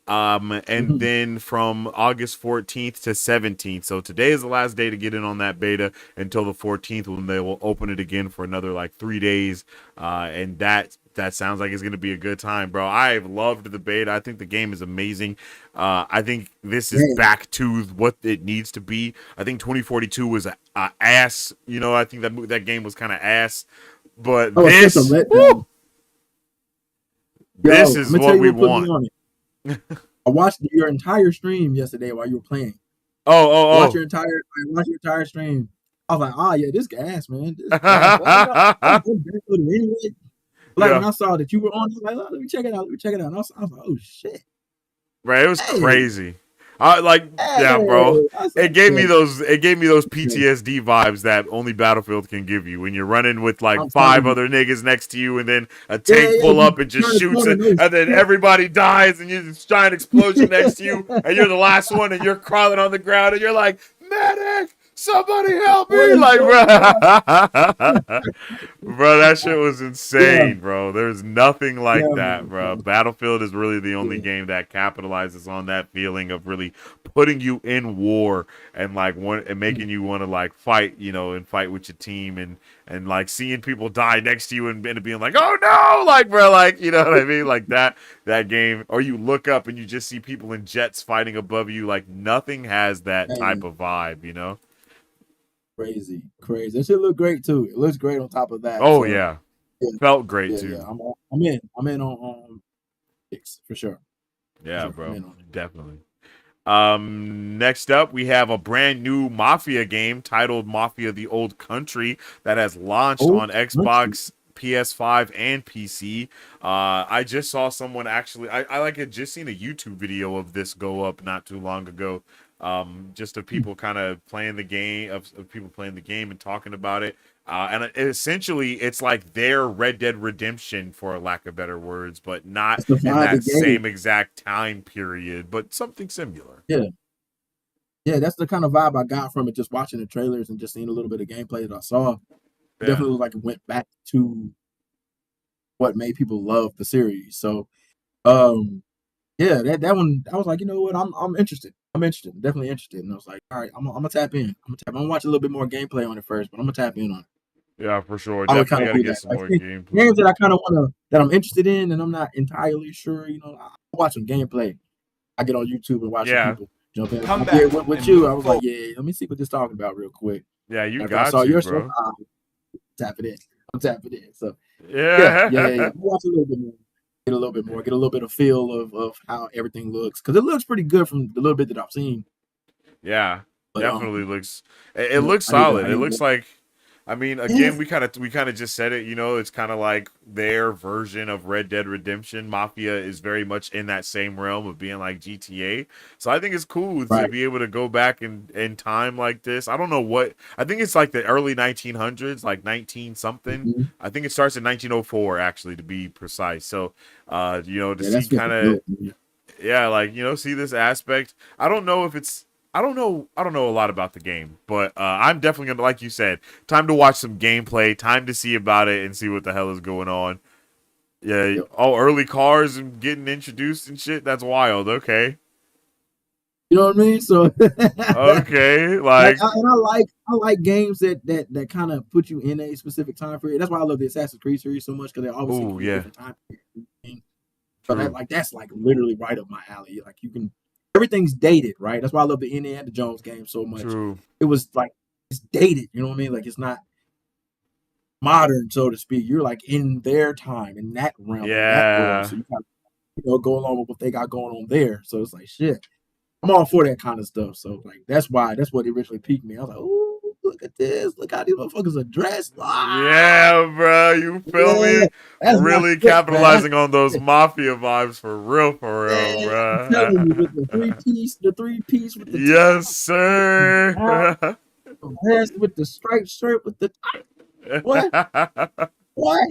And Mhm. then from August 14th to 17th. So today is the last day to get in on that beta until the 14th, when they will open it again for another like 3 days. And that sounds like it's going to be a good time, bro. I've loved the beta. I think the game is amazing. I think this is Yeah. back to what it needs to be. I think 2042 was a ass. I think that game was kind of ass. But Oh, it's such a this, letdown. woo, this Yo, I'm is gonna tell what you we what put me want. on it. I watched your entire stream yesterday while you were playing. Oh, I watched your entire stream. I was like, yeah, this gas, man. This gas. But I oh. was going back with it anyway. Like when Yeah, I saw that you were on, I was like, oh, let me check it out. Let me check it out. And I was like, oh shit. right. It was Hey, crazy. Yeah, bro. hey. I was like, yeah, It gave me those yeah. PTSD vibes that only Battlefield can give you when you're running with like I'm telling five you. other niggas next to you, and then a Yeah, tank yeah. pull You up and just turn the shoots corner, it, no and then shit. everybody dies, and you just giant explosion next to you, and you're the last one, and you're crawling on the ground, and you're like, medic, somebody help What me, is like, going on? bro. Bro, that shit was Yeah, insane, bro. There's nothing like yeah, that, man. bro. Battlefield is really the only Yeah, game that capitalizes on that feeling of really putting you in war, and and yeah. making you want to like fight, and fight with your team, and like seeing people die next to you, and being like, oh no, like, bro, like, you know what I mean, like that game. Or you look up and you just see people in jets fighting above you. Like, nothing has that type Man, of vibe. crazy, crazy. That shit look great too. It looks great on top of that. Oh So yeah, yeah, felt great yeah. too. I'm in on six for sure. For Yeah, sure. I'm bro, in on it. definitely. Next up, we have a brand new Mafia game titled Mafia: The Old Country that has launched Old on country. Xbox, PS5, and PC. I just saw someone actually. I like had just seen a YouTube video of this go up not too long ago. Just of people kind of playing the game, of people playing the game and talking about it. And essentially, it's like their Red Dead Redemption, for lack of better words, but not That's the in vibe of the that game. same exact time period, but something similar. Yeah. Yeah, that's the kind of vibe I got from it just watching the trailers and just seeing a little bit of gameplay that I saw. It Yeah. definitely looked like it went back to what made people love the series. So um yeah, that one I was like, you know what, I'm interested. I'm interested. I'm definitely interested. And I was like, all right, I'm gonna tap in. I'm gonna watch a little bit more gameplay on it first, but I'm gonna tap in on it. Yeah, for sure. I would Definitely kind of got to do get that. some Like more games gameplay. that I kind of wanna that I'm interested in and I'm not entirely sure, I'll watch some gameplay. I get on YouTube and watch some Yeah. people jump in. Come I did back with and you. move I was like, forward. yeah, let me see what this talking about real quick. Yeah, you After I saw got to, your stuff, bro. I'm tapping in. I'm tapping in. So yeah. Yeah. Watch a little bit more. Get a little bit more. Get a little bit of feel of how everything looks because it looks pretty good from the little bit that I've seen. Yeah. But Definitely looks it looks I solid. It need looks to. like, I mean, Yeah, again, we kind of just said it, it's kind of like their version of Red Dead Redemption. Mafia is very much in that same realm of being like GTA. So I think it's cool to right. be able to go back in time like this. I don't know what. I think it's like the early 1900s, like 19 something. Mhm. I think it starts in 1904 actually, to be precise. So to Yeah, see that's kind fucking of, dope, man. yeah, like, see this aspect. I don't know if it's, I don't know a lot about the game, but I'm definitely gonna, like you said, time to watch some gameplay, time to see about it and see what the hell is going on. Yeah. Yep. Oh, early cars and getting introduced and shit, that's wild. Okay. You know what I mean? So Okay, like like, I like games that kind of put you in a specific time period. That's why I love the Assassin's Creed series so much because they always take oh you in a yeah, different time period. So true. that's like literally right up my alley. Like you can everything's dated, right? That's why I love the Indiana Jones game so much. True. It was like it's dated, you know what I mean? Like it's not modern, so to speak. You're like in their time, in that realm, in that world. Yeah. So you kind of go along with what they got going on there. So it's like shit. I'm all for that kind of stuff. So like that's what originally piqued me. I was like, ooh, look at this. Look how these motherfuckers are dressed. Yeah, bro. You feel Yeah, me? that's my Really shit, man. That's capitalizing on those it. mafia vibes for real, Man, I'm telling you, bro. with the three piece with the Yes, top, the down, sir. the vest with the striped shirt with the what? What?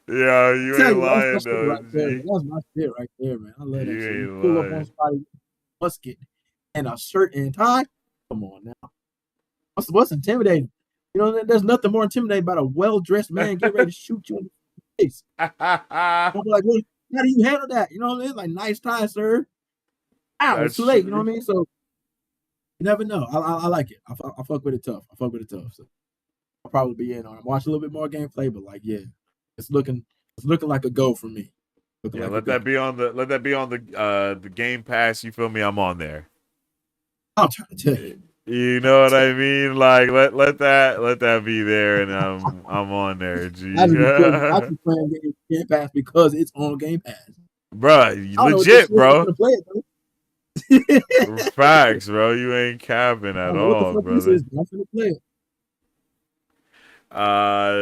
Yeah, you Tell ain't you, that's my lying shit though, right there. G. That's my shit right there, man. I love that You shit. You ain't pull up on lying. somebody, musket, and a shirt and tie. Come on now. What's intimidating? You know, there's nothing more intimidating about a well dressed man getting ready to shoot you in the face. I'm like, well, how do you handle that? You know what I mean? Like, nice tie, sir. Ow, it's That's too late. You know true. what I mean? So you never know. I like it. I fuck with it tough. I fuck with it tough. So I'll probably be in on it. Watch a little bit more gameplay, but like, yeah, it's looking like a go for me. Looking Yeah, like a let go. that be on the Game Pass. You feel me? I'm on there. I'm trying to tell you. You know what I mean? Like let that be there, and I'm on there, I G. just be playing. I just playing Game Pass because it's on Game Pass. Bruh, I don't know what this legit, shit. I'm bro. gonna play it though. Facts, bro. You ain't capping I at don't know what the all, fuck this is, brother. but I'm gonna play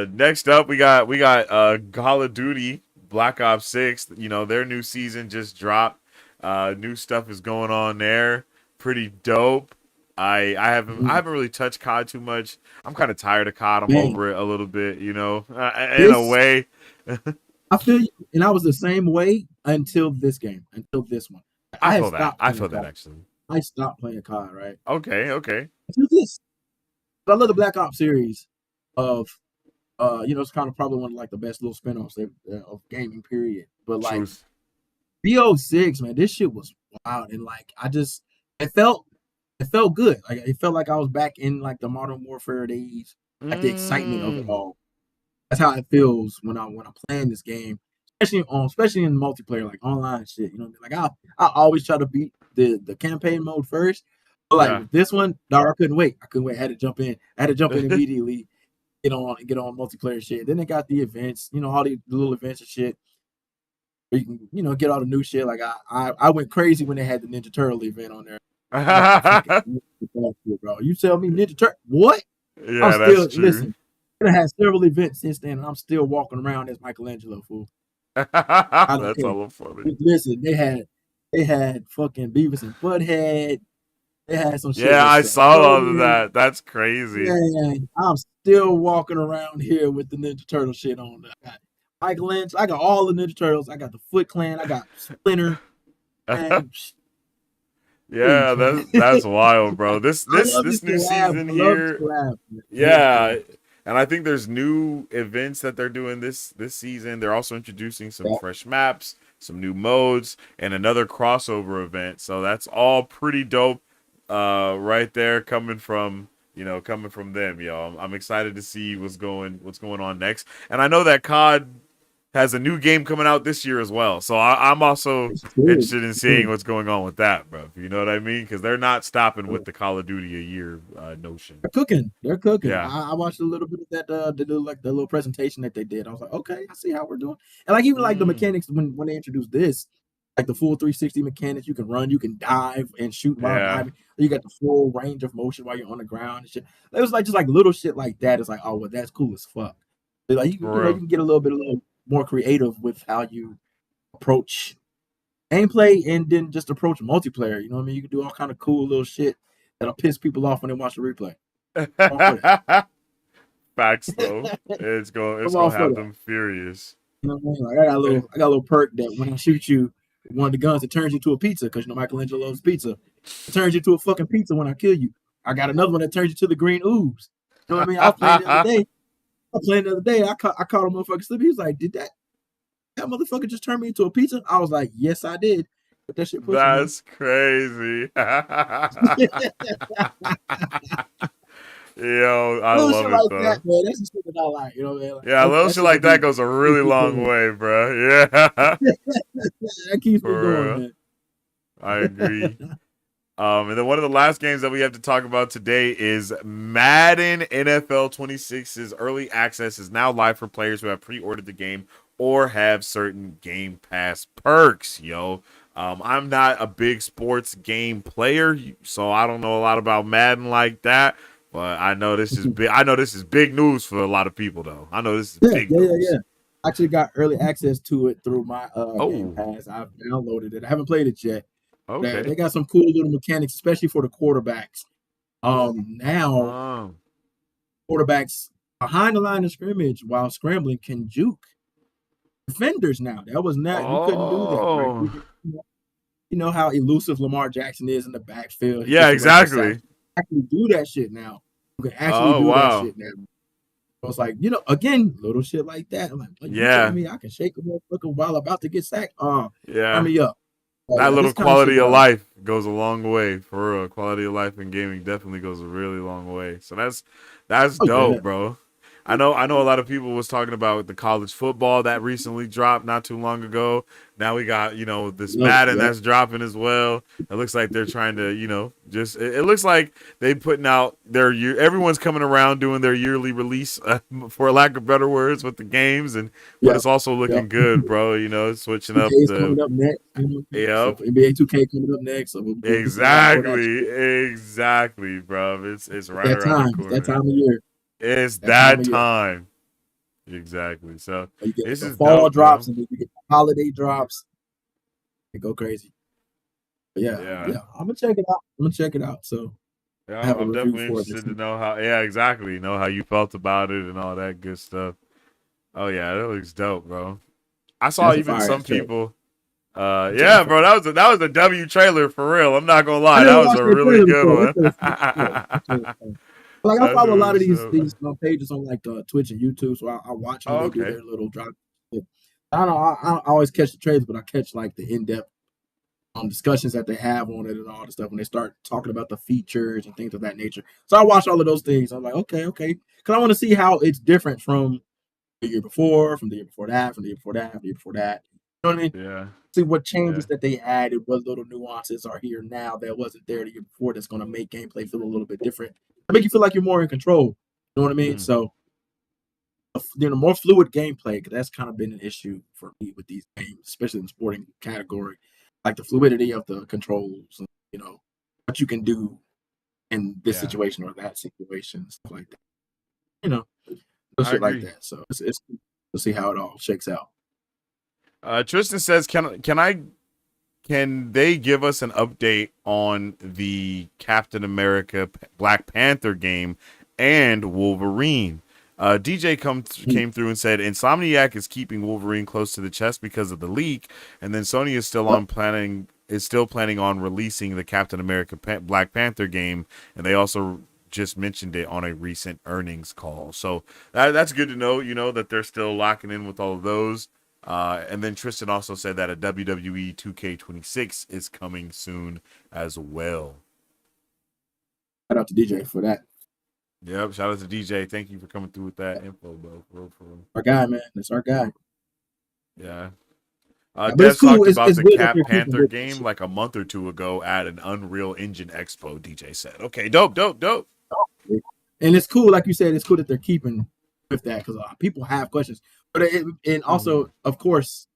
it. Next up we got Call of Duty Black Ops 6. You know, their new season just dropped. New stuff is going on there. Pretty dope. I haven't really touched COD too much. I'm kind of tired of COD. I'm Man, over it a little bit, you know. In a this way. I feel you, and I was the same way until this game, until this one. I I had feel that. stopped I playing feel that COD. actually. I stopped playing COD, right? Okay, okay. Until this. But I love the Black Ops series of it's kind of probably one of like the best little spin-offs of gaming period. But like Truth. BO6, man, this shit was wild. And like it felt it felt good. Like it felt like I was back in like the modern warfare days, like the excitement of it Mm. all. That's how it feels when I'm playing this game, especially in multiplayer, like online shit. You know, what I mean? Like I always try to beat the campaign mode first, but like Yeah. with this one, dog, I couldn't wait. I couldn't wait. I had to jump in. I had to jump in immediately. Get on multiplayer shit. Then they got the events. You know, all the little events and shit. Where you can get all the new shit. Like I went crazy when they had the Ninja Turtle event on there. I fucking Yeah, bro. You tell me Ninja Turtle what? I'm that's still true. listen. I had several events since then, and I'm still walking around as Michelangelo, fool. I don't That's care. all funny. Listen, they had fucking Beavis and Butthead. They had some shit Yeah, with I saw all of Shredder. that. That's crazy. Man, I'm still walking around here with the Ninja Turtle shit on. I got Michelangelo. I got all the Ninja Turtles. I got the Foot Clan. I got Splinter. And Yeah, please, man. that's wild, bro. This I this love this this new collab. season I love this here, collab. Man. I love this yeah, collab. and I think there's new events that they're doing this season. They're also introducing some Yeah. fresh maps, some new modes, and another crossover event. So that's all pretty dope, right there, coming from them, yo. I'm excited to see what's going on next, and I know that COD has a new game coming out this year as well. So I'm also It's true. interested in It's seeing true. what's going on with that, bro. You know what I mean? Because they're not stopping with the Call of Duty a year notion. They're cooking. They're cooking. Yeah. I watched a little bit of that the little presentation that they did. I was like, okay, I see how we're doing. And like even like the Mm, mechanics when they introduced this, like the full 360 mechanics, you can run, you can dive and shoot while yeah. diving. You got the full range of motion while you're on the ground and shit. It was like just like little shit like that. It's like, oh well, that's cool as fuck. Like For you real. can get a little more creative with how you approach gameplay and then just approach multiplayer. You know what I mean? You can do all kind of cool little shit that'll piss people off when they watch the replay. I'm all for Facts though. It's going I'm it's all gonna for have that. them furious. You know what I mean? Like I got a little perk that when I shoot you with one of the guns, it turns you to a pizza because Michelangelo loves pizza. It turns you to a fucking pizza when I kill you. I got another one that turns you to the green ooze. You know what I mean? I was playing the other day. I caught a motherfucker slip. He was like, "Did that motherfucker just turn me into a pizza?" I was like, "Yes, I did." But that shit pussy, man. That's crazy. Yo, I Little shit love it like that, though. man. That's the shit that I like. You know what I mean? Like, Yeah, a little that shit shit like that that be goes a keeps really me long going. way, bro. Yeah. That keeps me going, For real. man. I agree. And then one of the last games that we have to talk about today is Madden NFL 26's early access is now live for players who have pre-ordered the game or have certain Game Pass perks, yo. I'm not a big sports game player, so I don't know a lot about Madden like that. But I know this is big. I know this is big news for a lot of people, though. I know this is Yeah, big yeah, yeah, news. yeah. I actually got early access to it through my Game Oh, Pass. I've downloaded it. I haven't played it yet. They okay. got some cool little mechanics, especially for the quarterbacks. Now Um. quarterbacks behind the line of scrimmage while scrambling can juke defenders now. That was not you couldn't do that, right? Oh. You know how elusive Lamar Jackson is in the backfield. He Yeah. gets away with sacks. Exactly. Actually do that shit now. You can actually Oh do that wow. shit now. So it's like, again, little shit like that. I'm like, what, you telling Yeah. me I can shake a motherfucker while about to get sacked? Turn Yeah. me up. That Yeah, little this kind of shit. quality of life goes a long way for real. Quality of life in gaming definitely goes a really long way. So that's Oh yeah. dope, bro. I know a lot of people was talking about the college football that recently dropped not too long ago. Now we got, this Yep, Madden yep, that's dropping as well. It looks like they're trying to, just it looks like they putting out their year. Everyone's coming around doing their yearly release, for lack of better words, with the games, but yep, it's also yep. looking good, bro. Switching up 2K is the coming up next. So yep. NBA 2K coming up next. So we'll be seeing a lot more of that Exactly, shit. exactly, bro. It's It's right that around the time. It's that corner. time of year. It's That time that of year. time. Exactly. So You get this the is fall dope, drops bro. and then you get the holiday drops. They go crazy. But yeah, Yeah. yeah. I'm gonna check it out. I'm gonna check it out. So Yeah, I have a I'm review definitely for it interested next to week. know how. Yeah, exactly. Know how you felt about it and all that good stuff. Oh yeah, that looks dope, bro. I saw That's a even fire some ass trailer. people. I'm telling you, Yeah, bro, that was a W trailer for real. I'm not gonna I lie, that never was watched a that really trailer good before. That one. trailer's fire. That trailer's fire. Like I That's follow a lot of what's these up. these pages on like Twitch and YouTube, so I watch them when Oh, they do okay. their little drop. I don't know. I always catch the trailers, but I catch like the in depth discussions that they have on it and all the stuff when they start talking about the features and things of that nature. So I watch all of those things. I'm like, okay, because I want to see how it's different from the year before, from the year before that, from the year before that, from the year before that. You know what I mean? Yeah, See what yeah. changes that they added, what little nuances are here now that wasn't there the year before. That's going to make gameplay feel a little bit different. Make you feel like you're more in control. You know what I mean? Mm, So more fluid gameplay, because that's kind of been an issue for me with these games, especially in the sporting category, like the fluidity of the controls, what you can do in this yeah, situation or that situation, stuff like that. You know, I shit like agree. that. So it's cool to see how it all shakes out. Tristan says, can they give us an update on the Captain America Black Panther game and Wolverine? DJ Mm. came through and said Insomniac is keeping Wolverine close to the chest because of the leak, and then Sony Yep. is still planning on releasing the Captain America Black Panther game, and they also just mentioned it on a recent earnings call. So that's good to know. That they're still locking in with all of those. And then Tristan also said that a WWE 2K26 is coming soon as well. Shout out to DJ for that. Yep. Shout out to DJ. Thank you for coming through with that info, bro. For real. Our guy, man. That's our guy. Yeah. But it's Devs cool. talked It's, about it's the good that Cap they're keeping Panther with this game shit. like a month or two ago at an Unreal Engine Expo, DJ said. Okay, dope, dope, dope. And it's cool, like you said, it's cool that they're keeping with that because people have questions. But and Mm-hmm. also, of course,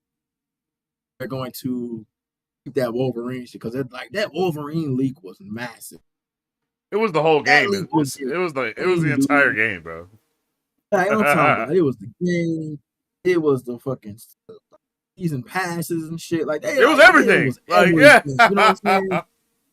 they're going to keep that Wolverine shit because like that Wolverine leak was massive. It was the whole That game. leak was It was the insane, entire dude. game, bro. Like, I'm talking about it was the game, it was the fucking season passes and shit. Like It was it everything. was Like, everything. You know what I'm saying? yeah.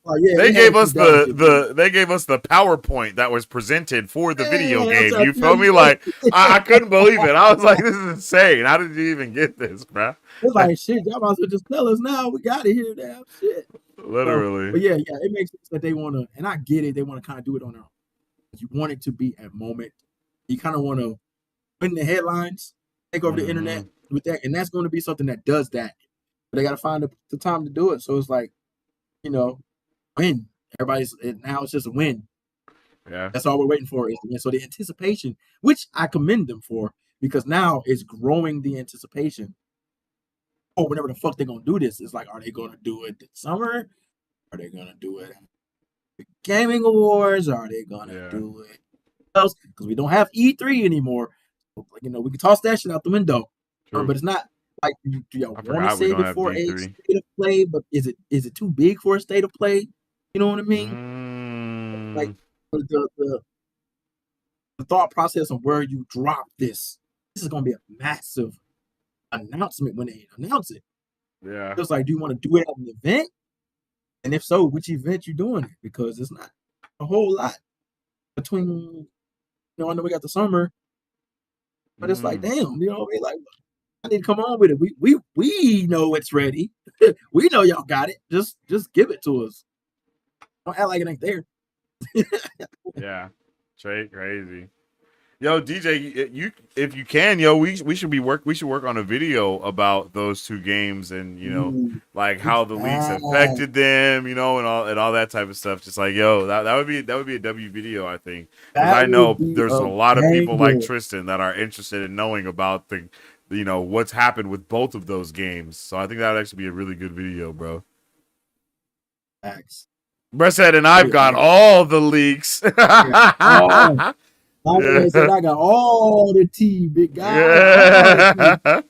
Like, yeah, They they had gave to us keep that shit moving. they gave us the PowerPoint that was presented for the video Yeah, I'm game. trying You to tell feel me? you. Like I couldn't believe it. I was like, this is insane. How did you even get this, bro? It's like shit. Y'all might as well just tell us now. We got to hear that shit. So, Literally. but yeah, it makes sense that they want to, and I get it. They want to kind of do it on their own. You want it to be a moment. You kind of want to win the headlines, take over the Mm-hmm. internet with that, and that's going to be something that does that. But they got to find the time to do it. So it's like, you know, win. Now it's just a win. Yeah. That's all we're waiting for is the win. So the anticipation, which I commend them for, because now it's growing the anticipation. Oh, whenever the fuck they're gonna do this, it's like, are they gonna do it this summer? Are they gonna do it at the gaming awards? Are they gonna Yeah. do it else? Because we don't have E3 anymore. So, we can toss that shit out the window. True. But it's not like, do y'all I want to forgot we save don't it have for a D3. state of play? But is it too big for a state of play? You know what I mean? Like Mm, the the thought process of where you drop this. This is gonna be a massive announcement when they announce it. Yeah. It's like, do you want to do it at an event? And if so, which event you doing it? Because it's not a whole lot between, I know we got the summer, but it's like, Mm. damn, what I mean? Like, I need to come on with it. We know it's ready. We know y'all got it. Just give it to us. Don't act like it ain't there. Yeah. Straight crazy. Yo, DJ, you if you can, yo, we should work on a video about those two games and Ooh, like how the leaks bad. affected them, and all that type of stuff. Just like yo, that would be a W video, I think, because That I would know be there's a a lot of people like banger. Tristan that are interested in knowing about what's happened with both of those games. So I think that would actually be a really good video, bro. Facts. Brett said, and Oh I've yeah, got all the leaks. yeah. Oh, my man said Yeah. I got all the tea, big guy, all the tea. Yeah.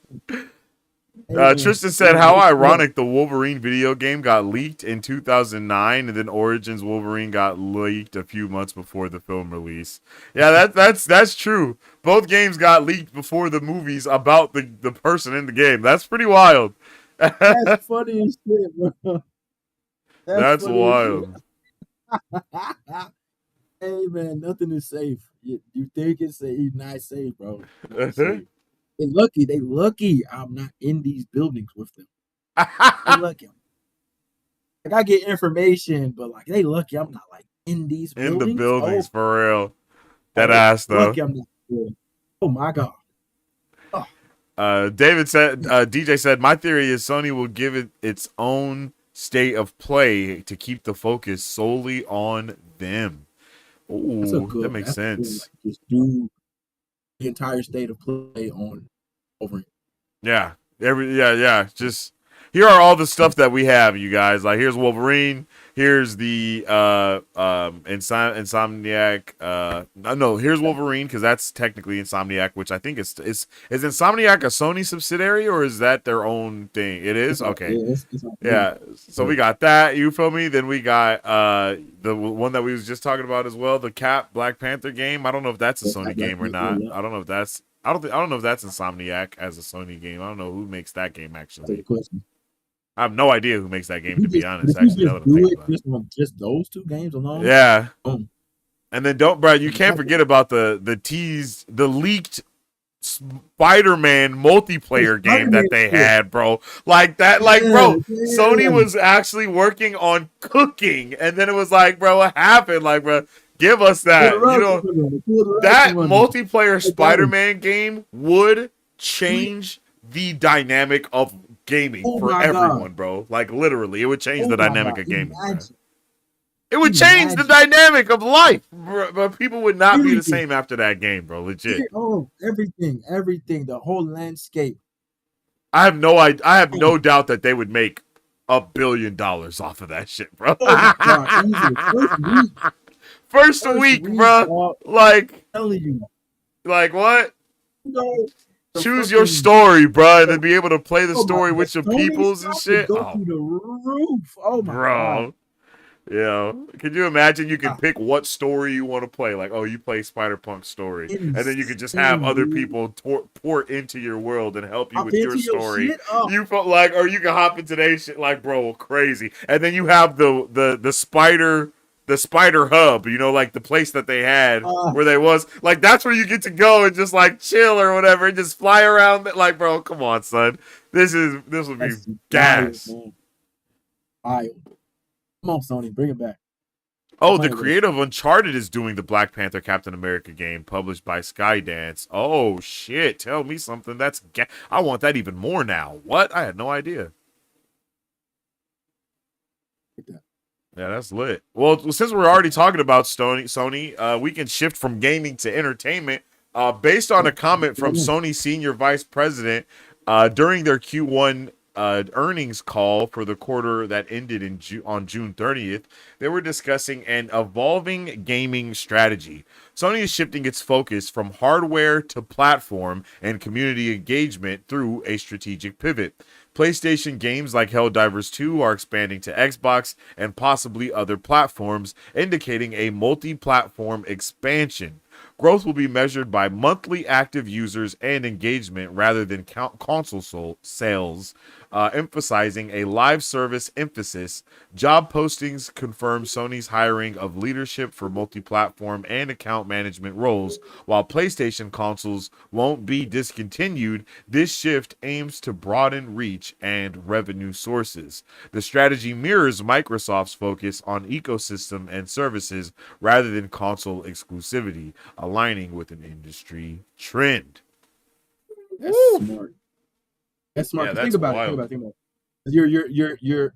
Hey man, Tristan said, yeah, "How good stuff. ironic! The Wolverine video game got leaked in 2009, and then Origins Wolverine got leaked a few months before the film release." Yeah, that's true. Both games got leaked before the movies about the person in the game. That's pretty wild. That's funny as shit, bro. That's That's funny as shit. wild. Hey man, nothing is safe. You think it's safe, it's not safe, bro. Not safe. They lucky I'm not in these buildings with them. They lucky. Like I get information, but like they lucky I'm not like in these In the buildings. buildings, Oh, for real. That they ass though. lucky I'm not there. Oh my god. Oh, David said, DJ said, my theory is Sony will give it its own state of play to keep the focus solely on them. Ooh, that makes that's a good sense. like just do the entire state of play on over. Yeah. Yeah. Just here are all the stuff that we have, you guys. Like here's Wolverine. Here's the Insomniac. No, here's Wolverine because that's technically Insomniac, which I think is Insomniac a Sony subsidiary or is that their own thing? It is okay. It's like, Yeah. So we got that. You feel me? Then we got the one that we was just talking about as well, the Cap Black Panther game. I don't know if that's a Sony game or not. I don't know if that's I don't know if that's Insomniac as a Sony game. I don't know who makes that game that's a actually. question. I have no idea who makes that game, to be honest. If you Actually, now that just I'm do thinking it about it. just on just those two games alone, Yeah, boom. and then you can't forget about the leaked Spider-Man multiplayer game Spider-Man that they shit. had, bro. Like that, Yeah, bro. Sony yeah. was actually working on cooking, and then it was like, bro, what happened? Like, bro, give us Pull the that. rug from under them. Pull the rug That from under them. multiplayer Like that one. Spider-Man game would change the dynamic of gaming Oh for my god. everyone, bro. Like literally, it would change Oh the my dynamic god. of gaming, bro. Imagine. It would change the Imagine. dynamic of life, bro. But people would not be the Everything. same after that game, bro. Legit. Oh, everything. Everything. The whole landscape. I have Oh, no doubt that they would make $1 billion off of that shit, bro. oh my god. Easily. First week. First First week, week, bro. dog. Like I'm telling you. what? You know, the Choose your fucking story, bro, and then be able to play the oh my story the with your Sony peoples and stuff would shit. go Oh, through the roof. Oh my god. bro. Yeah. Can you imagine you can Ah, pick what story you want to play? Like, oh, you play Spider-Punk's story. And then you could just have insane, other dude. people pour into your world and help you Hop with your into your story. shit. Oh, You felt like, or you can hop into their shit like, bro, crazy. And then you have the spider hub, like the place that they had uh, where they was. Like, that's where you get to go and just like chill or whatever and just fly around. Like, bro, come on, son. This would be that's wild, gas. man. Wild. Come on, Sony, bring it back. Oh, the Playing with us. creator of Uncharted is doing the Black Panther Captain America game published by Skydance. Oh, shit. Tell me something. I want that even more now. What? I had no idea. Like that. Yeah, that's lit. Well, since we're already talking about Sony, we can shift from gaming to entertainment. Based on a comment from Sony Senior Vice President during their Q1 earnings call for the quarter that ended on June 30th, they were discussing an evolving gaming strategy. Sony is shifting its focus from hardware to platform and community engagement through a strategic pivot. PlayStation games like Helldivers 2 are expanding to Xbox and possibly other platforms, indicating a multi-platform expansion. Growth will be measured by monthly active users and engagement rather than console sales, emphasizing a live service emphasis. Job postings confirm Sony's hiring of leadership for multi-platform and account management roles. While PlayStation consoles won't be discontinued, this shift aims to broaden reach and revenue sources. The strategy mirrors Microsoft's focus on ecosystem and services rather than console exclusivity, aligning with an industry trend. That's smart. That's smart. Yeah, Because think that's about it. Think wild. about it. Think about it. You're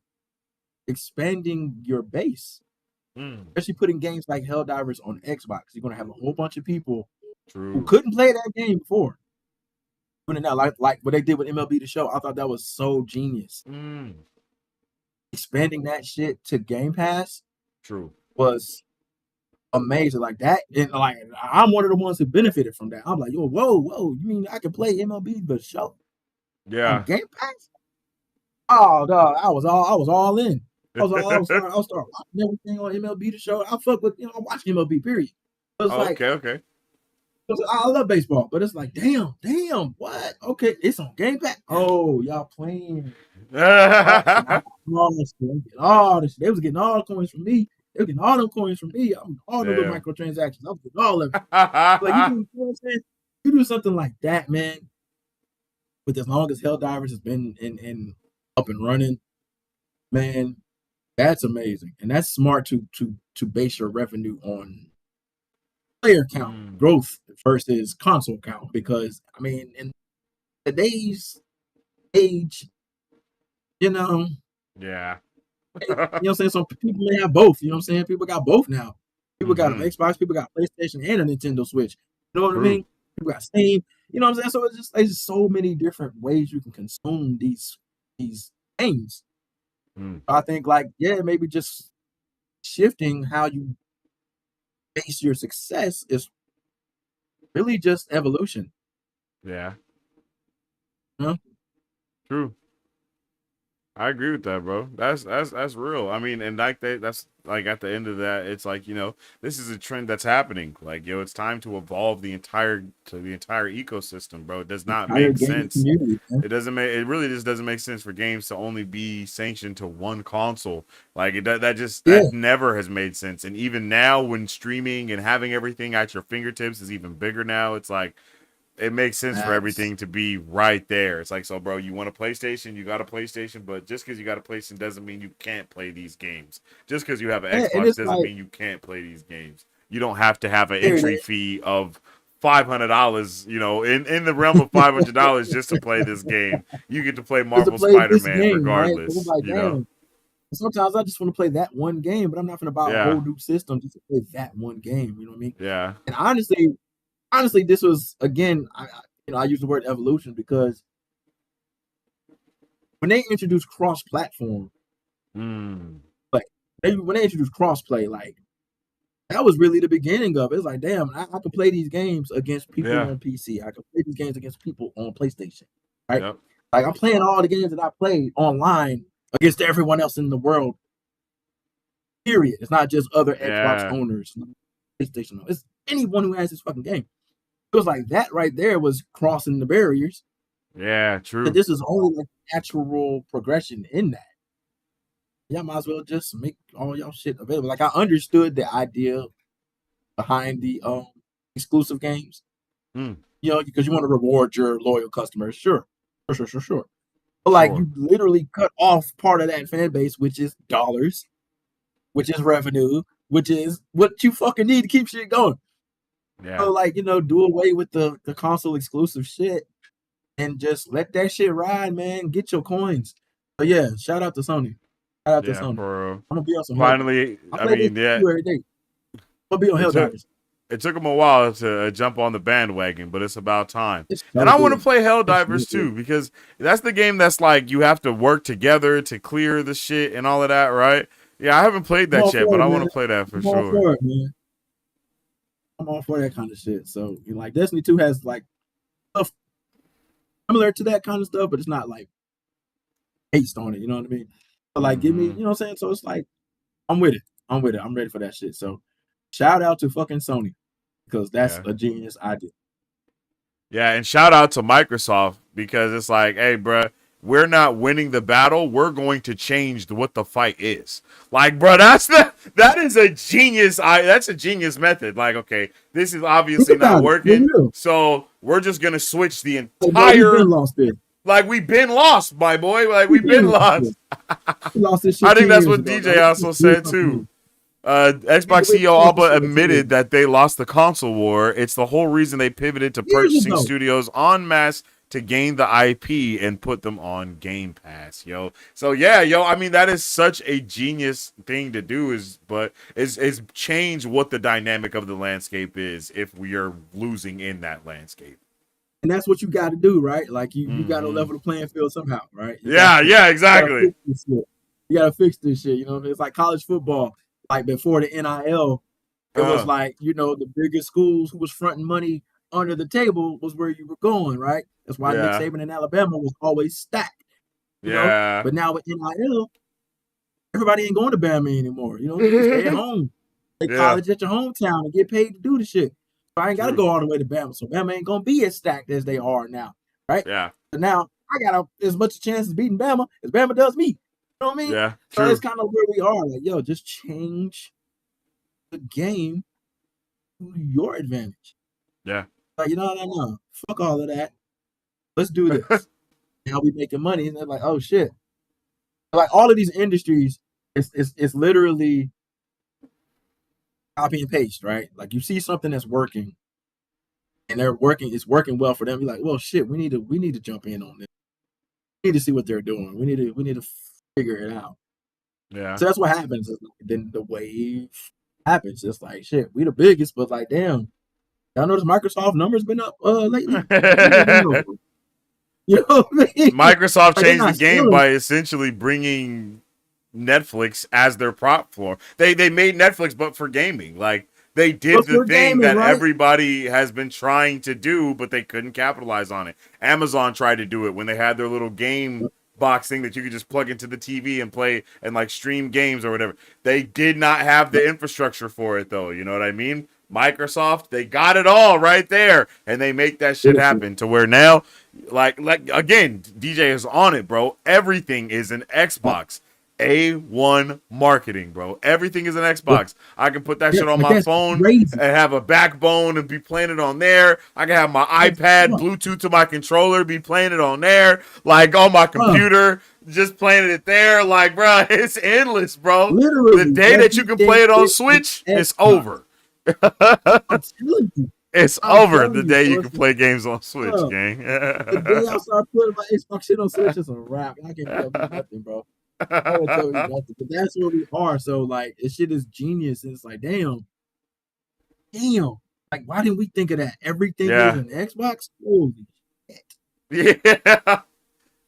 expanding your base, Mm, especially putting games like Helldivers on Xbox. You're gonna have a whole bunch of people who true. couldn't play that game before. Doing it now, like what they did with MLB The Show. I thought that was so genius. Mm, Expanding that shit to Game Pass true. was amazing. Like that, and like I'm one of the ones who benefited from that. I'm like, yo, whoa, you mean I can play MLB The Show on Yeah. Game Pass? Oh, dog, I was all in. I was start watching everything on MLB The Show. I fuck with, I watch MLB. Period. It was Oh, like, okay, okay. I love baseball, but it's like, damn, what? Okay, it's on Game Pass. Oh, y'all playing? Oh, all this shit. All this shit. They was getting all the coins from me. They were getting all them coins from me. I'm all the little Damn. microtransactions. I was getting all of it. Like you know what I'm saying? You do something like that, man. With as long as Helldivers has been in up and running, man, that's amazing. And that's smart to base your revenue on player count Mm, growth versus console count. Because I mean, in today's age, you know, yeah. you know what I'm saying? Some people may have both. You know what I'm saying? People got both now. People got an Mm-hmm. Xbox, people got PlayStation and a Nintendo Switch. You know what I True. mean? People got Steam. You know what I'm saying? So it's just so many different ways you can consume these games. Mm, I think like, yeah, maybe just shifting how you base your success is really just evolution. yeah. You know? True. I agree with that, bro. That's real. I mean, and like that's like at the end of that, it's like, this is a trend that's happening. Like, it's time to evolve the entire ecosystem, bro. It does not Entire make gaming sense. community, man. It really just doesn't make sense for games to only be sanctioned to one console. Like Yeah. that never has made sense. And even now when streaming and having everything at your fingertips is even bigger now, it's like it makes sense for Facts. everything to be right there. It's like, so bro, you want a PlayStation, you got a PlayStation, but just because you got a PlayStation doesn't mean you can't play these games. Just because you have an Yeah, and Xbox it's doesn't like, mean you can't play these games. You don't have to have an there entry it fee of $500, in the realm of $500 just to play this game. You get to play is to Marvel play this Spider-Man game, right? So it's regardless, like, damn. Sometimes I just want to play that one game, but I'm not gonna buy a Yeah. whole new system just to play that one game. You know what I mean? Yeah. And honestly, this was again, I use the word evolution because when they introduced cross-platform, Mm. like when they introduced crossplay, like that was really the beginning of it. It's like, damn, I can play these games against people Yeah. on PC. I can play these games against people on PlayStation, right? Yep. Like I'm playing all the games that I played online against everyone else in the world. Period. It's not just other Xbox Yeah. owners, PlayStation owners. It's anyone who has this fucking game. It was like that right there was crossing the barriers. Yeah. And True. this is only like natural progression in that. Y'all might as well just make all y'all shit available. Like I understood the idea behind the exclusive games, Mm. because you want to reward your loyal customers. Sure. Sure. But like Sure. you literally cut off part of that fan base, which is dollars, which is revenue, which is what you fucking need to keep shit going. Yeah. So like, do away with the console exclusive shit and just let that shit ride, man. Get your coins. But yeah, shout out to Sony. Shout out to Yeah. Sony. For I'm gonna be on some Helldivers. finally, I I play this mean, yeah, every day. I'm gonna be on it took Helldivers. it took them a while to jump on the bandwagon, but it's about time. It's And so I want to good. play It's so Helldivers good. too because that's the game that's like you have to work together to clear the shit and all of that, right? Yeah, I haven't played I'm that all yet, for but it, I want man. to play that for I'm all sure. for it, man. I'm all for that kind of shit. So, like Destiny 2 has like stuff similar to that kind of stuff, but it's not like based on it, you know what I mean? So like give me, Mm-hmm. you know what I'm saying? So it's like I'm with it. I'm with it. I'm ready for that shit. So shout out to fucking Sony. because that's Yeah. a genius idea. Yeah, and shout out to Microsoft because it's like, hey, bruh, we're not winning the battle. We're going to change what the fight is. Like, bruh, that is a genius. That's a genius method. Like, okay, this is Think obviously not about it. For working, real. so we're just gonna switch the Hey, bro, we've been entire. lost there. Like, we've been lost, my boy. Like, We've we've been been lost there. lost. We lost this I shit think 10 that's years what ago, DJ dog. Let's also just do said something too. new. Xbox We CEO changed this Alba shit in 10 years admitted ago. that they lost the console war. It's the whole reason they pivoted to Years purchasing ago. studios en masse to gain the IP and put them on Game Pass, yo. So yeah, yo, I mean that is such a genius thing to do is change what the dynamic of the landscape is if we are losing in that landscape. And that's what you got to do, right? Like you got to Mm-hmm. level the playing field somehow, right? Yeah, yeah, You got to exactly. fix this shit. You got to fix this shit. You know, it's like college football. Like before the NIL, it was Uh, like the biggest schools who was fronting money under the table was where you were going, right? That's why Nick yeah, Saban in Alabama was always stacked. yeah, But now with NIL, everybody ain't going to Bama anymore. You can stay at home, play yeah. college at your hometown, and get paid to do the shit. So I ain't got to True. go all the way to Bama. So Bama ain't gonna be as stacked as they are now, right? Yeah, So now I got as much a chance of beating Bama as Bama does me. You know what I mean? yeah. So it's True. kind of where we are. Like, yo, just change the game to your advantage. Yeah. Like, no. Fuck all of that. Let's do this. Now we making money, and they're like, oh shit. Like all of these industries, it's literally copy and paste, right? Like you see something that's working and it's working well for them. You're like, well shit, we need to jump in on this. We need to see what they're doing. We need to figure it out. Yeah. So that's what happens. Then the wave happens. It's like shit, we the biggest, but like damn, y'all notice Microsoft numbers been up lately? Like niggas don't know. You know what I mean? Microsoft Like they're changed the not game stealing. by essentially bringing Netflix as their prop floor. They made Netflix but for gaming. Like they did But the for thing gaming, that right? everybody has been trying to do, but they couldn't capitalize on it. Amazon tried to do it when they had their little game box thing that you could just plug into the TV and play and like stream games or whatever. They did not have the infrastructure for it though. You know what I mean? Microsoft, they got it all right there, and they make that shit happen to where now, like again, DJ is on it, bro. Everything is an Xbox. A1 marketing, bro. Everything is an Xbox. I can put that Yeah, shit on like my that's phone crazy. and have a backbone and be playing it on there. I can have my That's iPad, Bluetooth to my controller, be playing it on there. Like on my computer, just playing it there. Like, bro, it's endless, bro. The literally day that you can everything play it on is an Switch, it's Xbox. over. I'm telling you. It's I'm over the telling you, day you bro. can play games on Switch, Uh, gang. the day I start putting my Xbox shit on Switch, it's a wrap. I can't tell me nothing, bro. I can't tell me nothing. But that's where we are. So like, this shit is genius. And it's like, damn. Like, why didn't we think of that? Everything is Yeah. an Xbox. Holy shit! Yeah.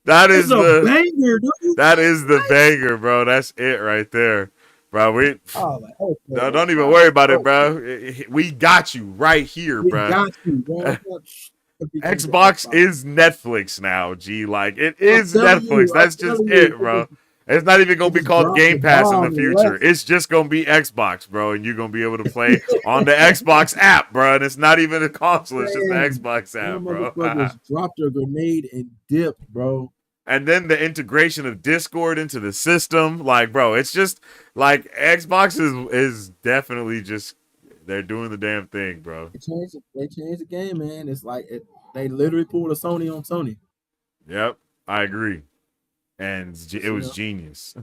That It's is a the banger, dude. that is the What? banger, bro. That's it right there. Bro, Oh, like, okay, no, let's don't even ride. worry about it, Oh, bro. We got you right here, we bro. got you, bro. Everything's an Xbox Xbox. is Netflix now, G. Like it I'm is telling Netflix. you, I'm That's just telling it, you. bro. It's not even They gonna be just called dropped the Game Pass in the bomb and future. left. It's just gonna be Xbox, bro, and you're gonna be able to play on the Xbox app, bro. And it's not even a console; it's just the Man, Xbox them app, bro. motherfuckers dropped a grenade and dipped, bro. And then the integration of Discord into the system, like, bro, it's just like Xbox is definitely just they're doing the damn thing, bro. They changed the game, man. It's like they literally pulled a Sony on Sony. Yep, I agree, and it You was know, genius.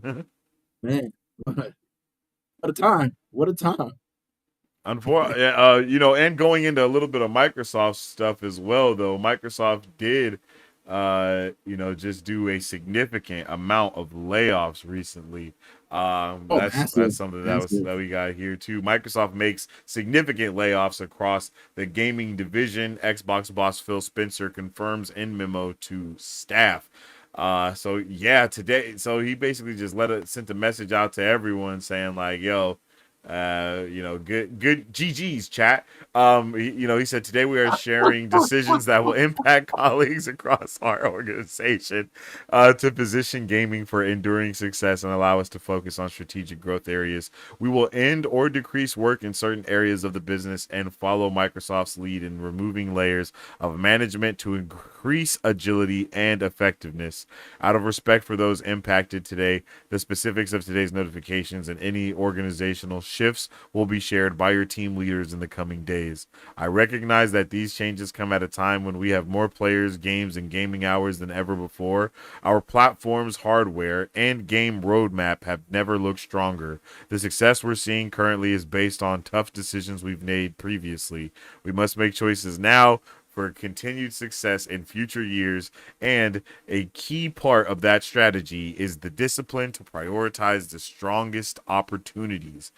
man, what a time! What a time! Unfortunately, and going into a little bit of Microsoft stuff as well, though, Microsoft did, just do a significant amount of layoffs recently. Oh, That's something massive. that we got here too. Microsoft makes significant layoffs across the gaming division. Xbox boss Phil Spencer confirms in memo to staff. So yeah, today, so he basically just sent a message out to everyone saying like, yo. Good GG's chat. He said today we are sharing decisions that will impact colleagues across our organization to position gaming for enduring success and allow us to focus on strategic growth areas. We will end or decrease work in certain areas of the business and follow Microsoft's lead in removing layers of management to increase agility and effectiveness. Out of respect for those impacted today, the specifics of today's notifications and any organizational shifts will be shared by your team leaders in the coming days. I recognize that these changes come at a time when we have more players, games, and gaming hours than ever before. Our platform's hardware and game roadmap have never looked stronger. The success we're seeing currently is based on tough decisions we've made previously. We must make choices now for continued success in future years, and a key part of that strategy is the discipline to prioritize the strongest opportunities.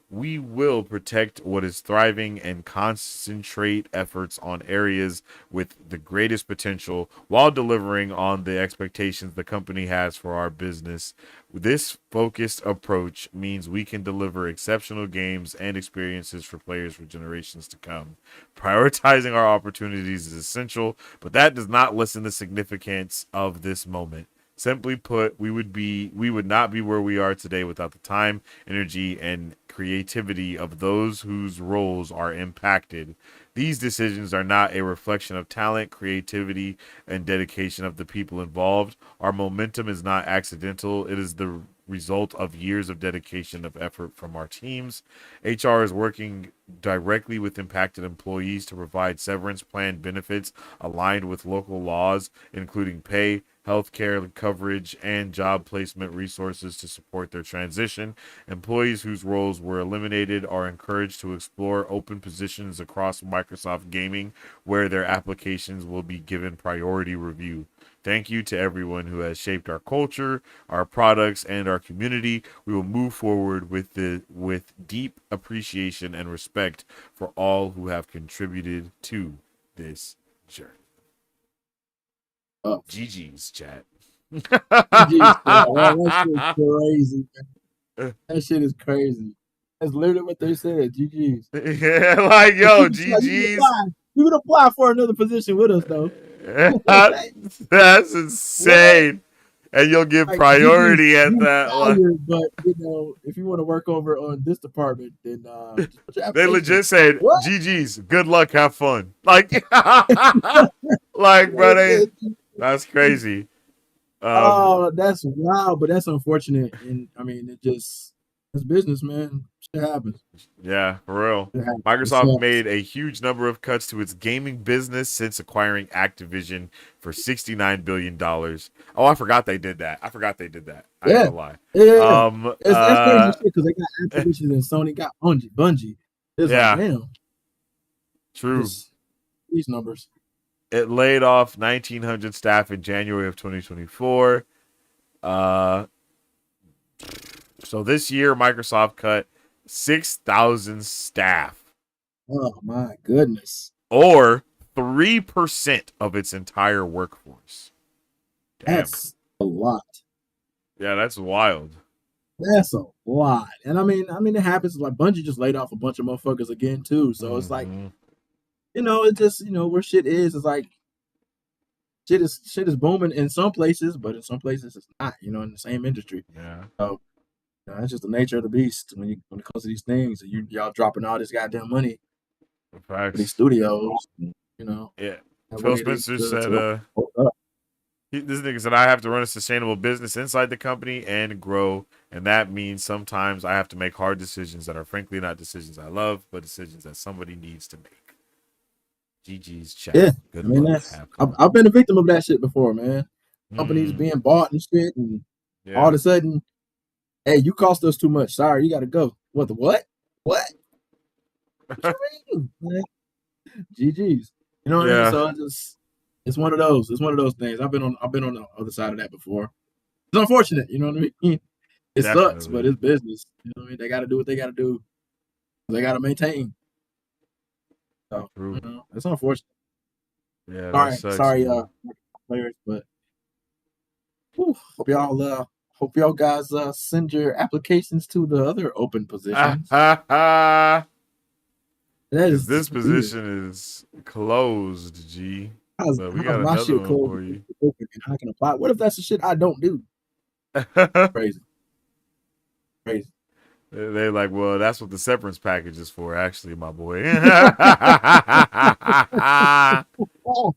We will protect what is thriving and concentrate efforts on areas with the greatest potential while delivering on the expectations the company has for our business. This focused approach means we can deliver exceptional games and experiences for players for generations to come. Prioritizing our opportunities is essential, but that does not lessen the significance of this moment. Simply put, we would not be where we are today without the time, energy, and creativity of those whose roles are impacted. These decisions are not a reflection of talent, creativity, and dedication of the people involved. Our momentum is not accidental. It is the result of years of dedication of effort from our teams. HR is working directly with impacted employees to provide severance plan benefits aligned with local laws, including pay, healthcare coverage, and job placement resources to support their transition. Employees whose roles were eliminated are encouraged to explore open positions across Microsoft Gaming where their applications will be given priority review. Thank you to everyone who has shaped our culture, our products, and our community. We will move forward with deep appreciation and respect for all who have contributed to this journey. GG's chat. GG's, man. That shit is crazy. Man. That shit is crazy. That's literally what they said. GG's. Yeah, like yo, GG's. You can apply for another position with us though. That's insane. What? And you'll get like, priority at that. Fired, but if you want to work over on this department, then they legit said, what? GG's, good luck, have fun. Like, bro, that's crazy. Oh, that's wild, but that's unfortunate. And I mean, it's business, man. Shit happens. Yeah, for real. Microsoft made a huge number of cuts to its gaming business since acquiring Activision for $69 billion. Oh, I forgot they did that. I ain't gonna lie. Yeah. That's crazy shit because they got Activision and Sony got Bungie. It's like, damn. True. These numbers. It laid off 1,900 staff in January of 2024. So this year, Microsoft cut 6,000 staff. Oh, my goodness. Or 3% of its entire workforce. Damn. That's a lot. Yeah, that's wild. That's a lot. And I mean, it happens. Like, Bungie just laid off a bunch of motherfuckers again, too. So it's like, it just, where shit is like, shit is booming in some places, but in some places it's not, in the same industry. Yeah. So that's just the nature of the beast when it comes to these things. Y'all dropping all this goddamn money for these studios, Yeah. Phil Spencer said, this nigga said, I have to run a sustainable business inside the company and grow. And that means sometimes I have to make hard decisions that are frankly not decisions I love, but decisions that somebody needs to make. GG's chat. Yeah. Good luck. I've been a victim of that shit before, man. Companies being bought and shit, and all of a sudden, hey, you cost us too much. Sorry, you got to go. What? What you mean? Man? GG's. You know what I mean? So it's one of those. It's one of those things. I've been on the other side of that before. It's unfortunate. You know what I mean? It sucks, but it's business. You know what I mean? They got to do what they got to do. They got to maintain. So, it's unfortunate. Yeah. Sorry, players, but hope y'all Hope y'all guys send your applications to the other open positions. Because That is this just weird. position is closed, G. But we How's got my another shit one closed for you. open and I can apply? What if that's the shit I don't do? Crazy, crazy. They're like, well, that's what the severance package is for, actually, my boy. Oh,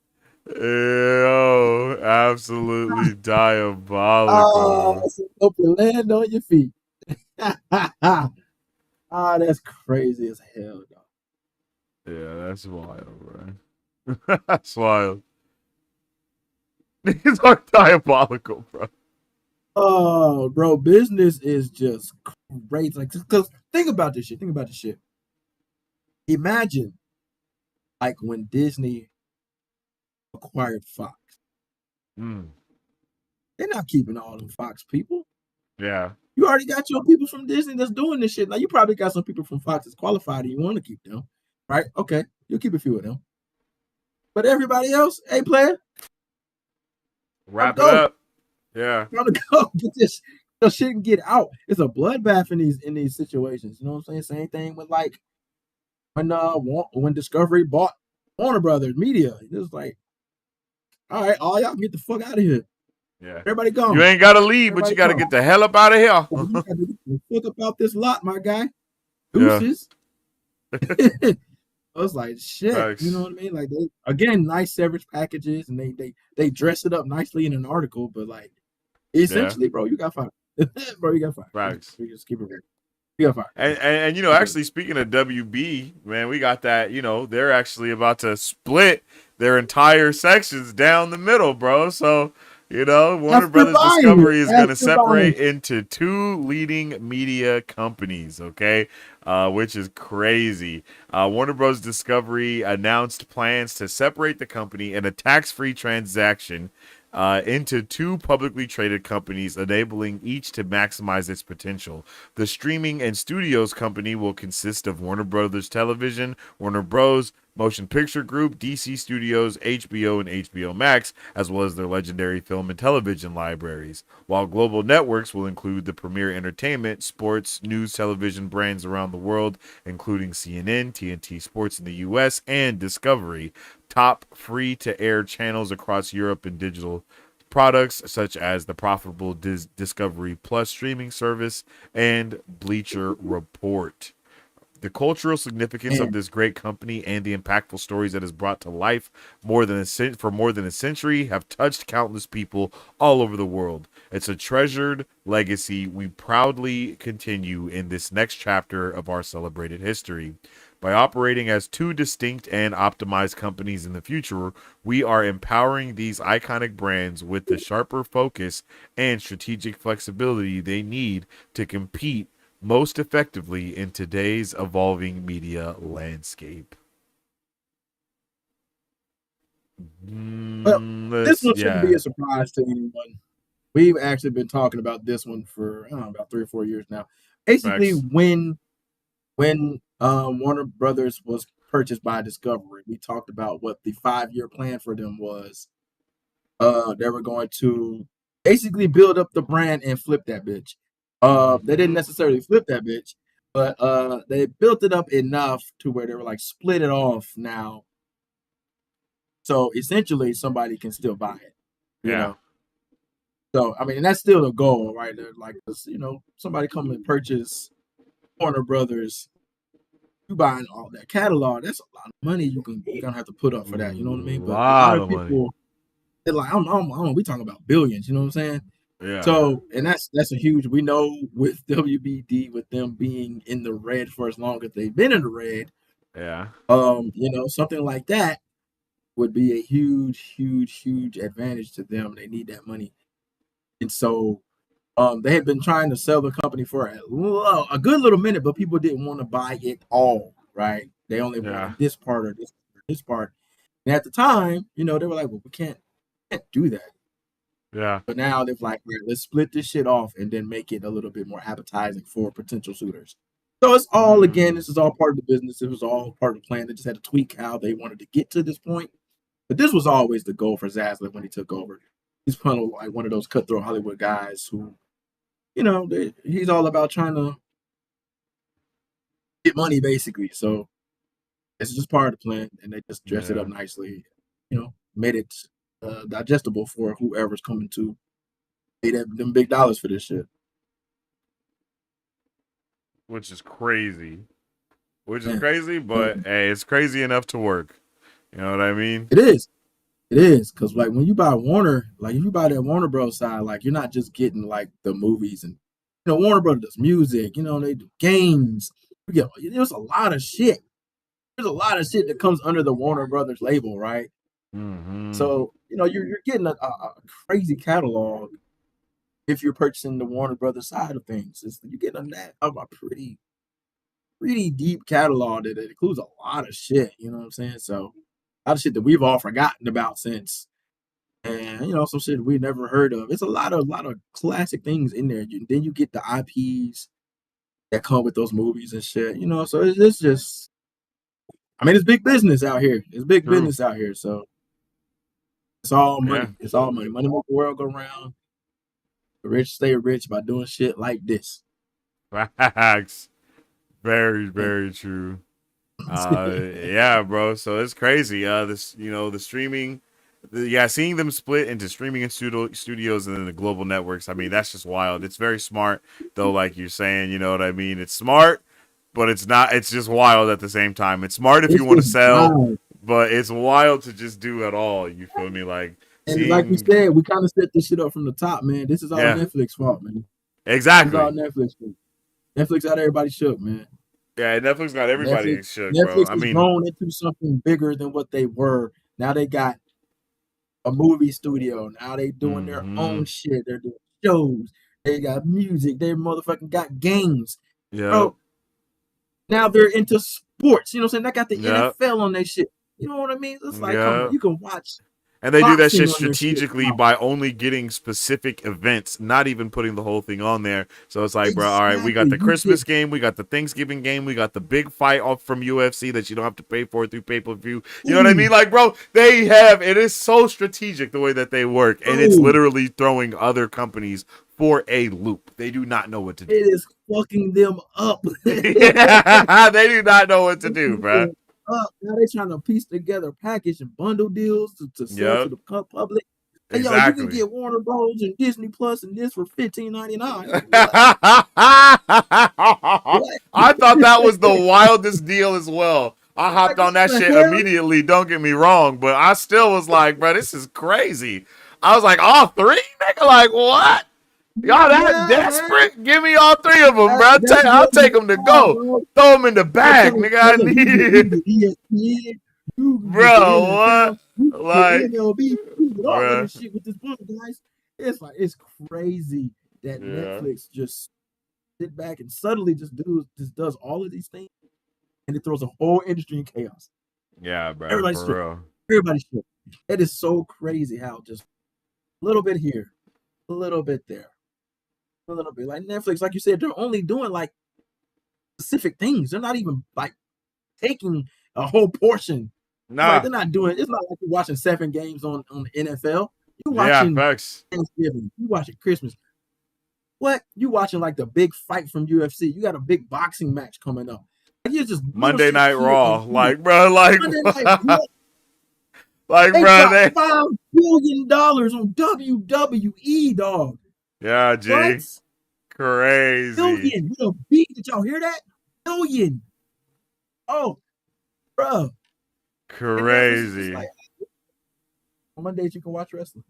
Yo, absolutely diabolical. so hope you land on your feet. Ah, that's crazy as hell, dog. Yeah, that's wild, bro. That's wild. These are diabolical, bro. Oh, bro, business is just crazy. Like, cause think about this shit. Think about this shit. Imagine, like, when Disney acquired Fox. Mm, They're not keeping all them Fox people. yeah, You already got your people from Disney that's doing this shit. Now you probably got some people from Fox that's qualified and you want to keep them, right? Okay, you'll keep a few of them. But everybody else, hey player, time to wrap it go. up. Yeah, Time to go. Get this shit and get out. It's a bloodbath in these situations. You know what I'm saying? Same thing with like when Discovery bought Warner Brothers Media. It was like, all right, all y'all can get the fuck out of here. yeah. Everybody You gone. ain't got to leave, but you Everybody got to gone. get the hell up out of here. You got to get the fuck about this lot, my guy. Yeah, Deuces. I was like, shit, you know thanks. what I mean? Like they again, nice severance packages, and they dress it up nicely in an article, but like Yeah, essentially, bro, you got fired. Bro, you got fired. thanks. We just keep it real. You got fired. And you know, Keep it real. actually, speaking of WB, man, we got that. You know, they're actually about to split their entire sections down the middle, bro. So, you know, Warner After Brothers buying Discovery it, is going to after buying separate into two leading media companies. Okay, which is crazy. Warner Bros. Discovery announced plans to separate the company in a tax-free transaction into two publicly traded companies, enabling each to maximize its potential. The streaming and studios company will consist of Warner Brothers Television, Warner Bros. Motion Picture Group, DC Studios, HBO, and HBO Max, as well as their legendary film and television libraries. While global networks will include the premier entertainment, sports, news, television brands around the world, including CNN, TNT Sports in the US, and Discovery. Top free to air channels across Europe and digital products such as the profitable Discovery Plus streaming service and Bleacher Report. The cultural significance of and this great company and the impactful stories that has brought to life for more than a century have touched countless people all over the world. It's a treasured legacy we proudly continue in this next chapter of our celebrated history. By operating as two distinct and optimized companies in the future, we are empowering these iconic brands with the sharper focus and strategic flexibility they need to compete most effectively in today's evolving media landscape. well, this one shouldn't be Yeah, a surprise to anyone. We've actually been talking about this one for I don't know, about 3 or 4 years now. Basically, facts. when Warner Brothers was purchased by Discovery, we talked about what the 5 year plan for them was. They were going to basically build up the brand and flip that bitch. They didn't Mm-hmm. necessarily flip that bitch, but they built it up enough to where they were like split it off now. So essentially, somebody can still buy it, you Yeah. know. So I mean, that's still the goal, right? They're like, somebody come and purchase Warner Brothers, you buying all that catalog. That's a lot of money you're gonna have to put up A for that. You know what I mean? But a lot lot of of money. people, they're like, we talking about billions. You know what I'm saying? Yeah. So, and that's a huge. We know with WBD, with them being in the red for as long as they've been in the red, Yeah. something like that would be a huge, huge, huge advantage to them. They need that money, and so they had been trying to sell the company for a good little minute, but people didn't want to buy it all. Right? They only Yeah. wanted this part or this part. And at the time, they were like, "Well, we can't do that." Yeah. But now they're like, "Right, let's split this shit off and then make it a little bit more appetizing for potential suitors." So it's all again, Mm. this is all part of the business. It was all part of the plan. They just had to tweak how they wanted to get to this point. But this was always the goal for Zaslav when he took over. He's kind of like one of those cutthroat Hollywood guys who he's all about trying to get money, basically. So it's just part of the plan, and they just dress it up Yeah. nicely. Made it digestible for whoever's coming to pay them big dollars for this shit. Which is crazy. Which is Man, crazy, but hey, it's crazy enough to work. You know what I mean? it is. It is because like when you buy Warner, like if you buy that Warner Bros. Side, like you're not just getting like the movies and Warner Bros. Does music, they do games. There's a lot of shit. There's a lot of shit that comes under the Warner Brothers label, right? Mm-hmm. So you're getting a crazy catalog if you're purchasing the Warner Brothers side of things. You're getting a pretty deep catalog that includes a lot of shit. You know what I'm saying? So a lot of shit that we've all forgotten about since. And some shit we never heard of. It's a lot of classic things in there. Then you get the IPs that come with those movies and shit. So it's just, I mean, it's big business out here. It's big True. business out here. So it's all Yeah. money. It's all money. Money make the world go round. The rich stay rich by doing shit like this. Facts. Very, very true. Yeah, bro. So it's crazy. The streaming, seeing them split into streaming and studios and then the global networks. I mean, that's just wild. It's very smart, though. Like you're saying, you know what I mean. It's smart, but it's not. It's just wild at the same time. It's smart if you It's want to just sell, wild. but it's wild to just do it all. You feel me? Like And like we seeing, said, we kind of set this shit up from the top, man. This is all yeah, Netflix fault, man. This is all exactly. Netflix fault. Netflix had everybody shook, man. Yeah, Netflix got everybody Netflix shook, bro. Netflix I has mean, grown into something bigger than what they were. Now they got a movie studio. Now they doing their mm-hmm. own shit. They're doing shows. They got music. They motherfucking got games. Yep, Bro, now they're into sports. You know what I'm saying? They got the yep, NFL on their shit. You know what I mean? It's like, come on, yep. you can watch And they do that boxing shit on their shit strategically now. by only getting specific events, not even putting the whole thing on there. So it's like, bro, all right, we got Exactly. the You get Christmas game, we got the Thanksgiving game, we got the big fight off from UFC that you don't have to pay for through pay-per-view. You know what I ooh, mean? Like, bro, it is so strategic the way that they work, and it's bro. literally throwing other companies for a loop. They do not know what to do. It is fucking them up. Yeah, they do not know what to do, bro. Up. Now they trying to piece together package and bundle deals to sell to Yep, the public. Hey, yo, you can exactly. get Warner Bros. And Disney Plus and this for $15.99. What? What? I thought that was the wildest deal as well. I Like, hopped what on that the shit hell? immediately. Don't get me wrong, but I still was like, bro, this is crazy. I was like, all three, nigga, like what? Y'all that Yeah, man. desperate? Give me all three of them, bro. That's I'll really take the them to call, go. bro. Throw them in the They're bag, telling, nigga. hey, I look, need you it, can get ESPN, you can get the bro. NFL, What? you can get Like, MLB, you can get all of bro. this shit with this bundle, guys. It's like it's crazy that Yeah, Netflix just sit back and suddenly just does all of these things and it throws a whole industry in chaos. yeah, bro. Everybody's For shit. real. Everybody's shit. It is so crazy how just a little bit here, a little bit there, a little bit. Like Netflix, like you said, they're only doing like specific things. They're not even like taking a whole portion. Like Nah. they're not doing. It's not like you're watching 7 games on the NFL. You're Yeah, watching facts. Thanksgiving. You watching Christmas. What? You watching like the big fight from UFC. You got a big boxing match coming up. Like, you're just little Monday shit Night here Raw, and here. like, bro, like, Monday Night Raw. like, They bro, dropped they, $5 billion on WWE, dog. yeah, What? G, crazy, Billion. With a B. Did y'all hear that? Billion. Oh, bro. And Netflix is just crazy. like, on Mondays you can watch wrestling.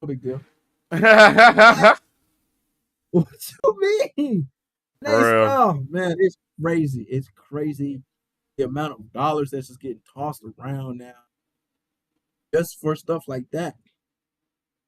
No big deal. What? For What you mean? real, Oh man, it's crazy. It's crazy the amount of dollars that's just getting tossed around now just for stuff like that.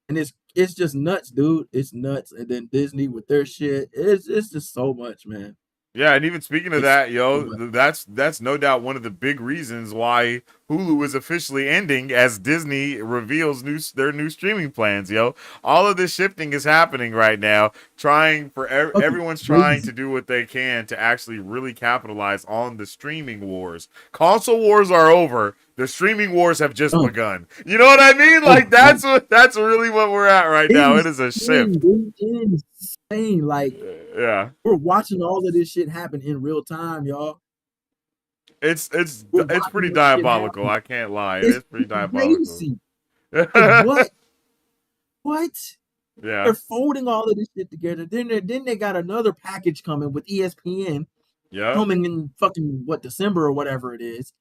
And it's just nuts, dude. It's nuts. And then Disney with their shit. It's just so much, man. Yeah, and even speaking of It's that, yo, but that's no doubt one of the big reasons why Hulu is officially ending as Disney reveals their new streaming plans, yo. All of this shifting is happening right now, trying for fucking everyone's trying to crazy. do what they can to actually really capitalize on the streaming wars. Console wars are over. The streaming wars have just Oh, begun. You know what I mean? oh, Like that's really what we're at right now. It is a insane, shift. dude. Insane. Like Yeah. we're watching all of this shit happen in real time, y'all. It's it's We're it's watching pretty this shit diabolical. happen. I can't lie. It It's is pretty diabolical. crazy. Like what? What? Yeah. They're folding all of this shit together. Then they got another package coming with ESPN Yep. coming in fucking what December or whatever it is.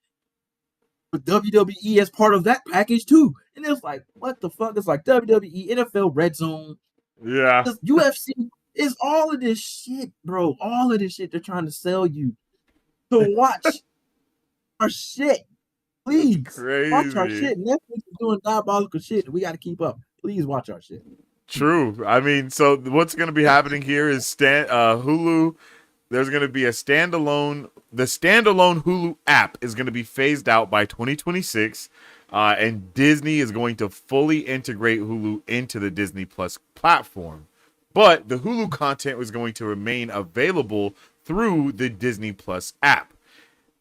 With WWE as part of that package too. And it's like, what the fuck? It's like WWE, NFL Red Zone, Yeah. this UFC. It's all of this shit, bro. All of this shit they're trying to sell you to watch our shit. That's Please watch our crazy. shit. Netflix is doing diabolical shit. We got to keep up. Please watch our shit. True. I mean, so what's going to be happening here is Hulu. There's going to be a standalone. The standalone Hulu app is going to be phased out by 2026, and Disney is going to fully integrate Hulu into the Disney Plus platform. But the Hulu content was going to remain available through the Disney Plus app.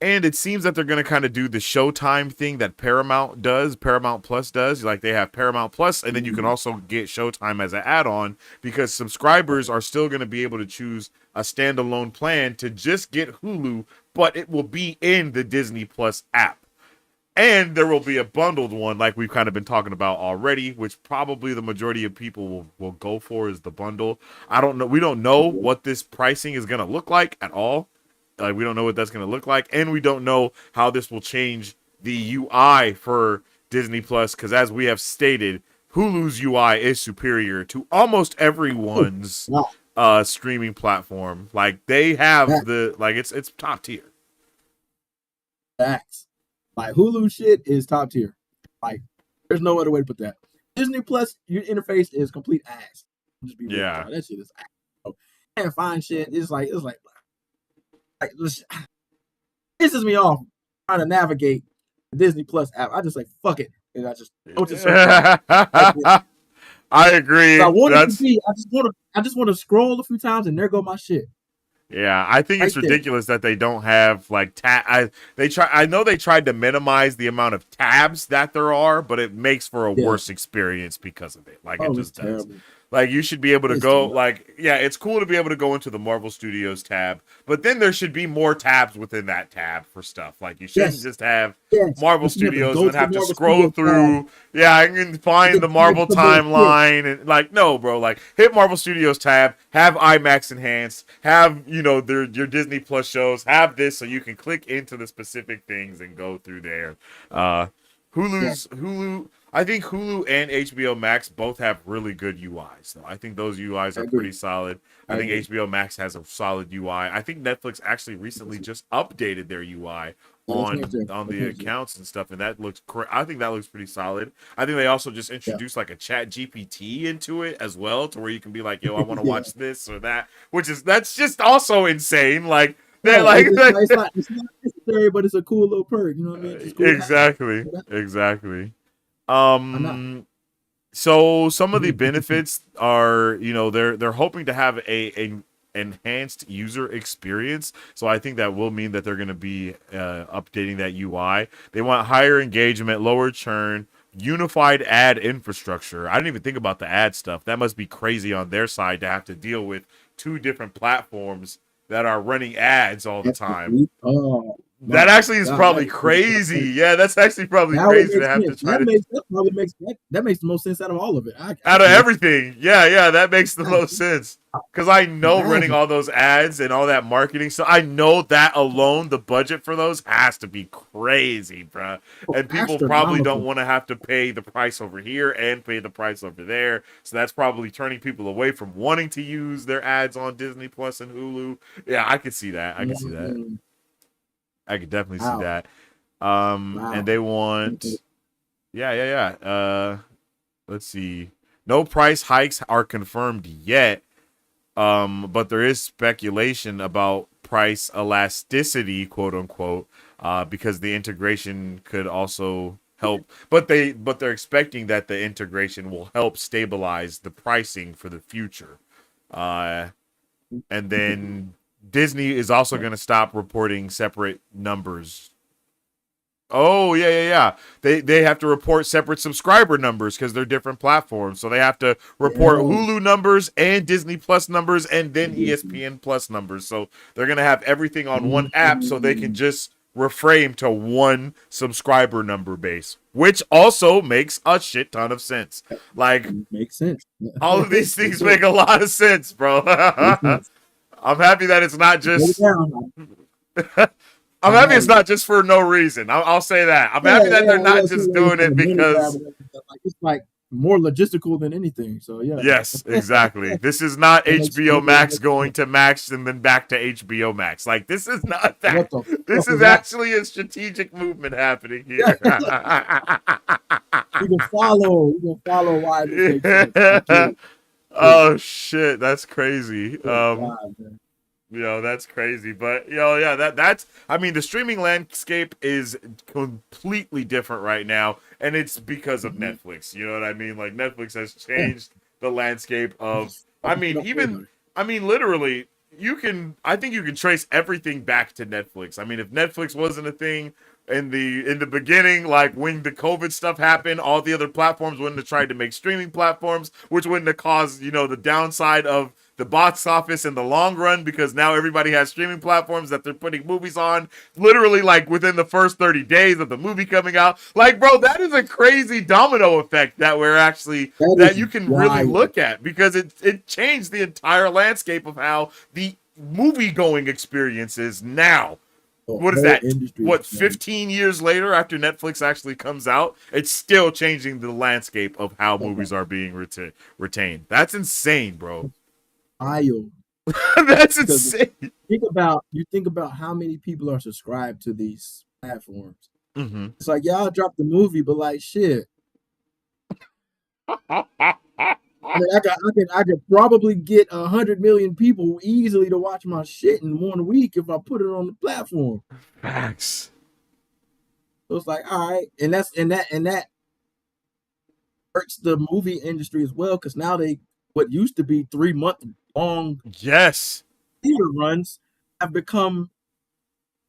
And it seems that they're going to kind of do the Showtime thing that Paramount Plus does. Like they have Paramount Plus, and then you can also get Showtime as an add on because subscribers are still going to be able to choose a standalone plan to just get Hulu, but it will be in the Disney Plus app. And there will be a bundled one, like we've kind of been talking about already, which probably the majority of people will go for is the bundle. I don't know. We don't know what this pricing is going to look like at all. Like we don't know what that's going to look like, and we don't know how this will change the UI for Disney Plus. Because as we have stated, Hulu's UI is superior to almost Oh, everyone's wow. streaming platform. Like they have That, the like it's top tier. facts. Like Hulu shit is top tier. Like there's no other way to put that. Disney Plus, your interface is complete ass. Just be real with Yeah. y'all. That shit is ass. Bro. Can't find shit. Like this pisses me off trying to navigate the Disney Plus app. I just like fuck it, and I just go to the search bar. Type it. I agree. I want it to That's be. I just want to scroll a few times, and there go my shit Yeah, I think right it's there. ridiculous that they don't have like I know they tried to minimize the amount of tabs that there are, but it makes for a Yeah. worse experience because of it. Like it Oh, it's just does. terrible. Like you should be able to It's too go much. like yeah, it's cool to be able to go into the Marvel Studios tab, but then there should be more tabs within that tab for stuff. Like you shouldn't Yes. just have Yes. Marvel You should be able to Studios go and to then the have to Marvel scroll Studios tab through. Yeah, I can and find then the type Marvel some more shit. timeline and like no, bro. Like hit Marvel Studios tab, have IMAX enhanced, have your Disney Plus shows, have this so you can click into the specific things and go through there. Uh, Yeah, Hulu. I think Hulu and HBO Max both have really good UIs. So I think those UIs I are pretty agree. solid. I I think agree. HBO Max has a solid UI. I think Netflix actually recently just updated their UI Yeah, they changed it. on They the changed it. accounts and stuff, and that looks I think that looks pretty solid. I think they also just Yeah. introduced like a Chat GPT into it as well, to where you can be like, "Yo, I want to Yeah. watch this or that," that's just also insane. Like they Yeah. like It's not necessary, but it's a cool little perk. You know what I mean? It's just cool to have. exactly, So exactly. why not? Um, so some of the benefits are, they're hoping to have a enhanced user experience. So I think that will mean that they're going to be updating that UI. They want higher engagement, lower churn, unified ad infrastructure. I didn't even think about the ad stuff. That must be crazy on their side to have to deal with two different platforms that are running ads all the That's time. complete. Oh That my actually is God, probably crazy. Yeah, that's actually probably that would crazy make to have to sense. try to That makes the most sense out of all of it. I out of get it. everything. Yeah, that makes the most Imagine. sense. Because I know running Imagine. all those ads and all that marketing, so I know that alone, the budget for those has to be crazy, bro. Oh, And people probably don't astronomical. want to have to pay the price over here and pay the price over there. So that's probably turning people away from wanting to use their ads on Disney Plus and Hulu. Yeah, I could see that. I could see that. Mm, I could definitely see wow. that. And Wow. they want, yeah. Let's see. No price hikes are confirmed yet. But there is speculation about price elasticity, quote unquote, because the integration could also help. But they're expecting that the integration will help stabilize the pricing for the future. And then Disney is also going to stop reporting separate numbers. Oh, yeah. They have to report separate subscriber numbers because they're different platforms. So they have to report Hulu numbers and Disney Plus numbers and then ESPN Plus numbers. So they're going to have everything on one app so they can just reframe to one subscriber number base, which also makes a shit ton of sense. Like, makes sense. All of these things make a lot of sense, bro. I'm happy that it's not just... I'm happy it's not just for no reason. I'll say that. I'm happy that they're not just doing it because it's like more logistical than anything. So yeah. Yes, exactly. This is not HBO Max going to Max and then back to HBO Max. Like, this is not that. This is actually a strategic movement happening here. You can follow why this makes sense. Oh shit, that's crazy. That's crazy. But that's I mean, the streaming landscape is completely different right now, and it's because of Netflix. You know what I mean? Like, Netflix has changed the landscape of literally, I think you can trace everything back to Netflix. I mean, if Netflix wasn't a thing in the beginning, like when the COVID stuff happened, all the other platforms wouldn't have tried to make streaming platforms, which wouldn't have caused, the downside of the box office in the long run, because now everybody has streaming platforms that they're putting movies on literally like within the first 30 days of the movie coming out. Like, bro, that is a crazy domino effect that you can really look at, because it changed the entire landscape of how the movie going experience is now. What is that? 15 years later after Netflix actually comes out, it's still changing the landscape of how movies are being retained. That's insane, bro. That's insane. You think about how many people are subscribed to these platforms. Mm-hmm. It's like, y'all dropped the movie, but like, shit. I mean, I could probably get 100 million people easily to watch my shit in 1 week if I put it on the platform. Facts. So it's like, all right, and that hurts the movie industry as well, because now what used to be 3-month long theater runs have become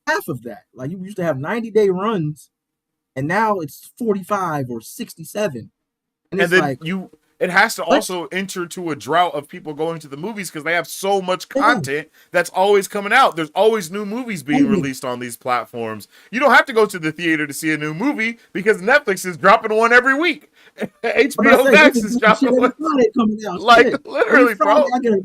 half of that. Like, you used to have 90-day runs, and now it's 45 or 67. And it's then it has to also enter to a drought of people going to the movies because they have so much content that's always coming out. There's always new movies being released on these platforms. You don't have to go to the theater to see a new movie because Netflix is dropping one every week. HBO Max is dropping one. Coming out. Like, literally, bro. I get a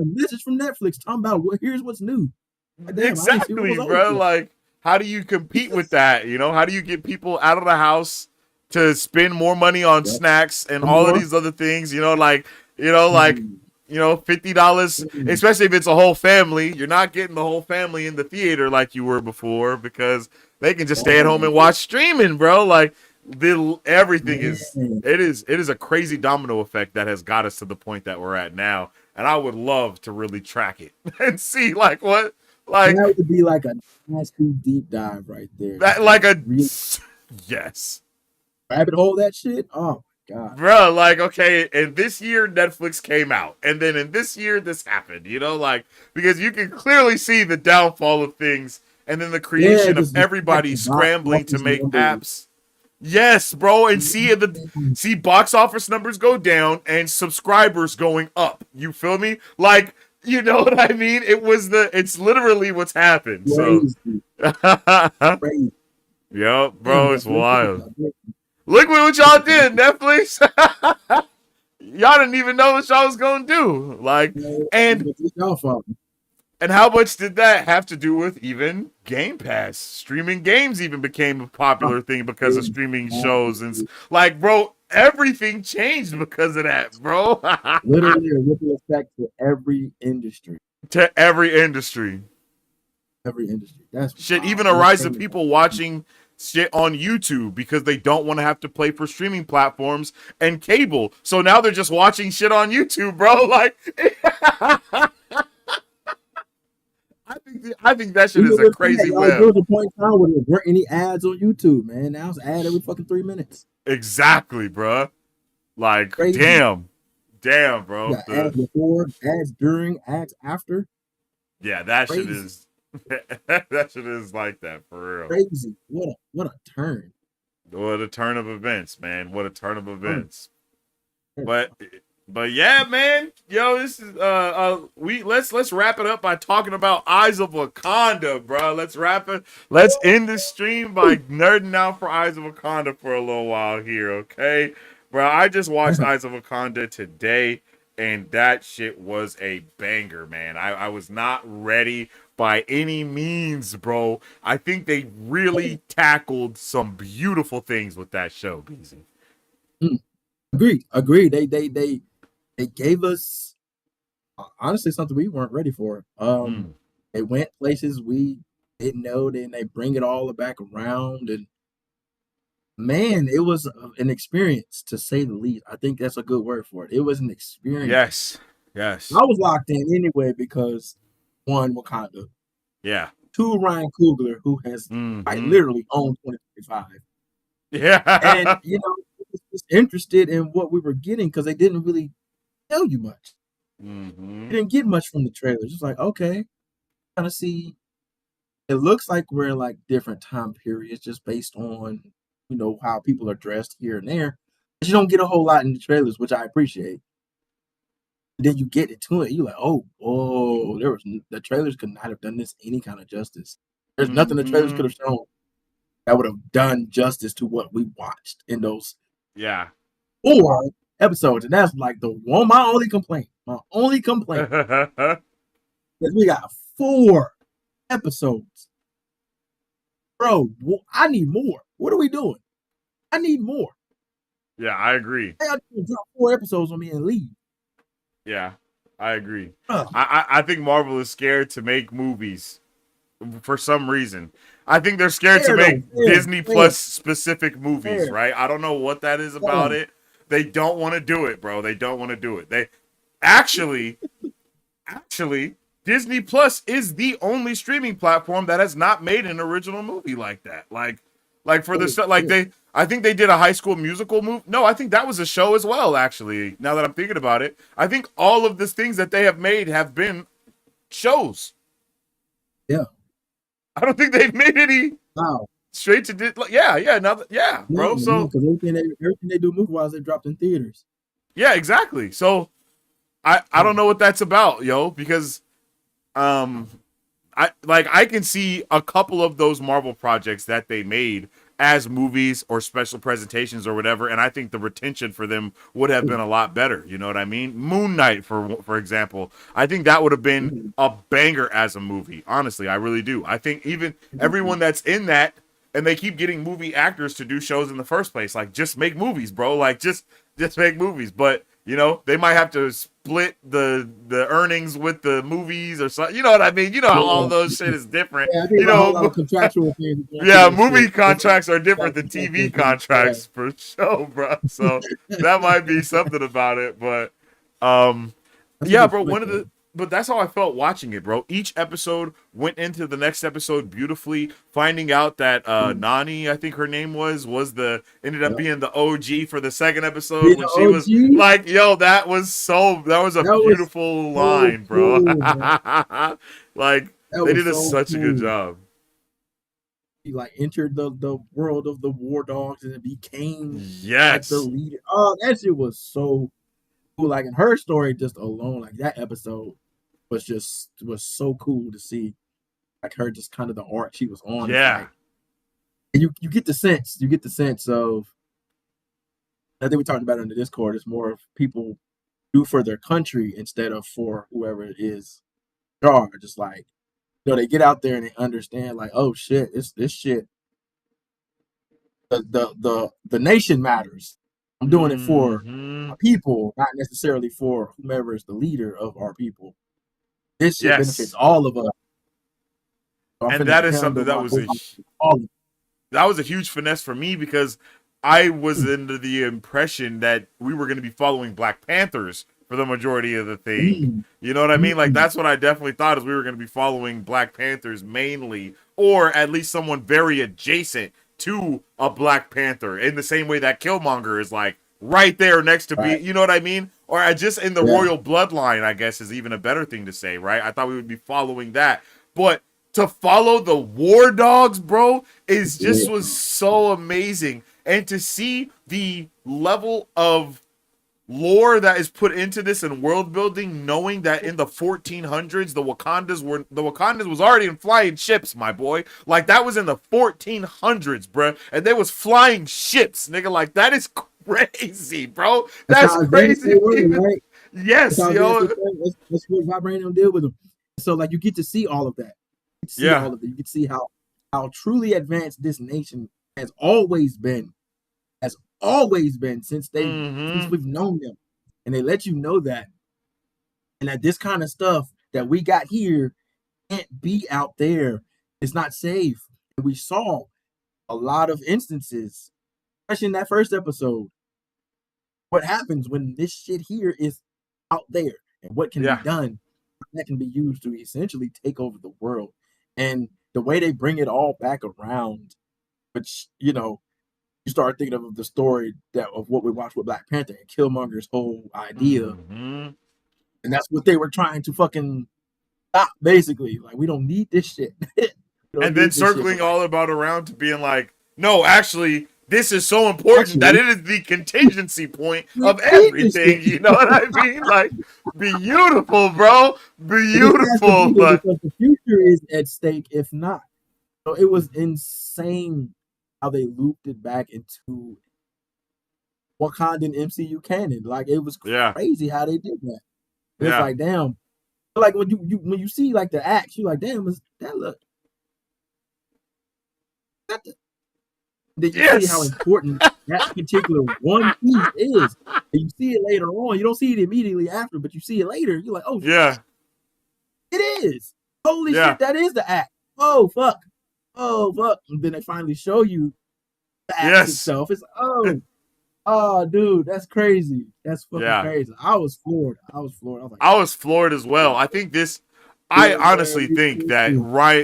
message from Netflix talking about, here's what's new. Like, exactly, bro. Like, how do you compete with that? How do you get people out of the house to spend more money on snacks and all of these other things, $50, especially if it's a whole family. You're not getting the whole family in the theater like you were before because they can just stay at home and watch streaming, bro. Like, everything it is a crazy domino effect that has got us to the point that we're at now. And I would love to really track it and see that would be like a nasty deep dive right there. Yes. Rabbit hole that shit. Oh my god, bro! Like, okay, and this year Netflix came out, and then in this year this happened. Because you can clearly see the downfall of things, and then the creation of everybody scrambling to make apps. Yes, bro, and see box office numbers go down and subscribers going up. You feel me? Like, you know what I mean? It's literally what's happened. So, yep, bro, it's wild. Look what y'all did, Netflix. Y'all didn't even know what y'all was gonna do. Like, and how much did that have to do with even Game Pass? Streaming games even became a popular thing because of streaming shows, and like, bro, everything changed because of that, bro. Literally a ripple effect to every industry. That's shit. Even a rise of people watching shit on YouTube because they don't want to have to pay for streaming platforms and cable. So now they're just watching shit on YouTube, bro. Like, I I think that shit Even is a with that, crazy like, there web. was a point in time where there weren't any ads on YouTube, man. Now it's ad every fucking 3 minutes. Exactly, bruh. Like, Crazy. damn, You bro. got ads before, ads during, ads after. That shit Crazy. is that shit is like that for real. Crazy. What a turn. What a turn of events, man. What a turn of Turn. events. But yeah, man. Yo, this is we let's wrap it up by talking about Eyes of Wakanda, bro. Let's wrap it. Let's end this stream by nerding out for Eyes of Wakanda for a little while here, okay? Bro, I just watched Eyes of Wakanda today, and that shit was a banger, man. I was not ready by any means, bro. I think they really tackled some beautiful things with that show, BZ. Agreed. They gave us honestly something we weren't ready for. Mm. They went places we didn't know, then they bring it all back around, and man, it was an experience to say the least. I think that's a good word for it. It was an experience. Yes. Yes. I was locked in anyway because one, Wakanda, Yeah. two, Ryan Coogler, who has like Mm-hmm. literally owned 2025, and Yeah. I was just interested in what we were getting because they didn't really tell you much. Mm-hmm. You didn't get much from the trailers. It's like, okay, kind of see. It looks like we're in like different time periods just based on how people are dressed here and there. But you don't get a whole lot in the trailers, which I appreciate. And then you get into it, you're like, oh, the trailers could not have done this any kind of justice. There's nothing the trailers Mm-hmm. could have shown that would have done justice to what we watched in those Yeah. 4 episodes. And that's like my only complaint. My only complaint is we got 4 episodes. Bro, I need more. What are we doing? I need more. Yeah, I agree. I got to drop 4 episodes on me and leave. Yeah, I agree. Ugh. I think Marvel is scared to make movies for some reason. I think they're scared to make Disney Plus specific movies, right? I don't know what that is about it. They don't want to do it, bro. They don't want to do it. They actually Disney Plus is the only streaming platform that has not made an original movie like that. Like for the like I think they did a High School Musical movie. No, I think that was a show as well. Actually, now that I'm thinking about it, I think all of the things that they have made have been shows. Yeah, I don't think they've made any straight to bro. So because everything they do movie wise, they dropped in theaters. yeah, exactly. So I don't know what that's about, yo, because I can see a couple of those Marvel projects that they made as movies or special presentations or whatever, and I think the retention for them would have been a lot better. You know what I mean? Moon Knight, for example, I think that would have been a banger as a movie. Honestly, I really do. I think even everyone that's in that, and they keep getting movie actors to do shows in the first place. Like, just make movies, bro. Like, just make movies. But they might have to split the earnings with the movies or something. You know what I mean? You know how all those shit is different. Yeah, I think a whole lot of contractual things. Yeah, movie contracts are different than TV contracts for sure, bro. So that might be something about it. But yeah, bro, but that's how I felt watching it, bro. Each episode went into the next episode beautifully. Finding out that Nani, I think her name ended up being the OG for the second episode when she was like, yo, that was a beautiful line, bro. Like they did such a good job. He like entered the world of the war dogs and became like the leader. Oh, that shit was so cool. Like in her story just alone, like that episode was so cool to see, like her just kind of the arc she was on. Yeah, like, and you get the sense of. I think we talked about it in the Discord. It's more of people do for their country instead of for whoever it is. Just like they get out there and they understand, like, oh shit, it's this shit. The nation matters. I'm doing it for our people, not necessarily for whomever is the leader of our people. This shit benefits all of us. So and that is something that was a huge finesse for me because I was under the impression that we were going to be following Black Panthers for the majority of the thing. You know what I mean? Like that's what I definitely thought is we were going to be following Black Panthers mainly, or at least someone very adjacent to a Black Panther in the same way that Killmonger is like right there next to be, Right. you know what I mean? Or just in the Yeah. royal bloodline, I guess is even a better thing to say, right? I thought we would be following that. But to follow the War Dogs, bro, is just was so amazing. And to see the level of lore that is put into this and world building, knowing that in the 1400s the Wakandas was already in flying ships, my boy. Like that was in the 1400s, bro, and they was flying ships, nigga. Like that is crazy, bro. That's That's how advanced crazy. they were, right? That's Yes, how advanced they yo. were. That's what Vibranium did with them. So like you get to see all of that. You get to see Yeah. all of it. You get to see how truly advanced this nation has always been. Has always been since we've known them. And they let you know that. And that this kind of stuff that we got here can't be out there. It's not safe. And we saw a lot of instances, especially in that first episode, what happens when this shit here is out there and what can be Yeah. done that can be used to essentially take over the world. And the way they bring it all back around, which, you know, you start thinking of the story of what we watched with Black Panther and Killmonger's whole idea. And that's what they were trying to fucking stop, basically. Like, we don't need this shit. And then circling all about around to being like, no, actually, this is so important that it is the contingency point of everything. You know what I mean? Like, beautiful, bro. Beautiful. Because the future is at stake, if not. So it was insane how they looped it back into Wakandan MCU canon. Like, it was crazy how they did that. It's like, damn. Like when you see like the acts, you're like, damn, is that look? Then you see how important that particular one piece is. And you see it later on. You don't see it immediately after, but you see it later. You're like, oh, shit, it is. Holy shit, that is the act. Oh, fuck. Oh, fuck. And then they finally show you the act itself. It's, oh, dude, that's crazy. That's fucking crazy. I was floored. I was like, I was floored as well. I think this. I honestly think that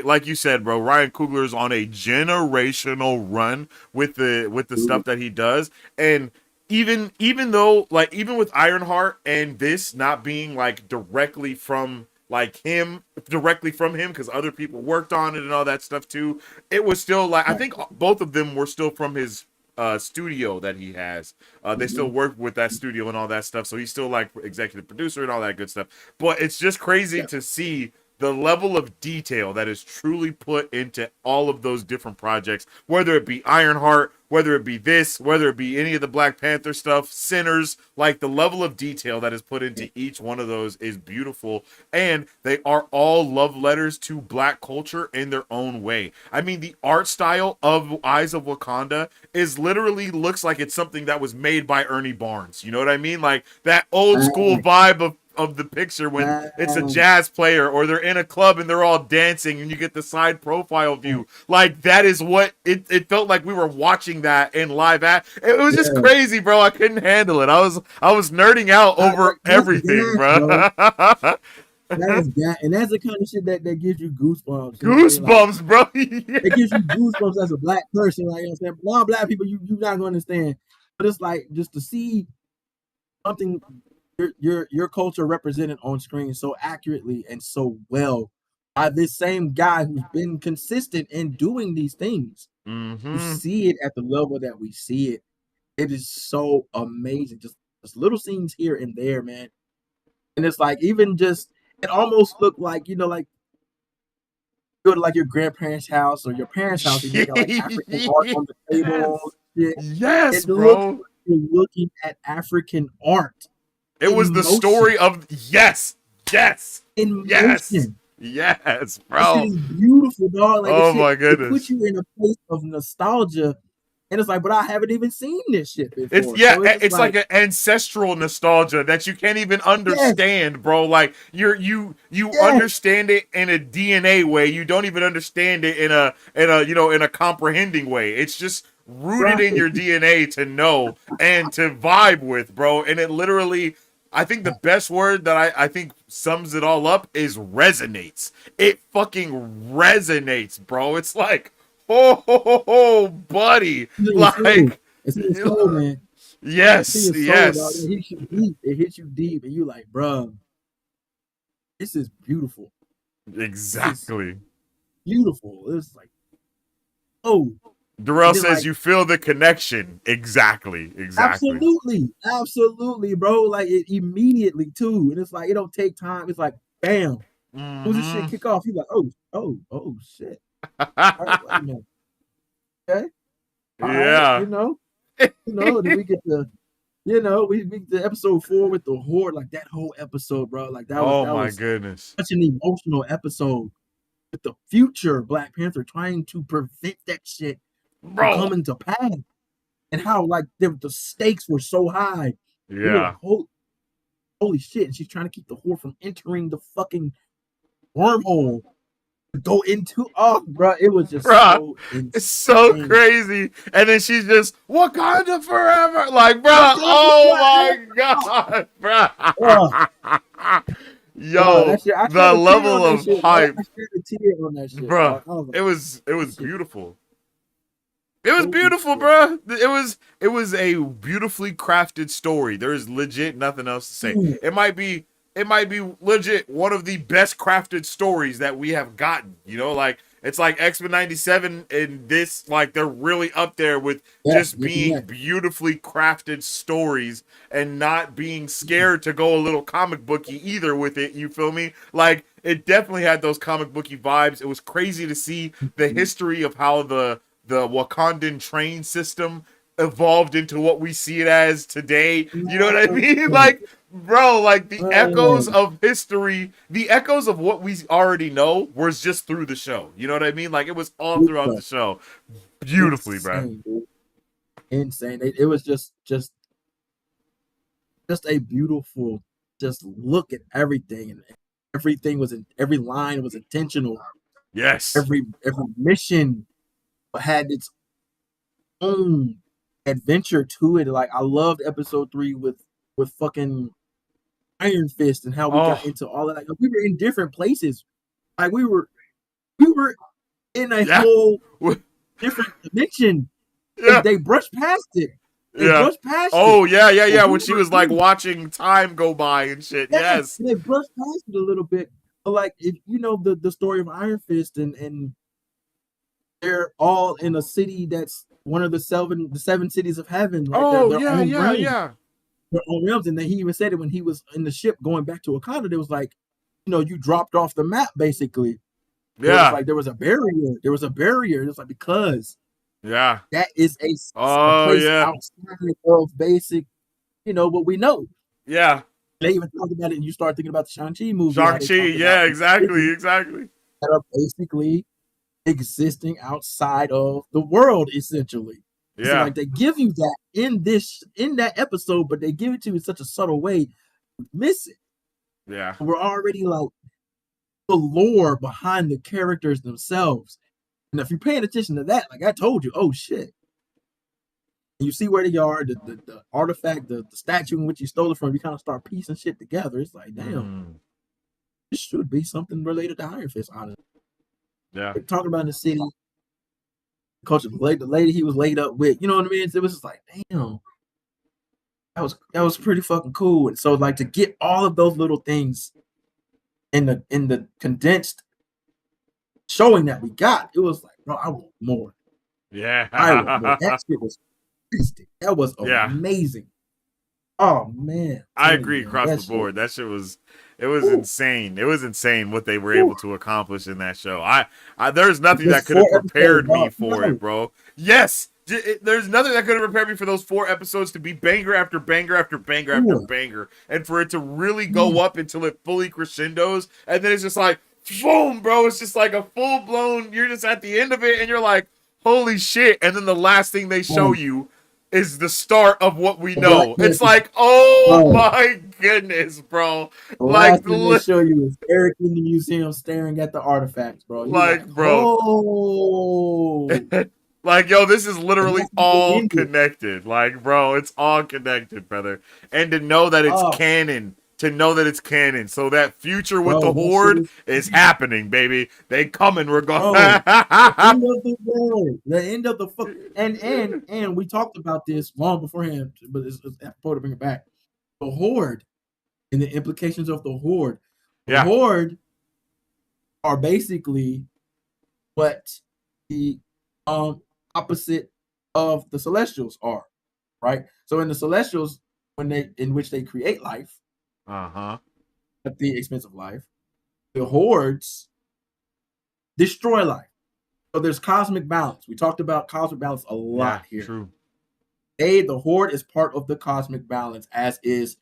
like you said, bro, Ryan Coogler's on a generational run with the stuff that he does, and even though like even with Ironheart and this not being like directly from him because other people worked on it and all that stuff too, it was still like I think both of them were still from his studio that he has. They still work with that studio and all that stuff, so he's still like executive producer and all that good stuff. But it's just crazy to see the level of detail that is truly put into all of those different projects, whether it be Ironheart, whether it be this, whether it be any of the Black Panther stuff, Sinners, like the level of detail that is put into each one of those is beautiful. And they are all love letters to Black culture in their own way. I mean, the art style of Eyes of Wakanda is literally looks like it's something that was made by Ernie Barnes. You know what I mean? Like that old school vibe of the picture when it's a jazz player or they're in a club and they're all dancing and you get the side profile view. Like that is what it felt like we were watching that in live it was just crazy, bro. I couldn't handle it. I was nerding out over everything, bro. And that's the kind of shit that gives you goosebumps. Goosebumps, bro. It gives you goosebumps as a Black person. Like, you know what I'm saying? Non-Black people, you're not gonna understand. But it's like just to see something your culture represented on screen so accurately and so well by this same guy who's been consistent in doing these things. You see it at the level that we see it. It is so amazing. Just little scenes here and there, man. And it's like even just it almost looked like, you know, like go to like your grandparents' house or your parents' house and they got like African art on the table. Yes, it bro. Looks like you're looking at African art. It was the story of Yes, bro. This is beautiful, dog. Like, oh my goodness. It puts you in a place of nostalgia. And it's like, but I haven't even seen this shit before. It's like an ancestral nostalgia that you can't even understand, bro. Like you understand it in a DNA way. You don't even understand it in a comprehending way. It's just rooted in your DNA to know and to vibe with, bro. And it literally I think the best word that I think sums it all up is resonates. It fucking resonates, bro. It's like, oh, buddy. It's in your soul. Like, It's in your soul, man. It's in yes, your soul, dog. yes. It hits you deep. It hits you deep, and you like, bro, this is beautiful. This is Exactly. beautiful. It's like, oh, Darrell and then says like, you feel the connection. Exactly. Exactly. absolutely, bro. Like it immediately too, and it's like it don't take time. It's like, bam. When this shit Mm-hmm. kick off, you like, oh, shit. All right, wait a minute. Okay, all right, Yeah. then we get the, we get to episode 4 with the horde, like that whole episode, bro. Like Oh that my was goodness. such an emotional episode with the future Black Panther trying to prevent that shit from Bro. coming to pass, and how like the stakes were so high. We were Yeah. like, holy shit! And she's trying to keep the horde from entering the fucking wormhole to go into. Oh, bro, it was just Bruh. so It's so insane. crazy. And then she's just Wakanda forever. Like, bruh, Wakanda oh forever. my god, Oh, bruh. bro, Yo, that shit. I shed the a tear on level that of shit, bro. hype. I shed a tear on that shit, Bruh. dog. I was like, It was this shit, beautiful. It was holy beautiful, shit. bruh. It was a beautifully crafted story. There is legit nothing else to say. Dude, It might be legit one of the best crafted stories that we have gotten. Like it's like X-Men 97 and this, like they're really up there with just being yeah. beautifully crafted stories and not being scared to go a little comic booky either with it. You feel me? Like it definitely had those comic booky vibes. It was crazy to see the history of how the Wakandan train system evolved into what we see it as today. You know what I mean? Like, bro, like the echoes Man, of history, the echoes of what we already know was just through the show. You know what I mean? Like it was all throughout the show. Beautifully, bro. insane, dude. Insane. It was just a beautiful, just look at everything, and everything was in every line was intentional. Yes. Every mission had its own adventure to it. Like I loved episode 3 with fucking Iron Fist and how we got Oh, into all of that. We were in different places. Like we were in a yeah. whole different dimension. Yeah. They brushed past it. They Yeah. brushed past it. Oh, yeah, yeah, But yeah. we When she were was like in, watching time go by and shit. yeah, Yes. they brushed past it a little bit. But like if you know the story of Iron Fist, and they're all in a city that's one of the seven cities of heaven, right? They're Oh, their yeah, own yeah, realm. yeah. Their own realms. And then he even said it when he was in the ship going back to Wakanda. It was like, you dropped off the map basically. It was Yeah. like there was a barrier. There was a barrier. It was like because Yeah. that is a Oh, place yeah. outside of basic, what we know. Yeah. They even talk about it, and you start thinking about the Shang-Chi movie, how they Shang-Chi. talk about Yeah, these exactly. cities Exactly. that are basically existing outside of the world, essentially. So Yeah. like they give you that in that episode, but they give it to you in such a subtle way, you miss it. Yeah. We're already like the lore behind the characters themselves. And if you're paying attention to that, like I told you, oh shit. And you see where they are, the artifact, the statue in which you stole it from, you kind of start piecing shit together. It's like, damn, Mm. this should be something related to Iron Fist, honestly. Yeah. They're talking about in the city, culture, the lady he was laid up with, you know what I mean? It was just like, damn, that was pretty fucking cool. And so like to get all of those little things in the condensed showing that we got, it was like, bro, I want more. I want more. Yeah. That shit was fantastic. That was Yeah. amazing. Oh man, I'm I telling you, agree man, across that the shit. board. That shit was it was Woo, insane. It was insane what they were woo. able to accomplish in that show. There's nothing that Just could have 4 episodes, prepared me dog. for it, No. bro. Yes, there's nothing that could have prepared me for those 4 episodes to be banger after banger after banger after Ooh, banger, and for it to really go man. up until it fully crescendos, and then it's just like boom, bro. It's just like a full blown. You're just at the end of it, and you're like, holy shit! And then the last thing they show Oh, you is the start of what we the Black know. It's Panther. like, oh Oh, my goodness, bro. the Like, last thing they show you is Eric in the museum staring at the artifacts, bro. You like, bro. oh, Like, yo, this is And literally that's how it all ended. connected. Like, bro, it's all connected, brother. And to know that it's Oh, canon, so that future with the bro, that shit Horde is is happening, baby. They coming regardless. bro. The end of the world, the end of the fuck, and we talked about this long beforehand, but it's apropos to bring it back. The Horde and the implications of the Horde. The Yeah. Horde are basically what the um opposite of the Celestials are, right? So in the Celestials, in which they create life Uh-huh. at the expense of life, the Hordes destroy life. So there's cosmic balance. We talked about cosmic balance a Yeah, lot here. true. The Horde is part of the cosmic balance, as is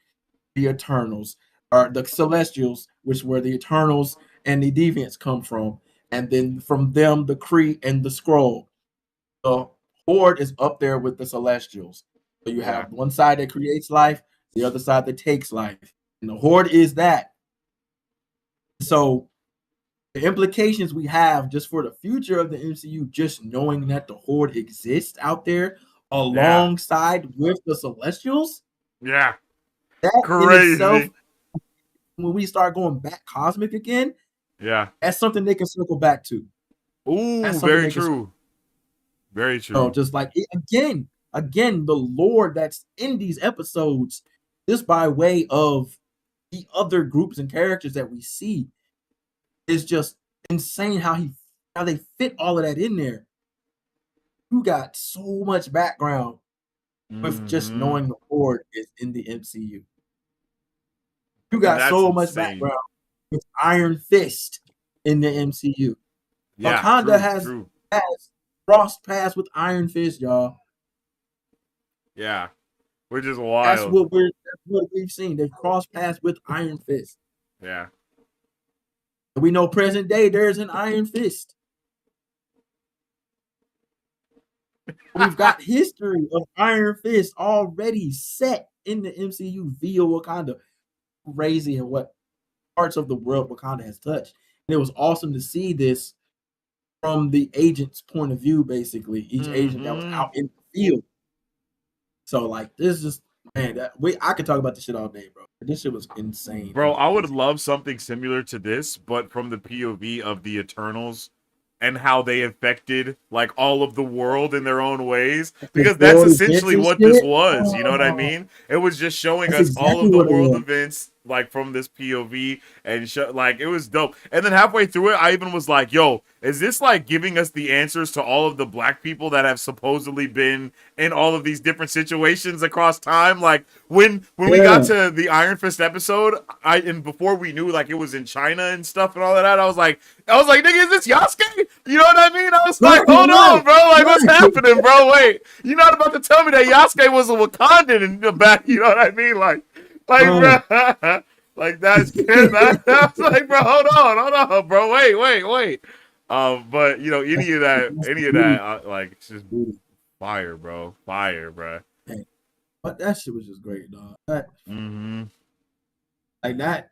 the Eternals, or the Celestials, which where the Eternals and the Deviants come from, and then from them the Kree and the Skrull. The Horde is up there with the Celestials. So you Yeah. have one side that creates life, the other side that takes life, and the Horde is that. So the implications we have just for the future of the MCU, just knowing that the Horde exists out there Yeah. alongside with the Celestials, Yeah. that in itself, Crazy. when we start going back cosmic again, Yeah. that's something they can circle back to. That's Ooh, something very they can circle. true. Very So true. just like again, the lore that's in these episodes, just by way of the other groups and characters that we see, is just insane how they fit all of that in there. You got so much background with just Mm-hmm. knowing the Horde is in the MCU. You And got that's so much insane. background with Iron Fist in the MCU. Yeah, Wakanda true, has true. cross paths with Iron Fist, y'all. Yeah. Which is That's wild. what we've seen. They've crossed paths with Iron Fist. Yeah. And we know present day there's an Iron Fist. We've got history of Iron Fist already set in the MCU via Wakanda. Crazy in what parts of the world Wakanda has touched. And it was awesome to see this from the agent's point of view, basically. Each agent that was Mm-hmm. out in the field. So like this is just man, I could talk about this shit all day, bro. This shit was insane in Bro, the I would MCU. love something similar to this, but from the POV of the Eternals and how they affected like all of the world in their own ways. The Because that's world events essentially and what this shit. was. You know what I Oh, mean? It was just showing that's us all exactly of the what it world was. events like from this POV and like it was dope. And then halfway through it, I even was like, yo, is this like giving us the answers to all of the black people that have supposedly been in all of these different situations across time? Like when we got Yeah. to the Iron Fist episode, and before we knew like it was in China and stuff and all of that, I was like, nigga, is this Yasuke? You know what I mean? I was Right, like, hold right, on, bro, like what's right. happening, bro? Wait, you're not about to tell me that Yasuke was a Wakandan in the back? You know what I mean? Like, Bro. bro, like that's good. I was like, bro, hold on, bro, wait. But you know, That's any of beauty. that, like, it's just fire, bro. Man, but that shit was just great, dog. Mm-hmm. Like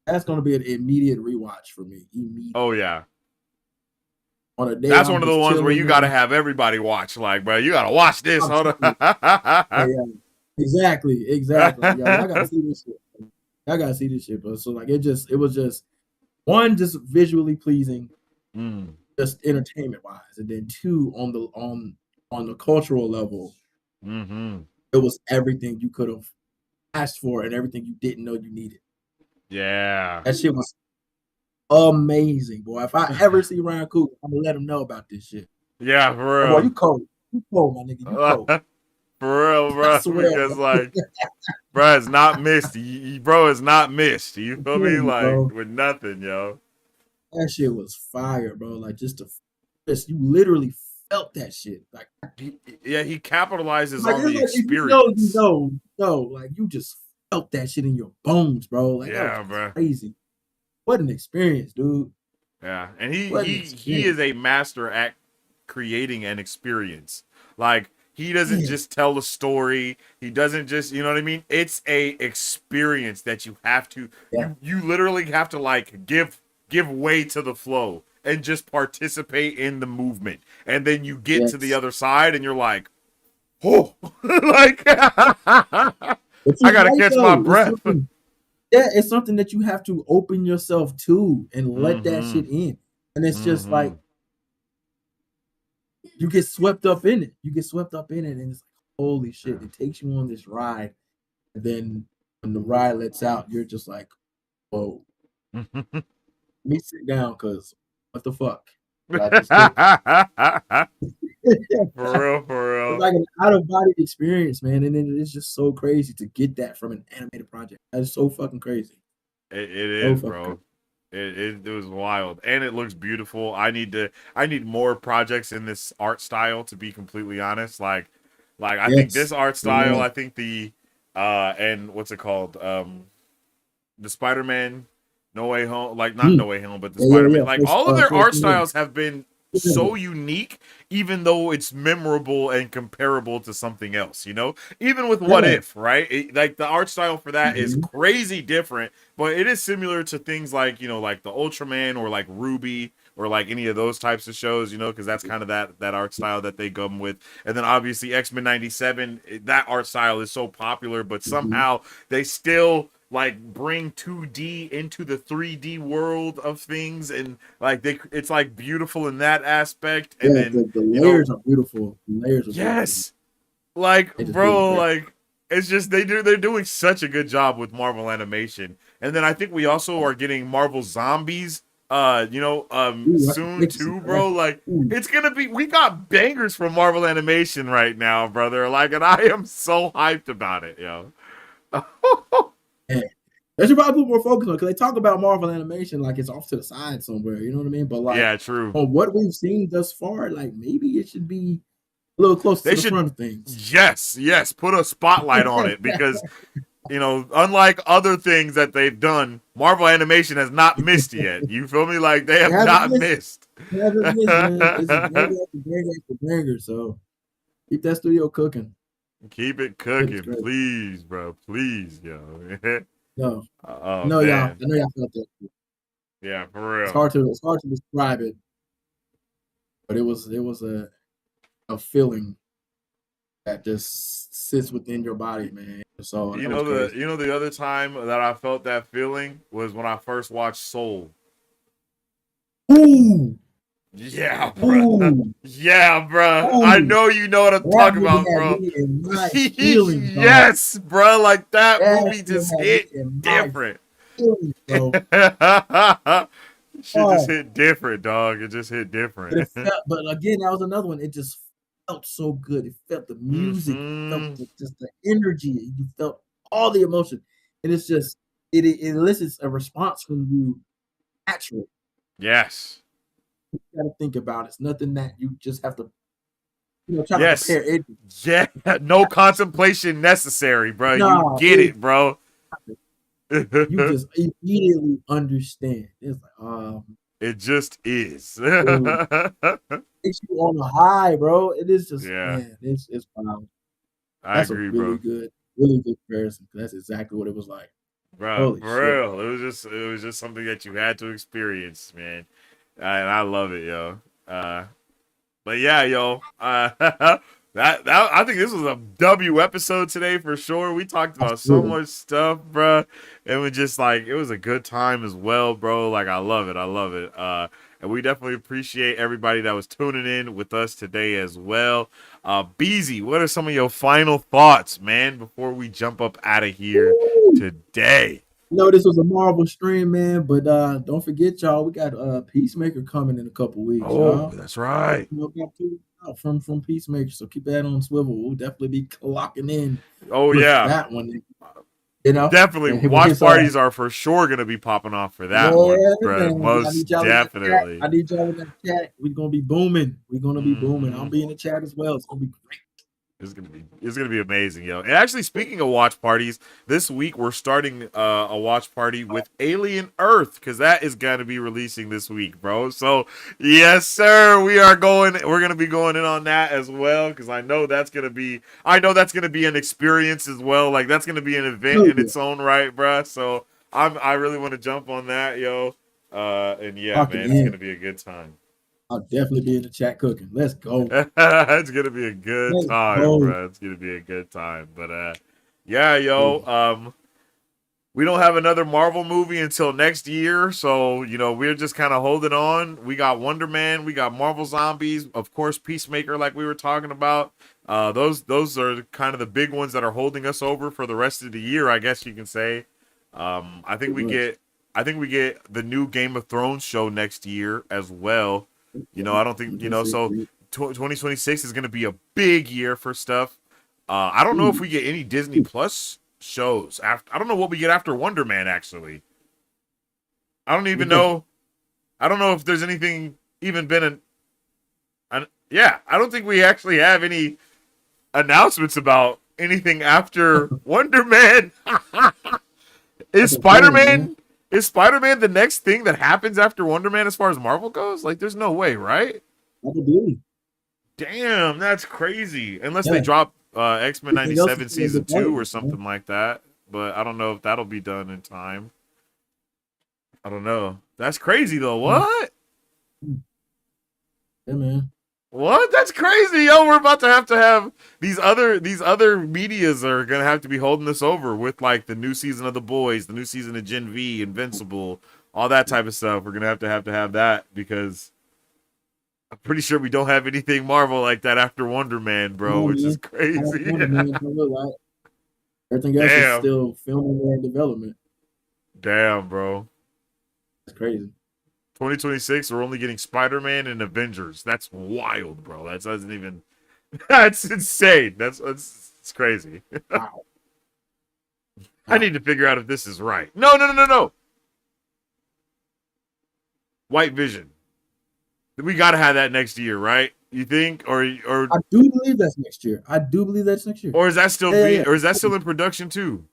that's gonna be an immediate rewatch for me. Immediate. Oh yeah. On a day That's I'm one of the just ones where chilling you gotta and have everybody watch. Like, bro, you gotta watch this. I'm Hold telling you. Yeah, on. yeah. Exactly. Like, yo, y'all gotta see this shit. Y'all gotta see this shit, bro. So like it was just one, just visually pleasing, mm, just entertainment wise, and then two, on the cultural level, mm-hmm. it was everything you could have asked for and everything you didn't know you needed. Yeah. That shit was amazing, boy. If I ever see Ryan Coogler, I'm gonna let him know about this shit. Yeah, Hey, boy, for you cold. You cold, my nigga. You real. cold. For real, I bro. swear, Because bro. like, bro, it's not missed. Bro, it's not missed. You I'm feel me? telling you, Like bro. with nothing, yo. That shit was fire, bro. Like just you literally felt that shit. Like Yeah, he capitalizes like on it's the like if you know, you experience. know, like you just felt that shit in your bones, bro. Like that was Yeah, bro. crazy. What an experience, dude. Yeah, and he What an he he is experience. a master at creating an experience. Like he doesn't Man, just tell a story. He doesn't just, you know what I mean? It's a experience that you have to yeah, you literally have to like give way to the flow and just participate in the movement. And then you get to the Yes. other side and you're like, oh, like, I But you're gotta right catch my though. It's breath. something. Yeah, it's something that you have to open yourself to and let that Mm-hmm. shit in. And it's just Mm-hmm. like you get swept up in it. You get swept up in it, and it's like, holy shit! It takes you on this ride, and then when the ride lets out, you're just like, whoa, let me sit down, because what the fuck did I just get? For real, for It's real. like an out of body experience, man, and it's just so crazy to get that from an animated project. That is so fucking crazy. It So is, fucking bro. crazy. It was wild, and it looks beautiful. I need more projects in this art style. To be completely honest, like I think this Yes. art style. Yeah. I think the and what's it called? The Spider-Man No Way Home, like not No Mm. Way Home, but the Yeah, yeah, Spider-Man. yeah. Like First, all of their first art thing. styles have been so unique, even though it's memorable and comparable to something else. You know, even with What Yeah. If, right? Like the art style for that is Mhm. crazy different, but it is similar to things like like the Ultraman or like Ruby or like any of those types of shows. You know, because that's kind of that art style that they come with. And then obviously X-Men '97, that art style is so popular, but Mhm. somehow they still like bring 2D into the 3D world of things, and like it's like beautiful in that aspect. And Yeah, then the layers are beautiful. The layers are beautiful. yes, like They just really bro, great. like it's just they're doing such a good job with Marvel animation. And then I think we also are getting Marvel Zombies Ooh, I can't soon wait to see too, that. bro. Like Ooh, it's gonna be, we got bangers from Marvel animation right now, brother. Like, and I am so hyped about it, yo. man. They should probably put more focus on, because they talk about Marvel animation like it's off to the side somewhere. You know what I mean? But like Yeah, true. on what we've seen thus far, like maybe it should be a little closer They to the should, front of things. yes, put a spotlight on it, because unlike other things that they've done, Marvel Animation has not missed yet. You feel me? Like they It have hasn't not missed. missed. It hasn't missed, man. It's a banger after banger after banger. So keep that studio cooking. Keep it It is cooking, great. please, bro. Please, yo. No, Oh no, y'all. I man. know y'all felt that. Yeah, for It's real. hard to describe it, but it was a feeling that just sits within your body, man. So that was crazy. The other time that I felt that feeling was when I first watched Soul. Ooh, Yeah, bruh. ooh, Yeah, bruh. I ooh. know you know what I'm That talking movie about, had bro. me in my feelings, dog. Yes, bruh. Like that That movie shit just had me hit in my different. feelings, bro. Shit just Oh, hit different, dog. It just hit but different. it felt. But again, that was another one. It just felt so good. It felt the music. It felt Hmm. just the energy. You felt all the emotion, and it's just it elicits a response from you naturally. Yes. You got to think about it. It's nothing that you just have to try to Yes. prepare it. Yeah. No contemplation necessary, bro. You No, get it, bro. you It just immediately understand. It's like, just is. dude, takes you on a high, bro. It is just, Yeah. man, it's wild. I That's a agree, bro. really good comparison. That's exactly what it was like. Bro, Holy shit. for real. It was just something that you had to experience, man. And I love it, yo. But yeah, yo. That I think this was a W episode today for sure. We talked about so Absolutely. much stuff, bro. And we just like, it was a good time as well, bro. Like I love it. I love it. And we definitely appreciate everybody that was tuning in with us today as well. Beezy, what are some of your final thoughts, man, before we jump up out of here Woo! today? This was a Marvel stream, man, but don't forget, y'all, we got Peacemaker coming in a couple weeks, Oh, y'all. that's right. Got 2 out from Peacemaker, so keep that on swivel. We'll definitely be clocking in Oh with yeah. that one, you know. Definitely, And with watch his parties are for sure gonna be popping off for that one, yeah, bro. man. I Most need y'all in that chat. definitely. I need y'all in that chat. We're gonna be booming. We're gonna be booming. I'll Hmm. be in the chat as well. It's gonna be great. It's gonna be amazing, yo. And actually, speaking of watch parties, this week we're starting a watch party with Alien Earth, because that is gonna be releasing this week, bro. So yes, sir, we're gonna be going in on that as well, because I know that's gonna be an experience as well. Like that's gonna be an event Oh in yeah. its own right, bro. So I really want to jump on that, yo. And yeah, Lock it man, it's in. gonna be a good time. I'll definitely be in the chat cooking. Let's go. It's gonna be a good Let's time, go. bro. It's gonna be a good time. But yeah, yo, Crazy. we don't have another Marvel movie until next year, so we're just kind of holding on. We got Wonder Man, we got Marvel Zombies, of course, Peacemaker, like we were talking about. Those are kind of the big ones that are holding us over for the rest of the year, I guess you can say. I think Pretty we much. get the new Game of Thrones show next year as well. Yeah. I don't think so. 2026 is going to be a big year for stuff. I don't know if we get any Disney Plus shows after. I don't know what we get after Wonder Man. Actually, I don't even Good question. know. I don't know if there's anything even been yeah. I don't think we actually have any announcements about anything after Wonder Man. Is That's insane, man. Spider-Man is Spider-Man the next thing that happens after Wonder Man as far as Marvel goes? Like, there's no way, right? I could believe. Damn, that's crazy. Unless they Yeah. drop X-Men Everything else 97 is still in season 2 or development, man. something like that. But I don't know if that'll be done in time. I don't know. That's crazy though. Mm. What? Yeah, man. What? That's crazy, yo. We're about to have these other medias are gonna have to be holding us over with like the new season of The Boys, the new season of Gen V, Invincible, all that type of stuff. We're gonna have that because I'm pretty sure we don't have anything Marvel like that after Wonder Man, Come bro, on, which is man. I don't crazy. wonder, man. Don't look like everything else is Damn. still filming and development. Damn, bro. That's crazy. 2026, we're only getting Spider-Man and Avengers. That's wild, bro. That doesn't even. That's insane. It's crazy. Wow. I Wow. need to figure out if this is right. No, no, no, no, no. White Vision. We gotta have that next year, right? You think, I do believe that's next year. I do believe that's next year. or is that still Yeah, yeah, being, yeah. or is that still in production too?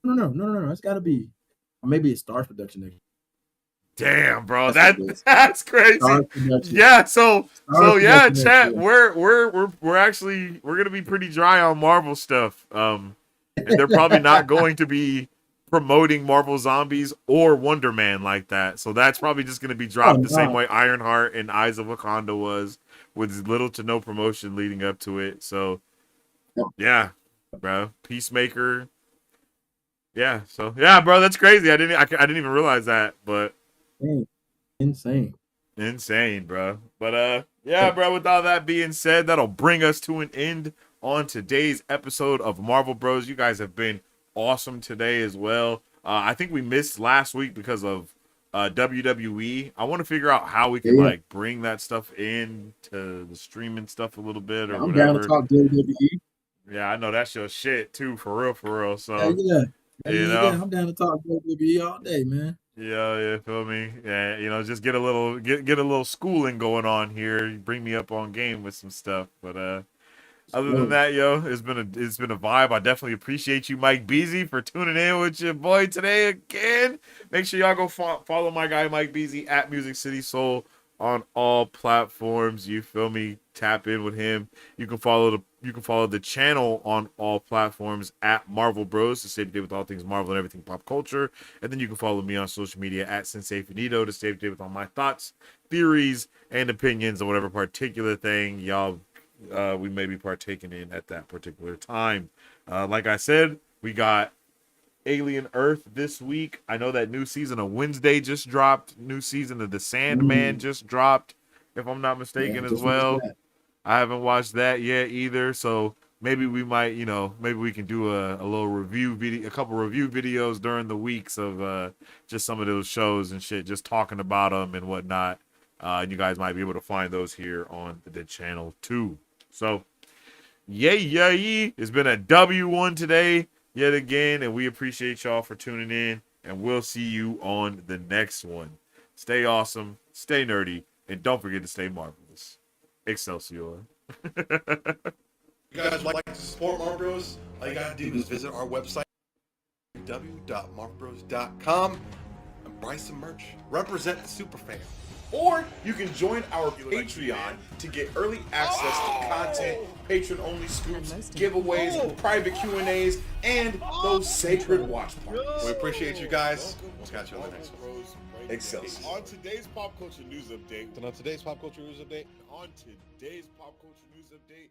No. It's got to be. Or maybe it starts production next year. Damn, bro, That's what it is. that's crazy. Starts production. Yeah, so Starts yeah, production next chat. year. We're actually we're gonna be pretty dry on Marvel stuff. And they're probably not going to be promoting Marvel Zombies or Wonder Man like that. So that's probably just gonna be Oh, dropped the same no. way Ironheart and Eyes of Wakanda was, with little to no promotion leading up to it. So yeah, bro, Peacemaker. Yeah, so yeah, bro, that's crazy. I didn't even realize that, but Insane. insane, bro. But yeah, bro, with all that being said, that'll bring us to an end on today's episode of Marvel Bros. You guys have been awesome today as well. I think we missed last week because of WWE. I want to figure out how we can Yeah. like bring that stuff in to the streaming stuff a little bit or I'm down to whatever. talk WWE. Yeah, I know that's your shit too, for real, for real. Yeah, So yeah. you know, I'm down to talk WWE all day, man. yeah, feel me? Yeah, just get a little schooling going on here. Bring me up on game with some stuff. But other than So, that, yo, it's been a vibe. I definitely appreciate you, Mike Beasy, for tuning in with your boy today again. Make sure y'all go follow my guy Mike Beasy at Music City Soul on all platforms. You feel me? Tap in with him. You can follow the channel on all platforms at Marvel Bros to stay up to date with all things Marvel and everything pop culture. And then you can follow me on social media at Sensei Finito to stay up to date with all my thoughts, theories, and opinions on whatever particular thing y'all we may be partaking in at that particular time. Like I said, we got Alien Earth this week. I know that new season of Wednesday just dropped. New season of The Sandman just dropped, if I'm not mistaken, yeah, as just watch well. that. I haven't watched that yet either, so maybe we might, maybe we can do a little review video, a couple review videos during the weeks of just some of those shows and shit, just talking about them and whatnot. And you guys might be able to find those here on the channel too. So, yay! It's been a W1 today, yet again, and we appreciate y'all for tuning in, and we'll see you on the next one. Stay awesome, stay nerdy, and don't forget to stay marvelous. Excelsior. You guys would like to support Marvel Bros? All you gotta do is visit our website, www.marvelbros.com, and buy some merch. Represent the superfan. Or you can join our Patreon to get early access to content, patron-only scoops, giveaways, private Q&As, and those sacred watch parties. We appreciate you guys. We'll catch you on the next one. Excelsior. On today's pop culture news update, And on today's pop culture news update, on today's pop culture news update,